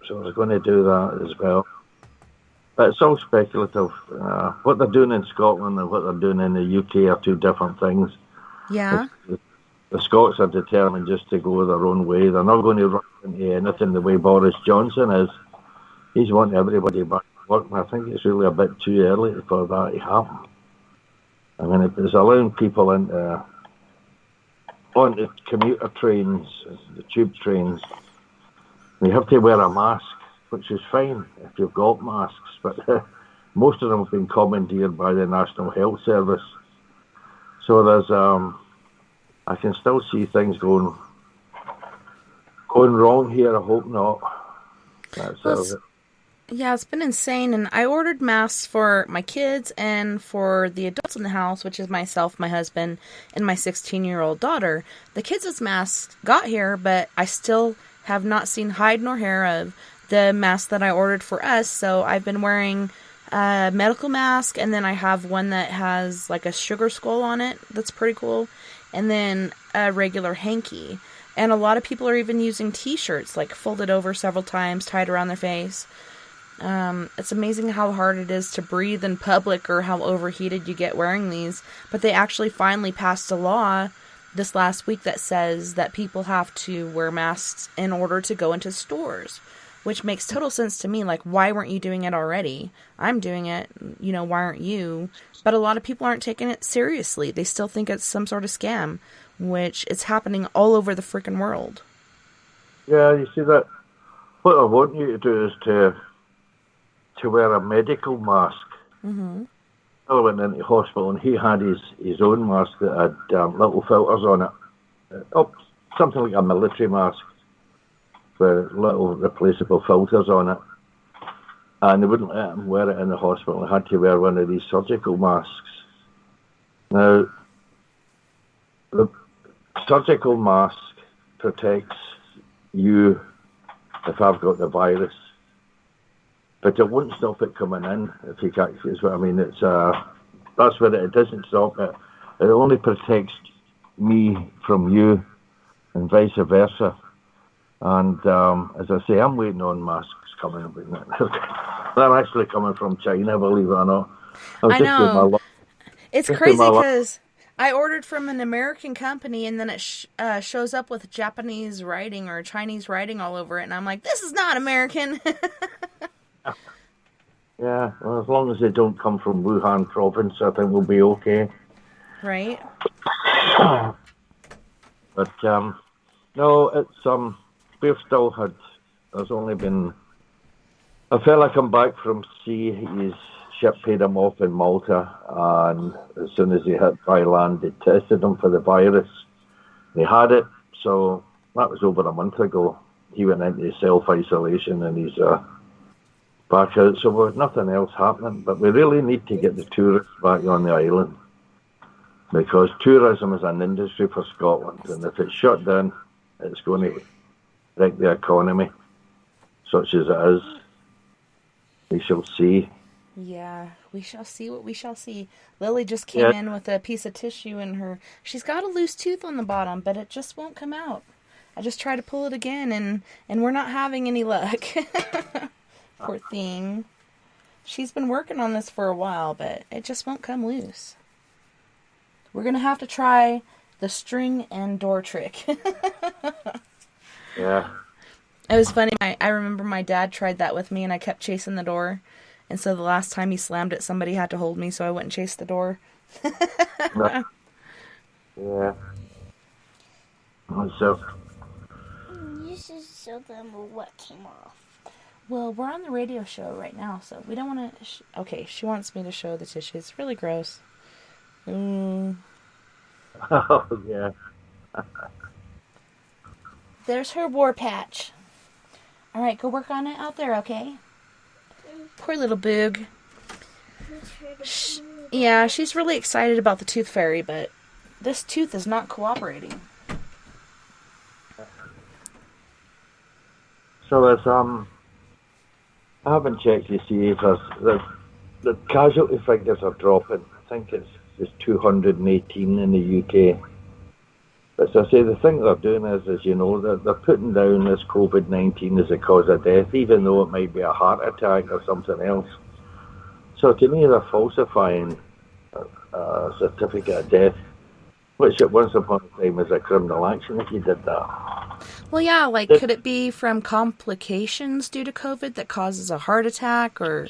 so they're going to do that as well. But it's all speculative. What they're doing in Scotland and what they're doing in the UK are two different things. Yeah. The Scots are determined just to go their own way. They're not going to rush into anything the way Boris Johnson is. He's wanting everybody back to work, and I think it's really a bit too early for that to happen. I mean, it's allowing people onto commuter trains, the tube trains. You have to wear a mask, which is fine if you've got masks, but most of them have been commandeered by the National Health Service. So there's, I can still see things going wrong here. I hope not. Yeah, it's been insane, and I ordered masks for my kids and for the adults in the house, which is myself, my husband, and my 16-year-old daughter. The kids' masks got here, but I still have not seen hide nor hair of the mask that I ordered for us, so I've been wearing a medical mask, and then I have one that has like a sugar skull on it. That's pretty cool. And then a regular hanky. And a lot of people are even using t-shirts, like folded over several times, tied around their face. It's amazing how hard it is to breathe in public, or how overheated you get wearing these. But they actually finally passed a law this last week that says that people have to wear masks in order to go into stores, which makes total sense to me. Like, why weren't you doing it already? I'm doing it, why aren't you? But a lot of people aren't taking it seriously. They still think it's some sort of scam, which is happening all over the freaking world. Yeah, you see that. What I want you to do is to wear a medical mask. Mm-hmm. I went into the hospital and he had his own mask that had little filters on it. Something like a military mask with little replaceable filters on it. And they wouldn't let him wear it in the hospital. He had to wear one of these surgical masks. Now, the surgical mask protects you if I've got the virus, but it won't stop it coming in. If you can't, is what I mean. It's that's what it doesn't stop it. It only protects me from you, and vice versa. And as I say, I'm waiting on masks coming. They're actually coming from China, believe it or not. I know. It's crazy luck. because I ordered from an American company and then it shows up with Japanese writing or Chinese writing all over it. And I'm like, this is not American. Yeah, well, as long as they don't come from Wuhan province, I think we'll be okay. Right. But no, it's we've still had. There's only been a fella come back from sea. His ship paid him off in Malta, and as soon as he hit dry land, they tested him for the virus. They had it, so that was over a month ago. He went into self-isolation, and he's back out. So there's nothing else happening, but we really need to get the tourists back on the island, because tourism is an industry for Scotland, and if it's shut down, it's going to wreck the economy, such as it is. We shall see. Yeah, we shall see what we shall see. Lily just came in with a piece of tissue in her. She's got a loose tooth on the bottom, but it just won't come out. I just tried to pull it again, and we're not having any luck. Poor thing. She's been working on this for a while, but it just won't come loose. We're going to have to try the string and door trick. Yeah. It was funny. I remember my dad tried that with me, and I kept chasing the door. And so the last time he slammed it, somebody had to hold me so I wouldn't chase the door. Yeah. So. You should show them what came off. Well, we're on the radio show right now, so we don't want to... Okay, she wants me to show the tissue. It's really gross. Oh, yeah. There's her war patch. All right, go work on it out there, okay? Poor little boog. Yeah, she's really excited about the tooth fairy, but this tooth is not cooperating. So there's I haven't checked to see if the casualty figures are dropping. I think it's 218 in the UK. But as I say, the thing they're doing is you know, they're putting down this COVID-19 as a cause of death, even though it might be a heart attack or something else. So to me, they're falsifying a certificate of death, which at once upon a time was a criminal action if you did that. Well, yeah, like, could it be from complications due to COVID that causes a heart attack or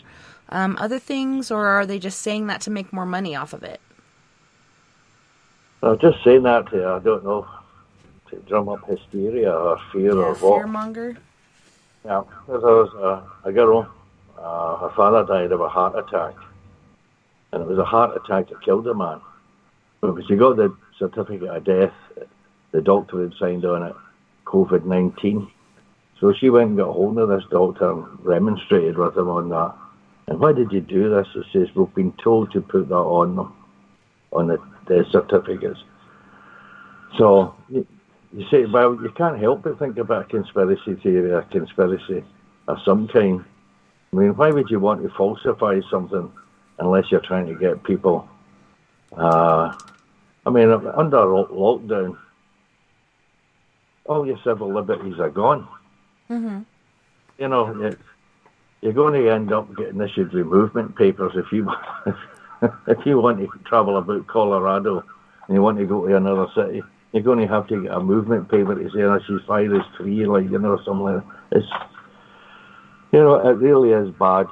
other things, or are they just saying that to make more money off of it? I'm just saying that to, I don't know, to drum up hysteria or fear or what. Fearmonger? Yeah, there was a girl, her father died of a heart attack, and it was a heart attack that killed the man. But she got the certificate of death, the doctor had signed on it, COVID-19. So she went and got hold of this doctor and remonstrated with him on that. And why did you do this? He says, we've been told to put that on them, on the certificates. So you say, well, you can't help but think about a conspiracy theory, a conspiracy of some kind. I mean, why would you want to falsify something unless you're trying to get people... I mean, under lockdown, all your civil liberties are gone. Mm-hmm. You know, you're going to end up getting issued with movement papers if you want to travel about Colorado and you want to go to another city. You're going to have to get a movement paper to say, oh, she's virus-free, like, you know, something like that. It's, you know, it really is bad.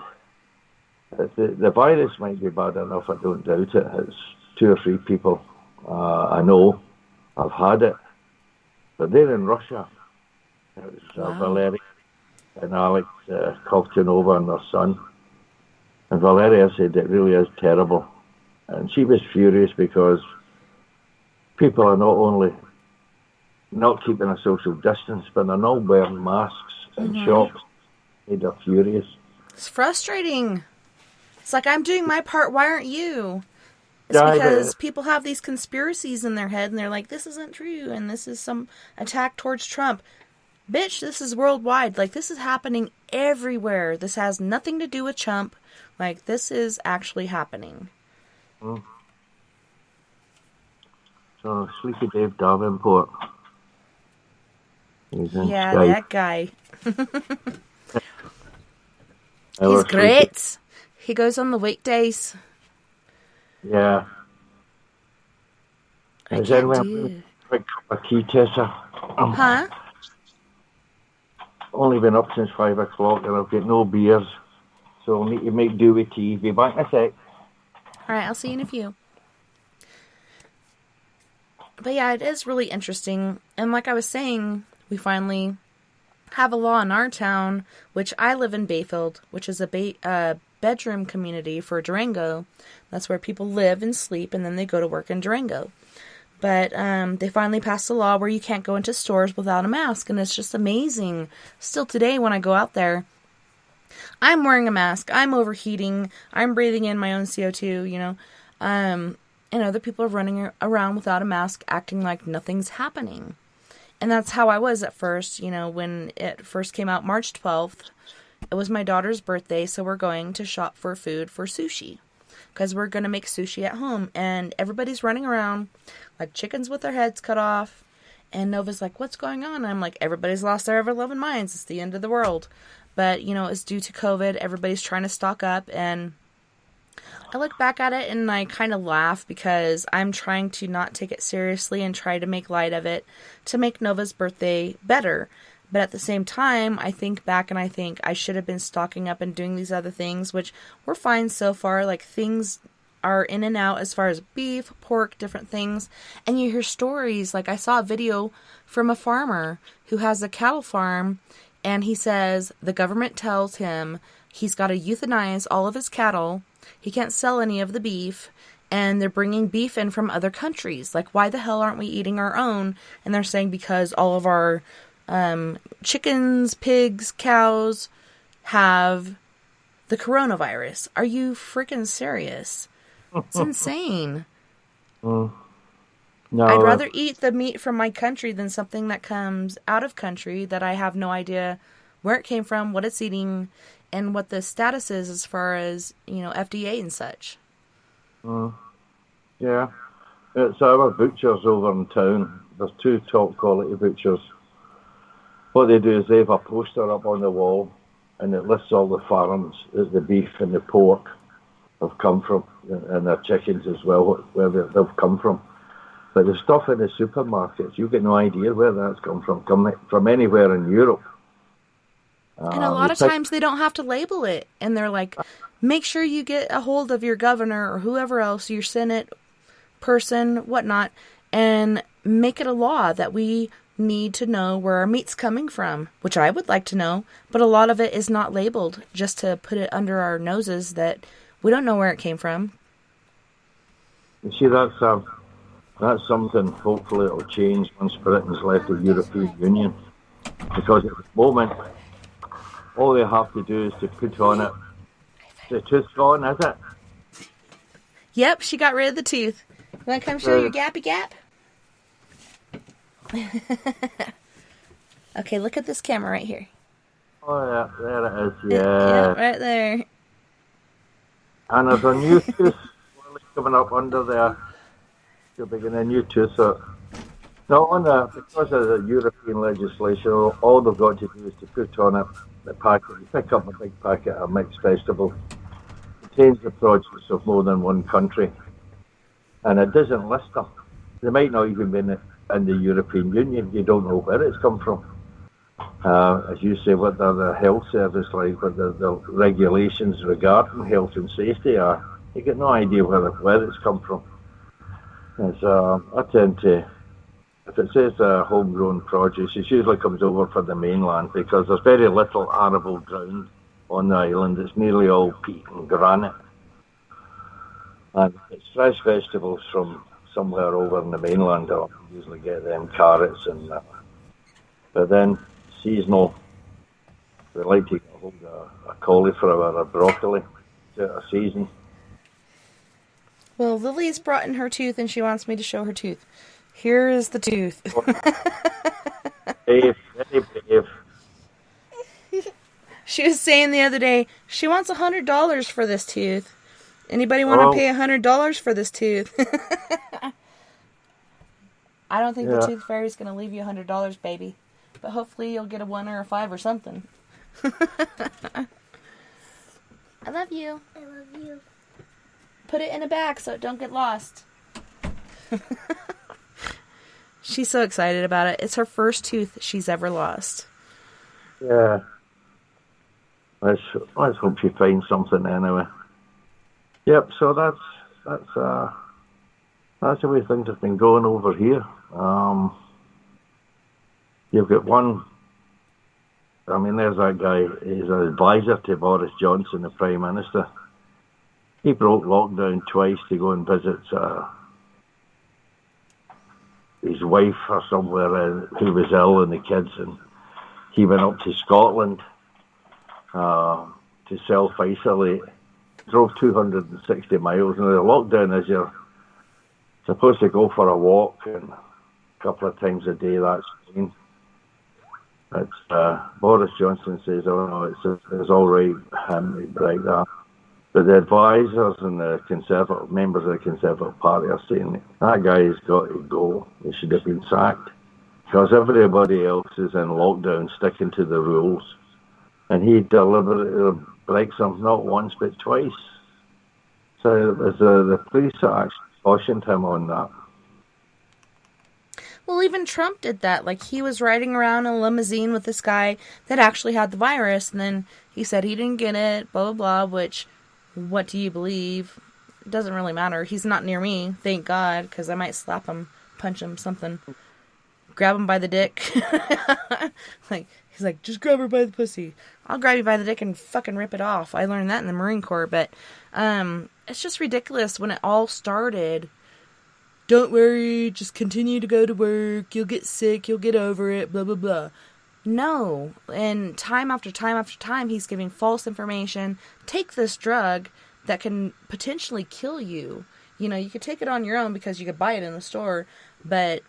The virus might be bad enough, I don't doubt it. It's 2 or 3 people I know have had it, but they're in Russia. It was Valeria and Alex Kovtunova and their son. And Valeria said it really is terrible. And she was furious because people are not only not keeping a social distance, but they're not wearing masks in shops. They're furious. It's frustrating. It's like, I'm doing my part, why aren't you? It's because people have these conspiracies in their head, and they're like, this isn't true, and this is some attack towards Trump. Bitch, this is worldwide. Like, this is happening everywhere. This has nothing to do with Trump. Like, this is actually happening. So, Sleepy Dave Davenport. He's in Yeah, Skype. that guy. I He's was great. He goes on the weekdays. Yeah. I Is can't anyone do. quick cup of tea, Tessa? Huh? Only been up since 5 o'clock and I've got no beers. So I'll need to make do with tea. Be back in a sec. All right, I'll see you in a few. But yeah, it is really interesting. And like I was saying, we finally have a law in our town, which I live in Bayfield, which is a bedroom community for Durango. That's where people live and sleep, and then they go to work in Durango. But they finally passed a law where you can't go into stores without a mask, and it's just amazing. Still today, when I go out there, I'm wearing a mask. I'm overheating. I'm breathing in my own CO2, you know. And other people are running around without a mask, acting like nothing's happening. And that's how I was at first, you know, when it first came out March 12th. It was my daughter's birthday, so we're going to shop for food for sushi. Because we're going to make sushi at home. And everybody's running around like chickens with their heads cut off. And Nova's like, what's going on? And I'm like, everybody's lost their ever-loving minds. It's the end of the world. But, you know, it's due to COVID. Everybody's trying to stock up. And I look back at it and I kind of laugh because I'm trying to not take it seriously and try to make light of it to make Nova's birthday better. But at the same time, I think back and I think I should have been stocking up and doing these other things, which we're fine so far. Like, things are in and out as far as beef, pork, different things. And you hear stories. Like, I saw a video from a farmer who has a cattle farm, and he says the government tells him he's got to euthanize all of his cattle. He can't sell any of the beef, and they're bringing beef in from other countries. Like, why the hell aren't we eating our own? And they're saying because all of our chickens, pigs, cows have the coronavirus. Are you freaking serious? It's insane. No, I'd rather eat the meat from my country than something that comes out of country that I have no idea where it came from, what it's eating, and what the status is as far as, you know, FDA and such. Yeah. It's our butchers over in town. There's 2 top quality butchers. What they do is they have a poster up on the wall and it lists all the farms that the beef and the pork have come from, and their chickens as well, where they've come from. But the stuff in the supermarkets, you get no idea where that's come from anywhere in Europe. And a lot of times they don't have to label it. And they're like, make sure you get a hold of your governor or whoever else, your Senate person, whatnot, and make it a law that we need to know where our meat's coming from, which I would like to know, but a lot of it is not labeled, just to put it under our noses that we don't know where it came from. You see, that's something hopefully it'll change once Britain's left the European Union. Because at the moment, all they have to do is to put on it. The tooth gone, is it? Yep, she got rid of the tooth. You want to come show your gappy gap? Okay, look at this camera right here. Oh, yeah, there it is, Yeah, right there. And there's a new tooth coming up under there. You'll be getting a new tooth. So, because of the European legislation, all they've got to do is to put on it the packet. You pick up a big packet of mixed vegetables. It contains the produce of more than one country. And it doesn't list them. They might not even be in the European Union. You don't know where it's come from. As you say, what the health service like, what the regulations regarding health and safety are. You get no idea where it's come from. I tend to, if it says homegrown produce, it usually comes over from the mainland because there's very little arable ground on the island. It's nearly all peat and granite. And it's fresh vegetables from somewhere over in the mainland. I'll usually get them carrots and but then seasonal, we like to get hold of a cauliflower or broccoli to a season. Well, Lily's brought in her tooth and she wants me to show her tooth. Here is the tooth. Brave, very brave. She was saying the other day, she wants $100 for this tooth. Anybody want to pay $100 for this tooth? I don't think the tooth fairy's going to leave you $100, baby. but hopefully you'll get a 1 or a 5 or something. I love you. I love you. Put it in a bag so it don't get lost. She's so excited about it. It's her first tooth she's ever lost. Yeah. Let's hope she finds something anyway. Yep. So that's the way things have been going over here. You've got one. I mean, there's that guy. He's an advisor to Boris Johnson, the Prime Minister. He broke lockdown twice to go and visit his wife or somewhere who was ill and the kids, and he went up to Scotland to self-isolate. Drove 260 miles. Now, the lockdown is you're supposed to go for a walk and a couple of times a day. That's fine. Boris Johnson says, oh no, it's all right, like that. But the advisors and the members of the Conservative Party are saying that guy has got to go. He should have been sacked. Because everybody else is in lockdown, sticking to the rules. And he deliberately breaks them not once but twice. So it was the police that actually cautioned him on that. Well, even Trump did that. Like, he was riding around in a limousine with this guy that actually had the virus, and then he said he didn't get it, blah, blah, blah, which, what do you believe? It doesn't really matter. He's not near me, thank God, because I might slap him, punch him, something. Grab him by the dick. He's like, just grab her by the pussy. I'll grab you by the dick and fucking rip it off. I learned that in the Marine Corps, but it's just ridiculous when it all started. Don't worry, just continue to go to work, you'll get sick, you'll get over it, blah, blah, blah. No, and time after time after time, he's giving false information. Take this drug that can potentially kill you. You know, you could take it on your own because you could buy it in the store, but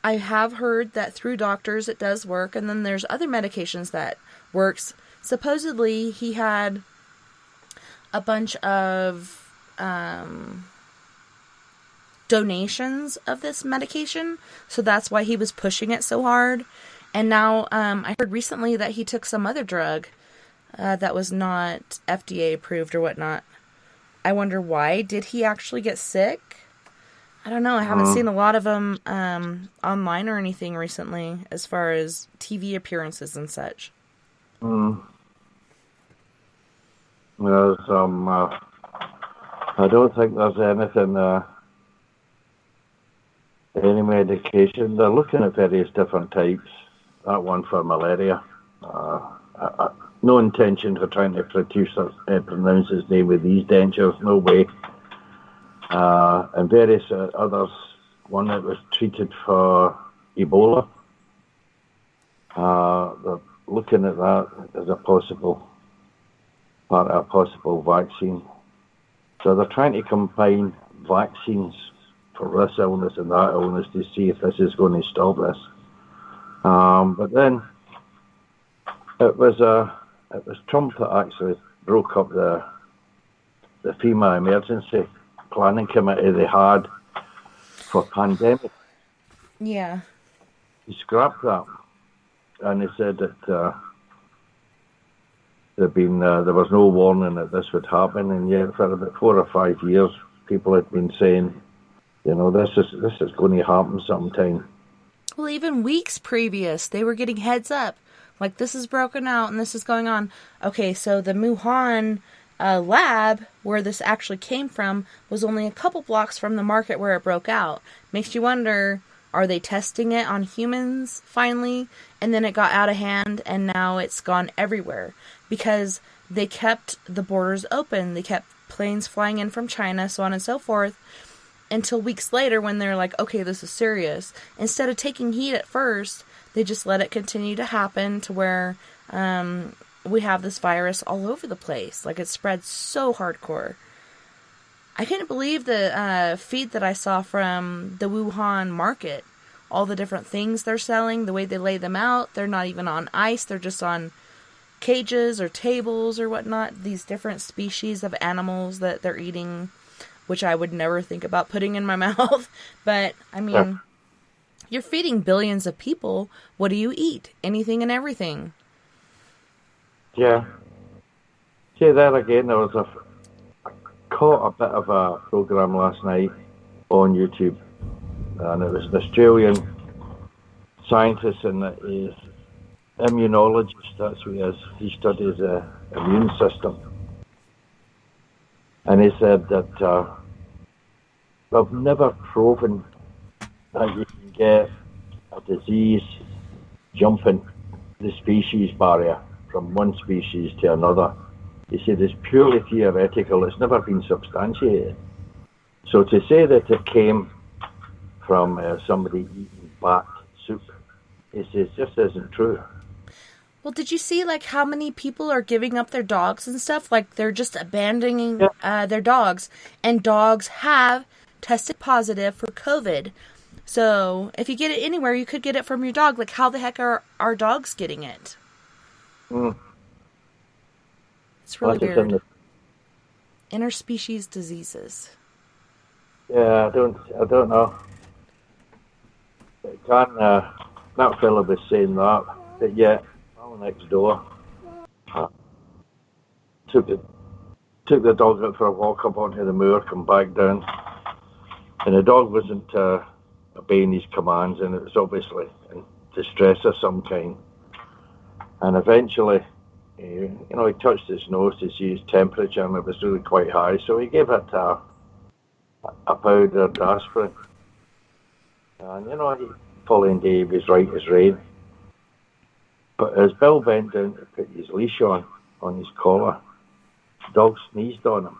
I have heard that through doctors it does work, and then there's other medications that works. Supposedly, he had a bunch of donations of this medication, so that's why he was pushing it so hard. And now I heard recently that he took some other drug that was not FDA approved or whatnot. I wonder why. Did he actually get sick? I don't know. I haven't seen a lot of them online or anything recently as far as TV appearances and such. There's I don't think there's anything any medication. They're looking at various different types. That one for malaria. No intention for trying to pronounce his name with these dentures. No way. And various others. One that was treated for Ebola. They're looking at that as a possible part of a possible vaccine. So they're trying to combine vaccines for this illness and that illness to see if this is going to stop this. But then it was Trump that actually broke up the FEMA emergency planning committee they had for pandemic. Yeah. He scrapped that, and he said that there was no warning that this would happen, and yet for about 4 or 5 years, people had been saying, you know, this is going to happen sometime. Well, even weeks previous, they were getting heads up, like this is broken out and this is going on. Okay, so the Wuhan lab where this actually came from was only a couple blocks from the market where it broke out. Makes you wonder, are they testing it on humans finally? And then it got out of hand and now it's gone everywhere because they kept the borders open. They kept planes flying in from China, so on and so forth, until weeks later when they're like, okay, this is serious. Instead of taking heed at first, they just let it continue to happen to where we have this virus all over the place. Like, it spread so hardcore. I couldn't believe the feed that I saw from the Wuhan market. All the different things they're selling, the way they lay them out. They're not even on ice. They're just on cages or tables or whatnot. These different species of animals that they're eating, which I would never think about putting in my mouth. But, I mean, You're feeding billions of people. What do you eat? Anything and everything. Yeah. See, there again, I caught a bit of a program last night on YouTube, and it was an Australian scientist, and he's immunologist. That's what he is. He studies the immune system, and he said that they've never proven that you can get a disease jumping the species barrier from one species to another. He said it's purely theoretical. It's never been substantiated. So to say that it came from somebody eating bat soup, he says just isn't true. Well, did you see like how many people are giving up their dogs and stuff? Like they're just abandoning their dogs, and dogs have tested positive for COVID. So if you get it anywhere, you could get it from your dog. Like how the heck are our dogs getting it? It's really weird. Interspecies diseases. Yeah, I don't know. That fella was saying that, but yet, well, next door took the dog out for a walk up onto the moor, come back down, and the dog wasn't obeying his commands, and it was obviously in distress of some kind. And eventually, he touched his nose to see his temperature, and it was really quite high, so he gave it a powdered aspirin. And, he following day he was right as rain. But as Bill bent down to put his leash on his collar, the dog sneezed on him.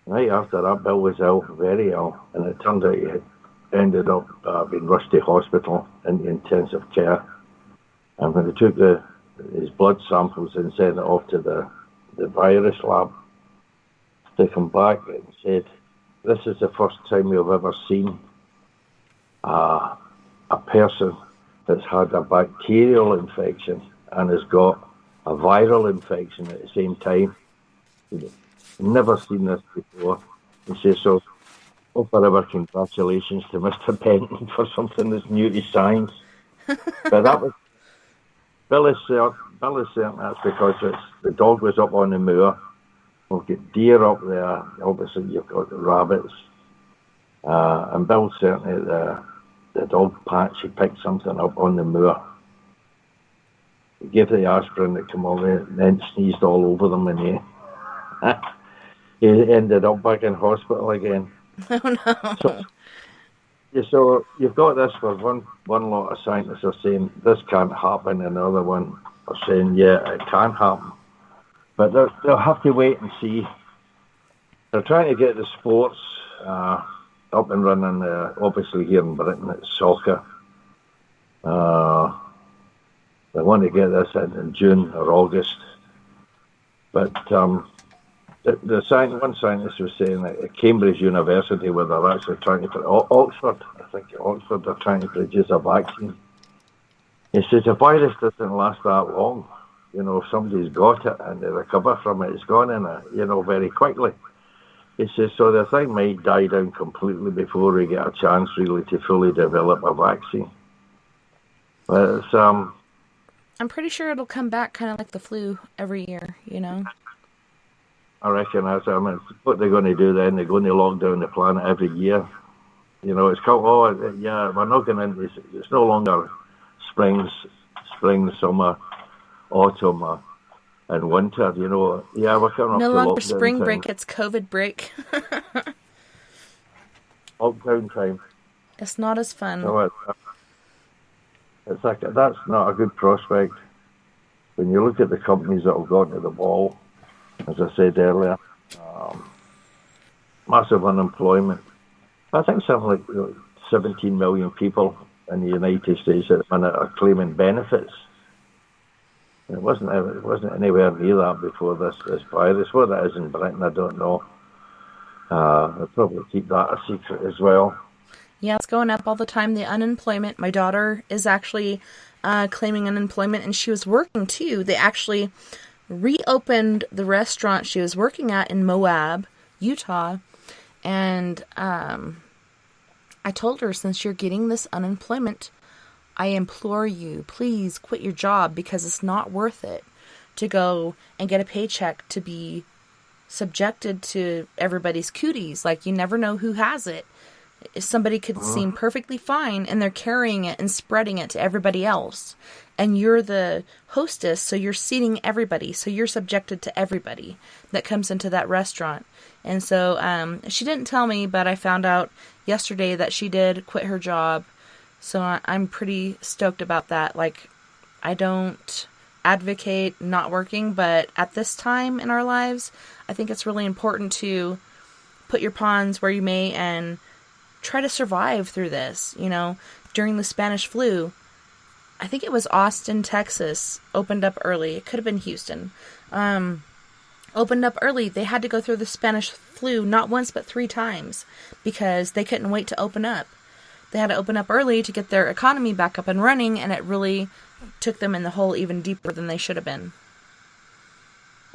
Right after that, Bill was ill, very ill, and it turned out he had ended up being rushed to hospital into intensive care. And when they took his blood samples and sent it off to the virus lab, they come back and said, this is the first time we've ever seen a person that's had a bacterial infection and has got a viral infection at the same time. We've never seen this before. He says, so forever congratulations to Mr. Benton for something that's new to science. But that was Bill is certain that's because the dog was up on the moor. We've got deer up there. Obviously, you've got the rabbits. And Bill certainly, the dog patch, he picked something up on the moor. He gave the aspirin that came over and then sneezed all over them, and he ended up back in hospital again. Oh, no. So you've got this where one lot of scientists are saying this can't happen, and another one are saying, yeah, it can happen. But they'll have to wait and see. They're trying to get the sports up and running, obviously here in Britain, it's soccer. They want to get this in June or August. But one scientist was saying that at Cambridge University, where they're actually trying to put Oxford, they're trying to produce a vaccine. He says the virus doesn't last that long. If somebody's got it and they recover from it, it's gone in very quickly. He says, so the thing might die down completely before we get a chance really to fully develop a vaccine. But it's, I'm pretty sure it'll come back kind of like the flu every year, I reckon what they're going to do then, they're going to lock down the planet every year. It's called, we're not going into, it's no longer spring, summer, autumn, and winter, we're coming up no to longer lockdown spring time. break, it's COVID break. Lockdown time. It's not as fun. So it's like, that's not a good prospect. When you look at the companies that have gone to the wall, as I said earlier, massive unemployment. I think something like 17 million people in the United States at the minute are claiming benefits. It wasn't anywhere near that before this virus. What it is in Britain, I don't know. They'll probably keep that a secret as well. Yeah, it's going up all the time, the unemployment. My daughter is actually claiming unemployment, and she was working too. They actually reopened the restaurant she was working at in Moab, Utah, and I told her, since you're getting this unemployment, I implore you, please quit your job, because it's not worth it to go and get a paycheck to be subjected to everybody's cooties. Like, you never know who has it. If somebody could seem perfectly fine and they're carrying it and spreading it to everybody else, and you're the hostess, so you're seating everybody, so you're subjected to everybody that comes into that restaurant. And so she didn't tell me, but I found out yesterday that she did quit her job. So I'm pretty stoked about that. Like, I don't advocate not working, but at this time in our lives, I think it's really important to put your pawns where you may and try to survive through this. You know, during the Spanish flu, I think it was Austin, Texas, opened up early. It could have been Houston. Opened up early. They had to go through the Spanish flu not once but 3 times because they couldn't wait to open up. They had to open up early to get their economy back up and running, and it really took them in the hole even deeper than they should have been.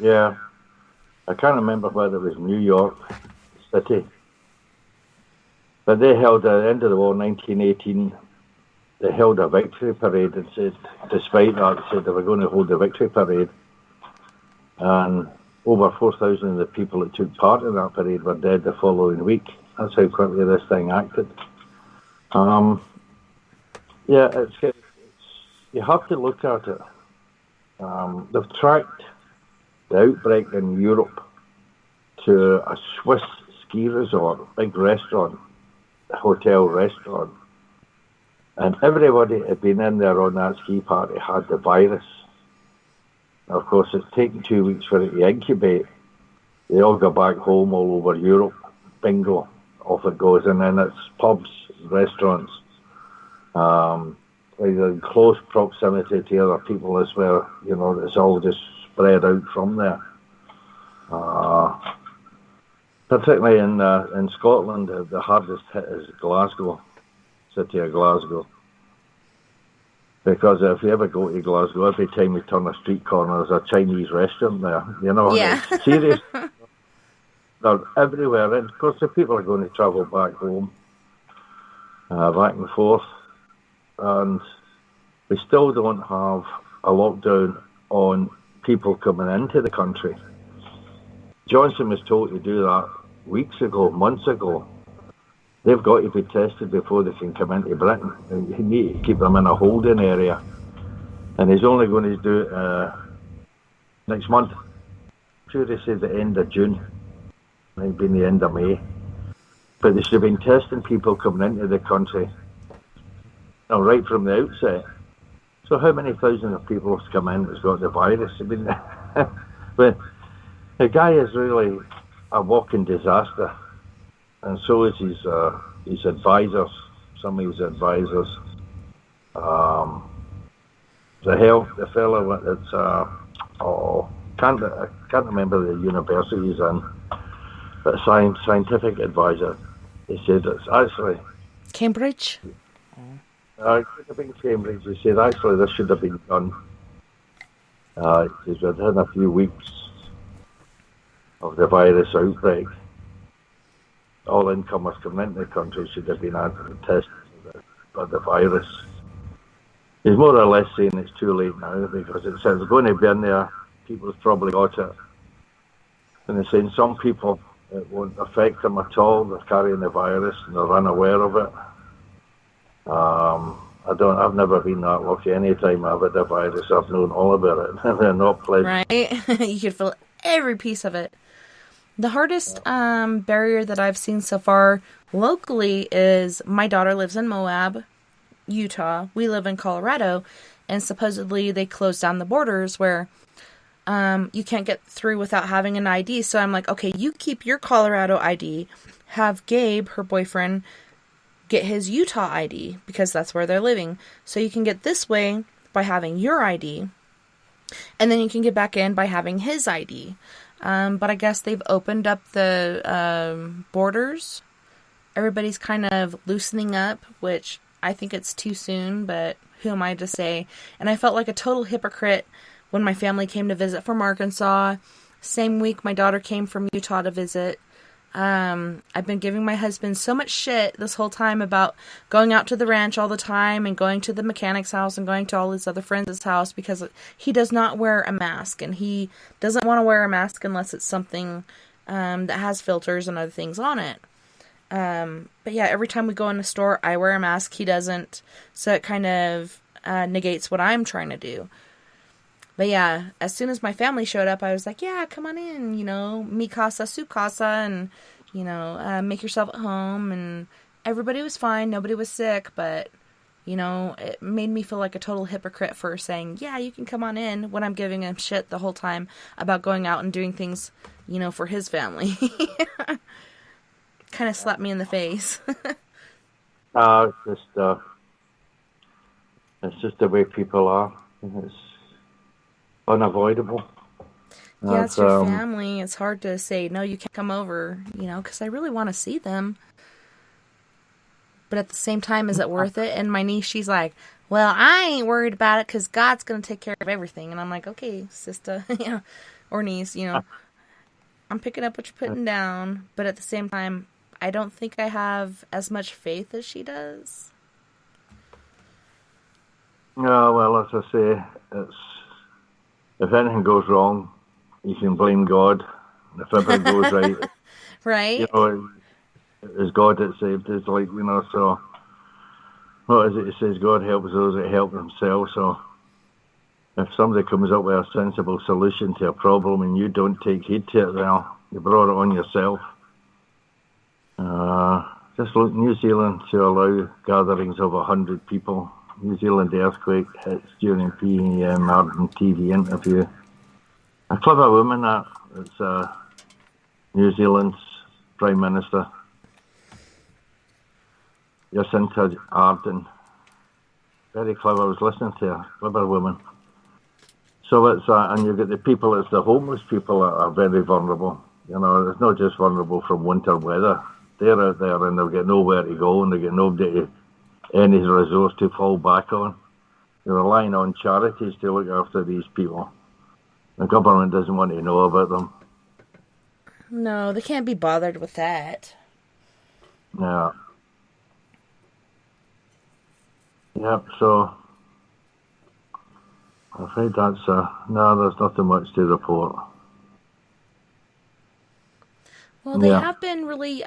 Yeah. I can't remember whether it was New York City. But they held, at the end of the war, 1918, they held a victory parade and said, despite that, they said they were going to hold a victory parade. And over 4,000 of the people that took part in that parade were dead the following week. That's how quickly this thing acted. Yeah, it's you have to look at it. They've tracked the outbreak in Europe to a Swiss ski resort, big restaurant, hotel restaurant, and everybody that had been in there on that ski party had the virus. Now, of course, it's taken 2 weeks for it to incubate. They all go back home all over Europe. Bingo, off it goes, and then it's pubs, restaurants, in close proximity to other people as well. You know, it's all just spread out from there. Particularly in Scotland, the hardest hit is Glasgow, city of Glasgow. Because if you ever go to Glasgow, every time you turn a street corner, there's a Chinese restaurant there. You know, yeah. It's serious. They're everywhere. And of course, the people are going to travel back home, back and forth. And we still don't have a lockdown on people coming into the country. Johnson was told to do that weeks ago, months ago. They've got to be tested before they can come into Britain. You need to keep them in a holding area. And he's only going to do it next month. I'm sure they said the end of June. Maybe the end of May. But they should have been testing people coming into the country right from the outset. So how many thousands of people have come in that's got the virus? I mean, but the guy is really a walking disaster. And so is his advisors, some of his advisors. The fellow that's I can't remember the university he's in, but scientific advisor. He said it's actually Cambridge. It could have been Cambridge. He said actually this should have been done. Because within a few weeks of the virus outbreak, all incomers coming into the country should have been tested for the virus. He's more or less saying it's too late now because it says it's going to be in there. People's probably got it. And they're saying some people, it won't affect them at all. They're carrying the virus and they're unaware of it. I've never been that lucky. Any time I've had the virus, I've known all about it. They're not pleasant. Right? You could feel every piece of it. The hardest barrier that I've seen so far locally is my daughter lives in Moab, Utah. We live in Colorado, and supposedly they closed down the borders where you can't get through without having an ID. So I'm like, okay, you keep your Colorado ID, have Gabe, her boyfriend, get his Utah ID because that's where they're living. So you can get this way by having your ID, and then you can get back in by having his ID. But I guess they've opened up the borders. Everybody's kind of loosening up, which I think it's too soon, but who am I to say? And I felt like a total hypocrite when my family came to visit from Arkansas. Same week my daughter came from Utah to visit. I've been giving my husband so much shit this whole time about going out to the ranch all the time and going to the mechanic's house and going to all his other friends' house because he does not wear a mask, and he doesn't want to wear a mask unless it's something that has filters and other things on it. But yeah, every time we go in the store, I wear a mask, he doesn't, so it kind of negates what I'm trying to do. But yeah, as soon as my family showed up, I was like, yeah, come on in, mi casa, su casa, and, make yourself at home. And everybody was fine. Nobody was sick. But, it made me feel like a total hypocrite for saying, yeah, you can come on in, when I'm giving him shit the whole time about going out and doing things, for his family. Kind of slapped me in the face. It's just the way people are. It's unavoidable. Yeah, it's your family. It's hard to say, no, you can't come over, because I really want to see them. But at the same time, is it worth it? And my niece, she's like, well, I ain't worried about it because God's going to take care of everything. And I'm like, okay, sister, or niece, I'm picking up what you're putting down. But at the same time, I don't think I have as much faith as she does. No, well, as I say, if anything goes wrong, you can blame God. If everything goes right, right? It's God that saved us. So what is it? It says God helps those that help themselves. So if somebody comes up with a sensible solution to a problem and you don't take heed to it, well, you brought it on yourself. Just look, New Zealand to allow gatherings of 100 people. New Zealand earthquake hits during PMR TV interview. A clever woman, that. It's New Zealand's Prime Minister, Jacinda Ardern. Very clever. I was listening to her. Clever woman. So it's and you get the people, it's the homeless people that are very vulnerable. It's not just vulnerable from winter weather. They're out there and they've got nowhere to go and they get nobody, any resource to fall back on. They're relying on charities to look after these people. The government doesn't want to know about them. No, they can't be bothered with that. Yeah. Yep, so I'm afraid that's no, there's nothing much to report. Well, they have been really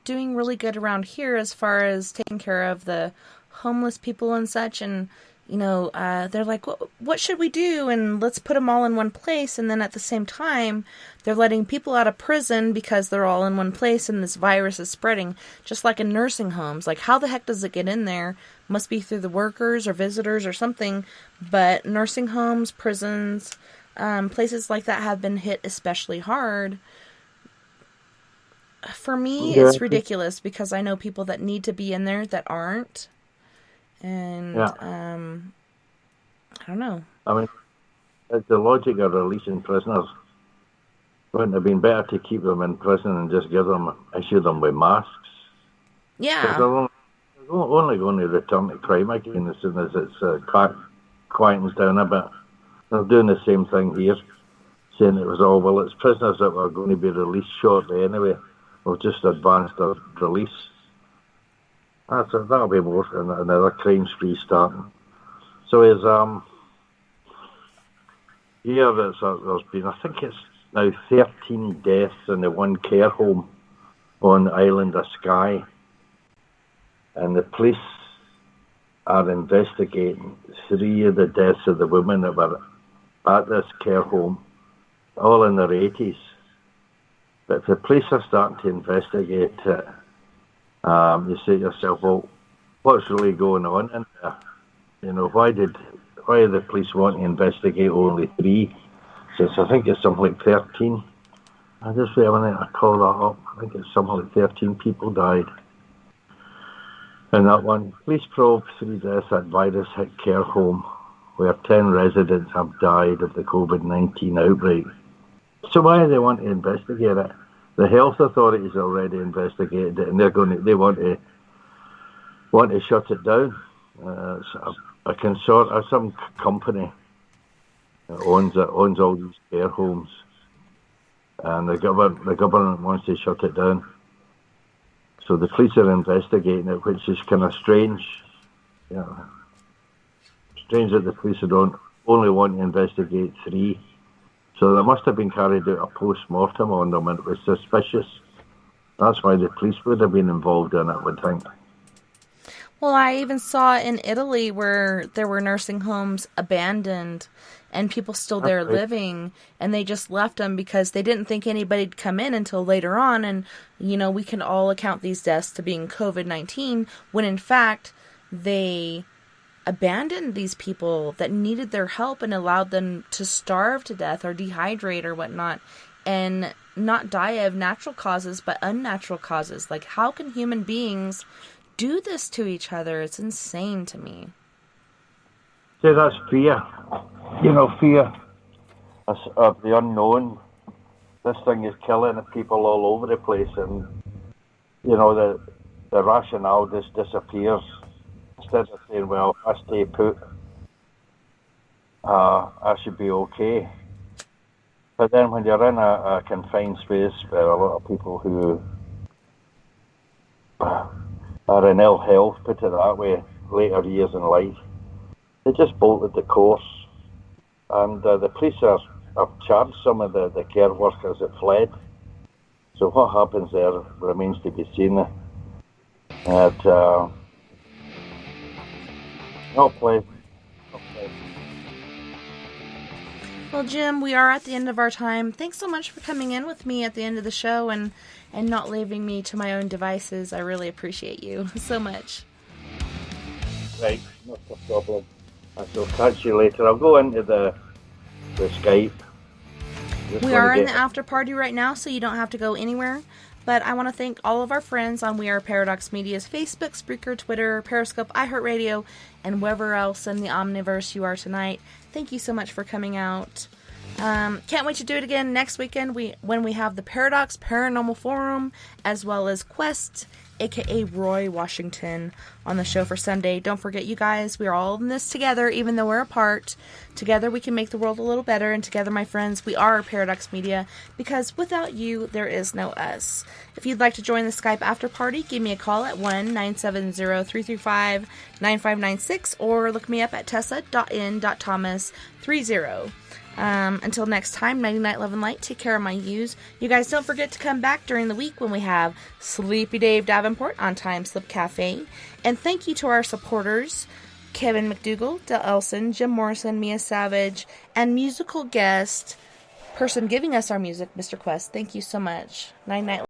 doing really good around here as far as taking care of the homeless people and such. And, they're like, what should we do? And let's put them all in one place. And then at the same time, they're letting people out of prison because they're all in one place and this virus is spreading, just like in nursing homes. Like, how the heck does it get in there? Must be through the workers or visitors or something. But nursing homes, prisons, places like that have been hit especially hard. For me, it's ridiculous because I know people that need to be in there that aren't. And, I don't know. I mean, it's the logic of releasing prisoners. Wouldn't it have been better to keep them in prison and just issue them with masks? Yeah. They're only going to return to crime again as soon as it's quietens down a bit. They're doing the same thing here, saying it was all, well, it's prisoners that were going to be released shortly anyway. We'll just advance their release. That'll be more another crime spree starting. So there's been, I think it's now 13 deaths in the one care home on the island of Skye. And the police are investigating 3 of the deaths of the women that were at this care home, all in their 80s. But if the police are starting to investigate it, you say to yourself, well, what's really going on in there? Why do the police want to investigate only 3? Since I think it's something like 13. I just wait a minute, I call that up. I think it's something like 13 people died. In that one, police probe 3 deaths at virus hit care home, where 10 residents have died of the COVID-19 outbreak. So why do they want to investigate it? The health authorities already investigated it, and they want to shut it down. A consort, some company that owns all these care homes. and the government wants to shut it down. So the police are investigating it, which is kind of strange. Strange that the police don't only want to investigate 3. So there must have been carried out a post-mortem on them, and it was suspicious. That's why the police would have been involved in it, I would think. Well, I even saw in Italy where there were nursing homes abandoned and people still there living, and they just left them because they didn't think anybody'd come in until later on. And, we can all account these deaths to being COVID-19 when, in fact, they abandoned these people that needed their help and allowed them to starve to death or dehydrate or whatnot and not die of natural causes but unnatural causes. Like, how can human beings do this to each other? It's insane to me. See, that's fear. Fear of the unknown. This thing is killing people all over the place, and the rationale just disappears. Instead of saying, well, I stay put, I should be okay. But then when you're in a confined space where a lot of people who are in ill health, put it that way, later years in life, they just bolted the course. And the police have charged some of the care workers that fled. So what happens there remains to be seen. No play. Well, Jim, we are at the end of our time. Thanks so much for coming in with me at the end of the show and not leaving me to my own devices. I really appreciate you so much. Right, not a problem. I shall catch you later. I'll go into the Skype. We are in the after party right now, so you don't have to go anywhere. But I want to thank all of our friends on We Are Paradox Media's Facebook, Spreaker, Twitter, Periscope, iHeartRadio, and wherever else in the Omniverse you are tonight. Thank you so much for coming out. Can't wait to do it again next weekend when we have the Paradox Paranormal Forum, as well as Quest, aka Roy Washington, on the show for Sunday. Don't forget, you guys, we are all in this together, even though we're apart. Together we can make the world a little better, and together, my friends, we are Paradox Media, because without you, there is no us. If you'd like to join the Skype after party, give me a call at 1-970-335-9596, or look me up at tessa.n.thomas30. Until next time, Nighty Night, Love and Light, take care of my yous. You guys don't forget to come back during the week when we have Sleepy Dave Davenport on Time Slip Cafe. And thank you to our supporters, Kevin McDougall, Del Elson, Jim Morrison, Mia Savage, and musical guest, person giving us our music, Mr. Quest. Thank you so much. Night Night.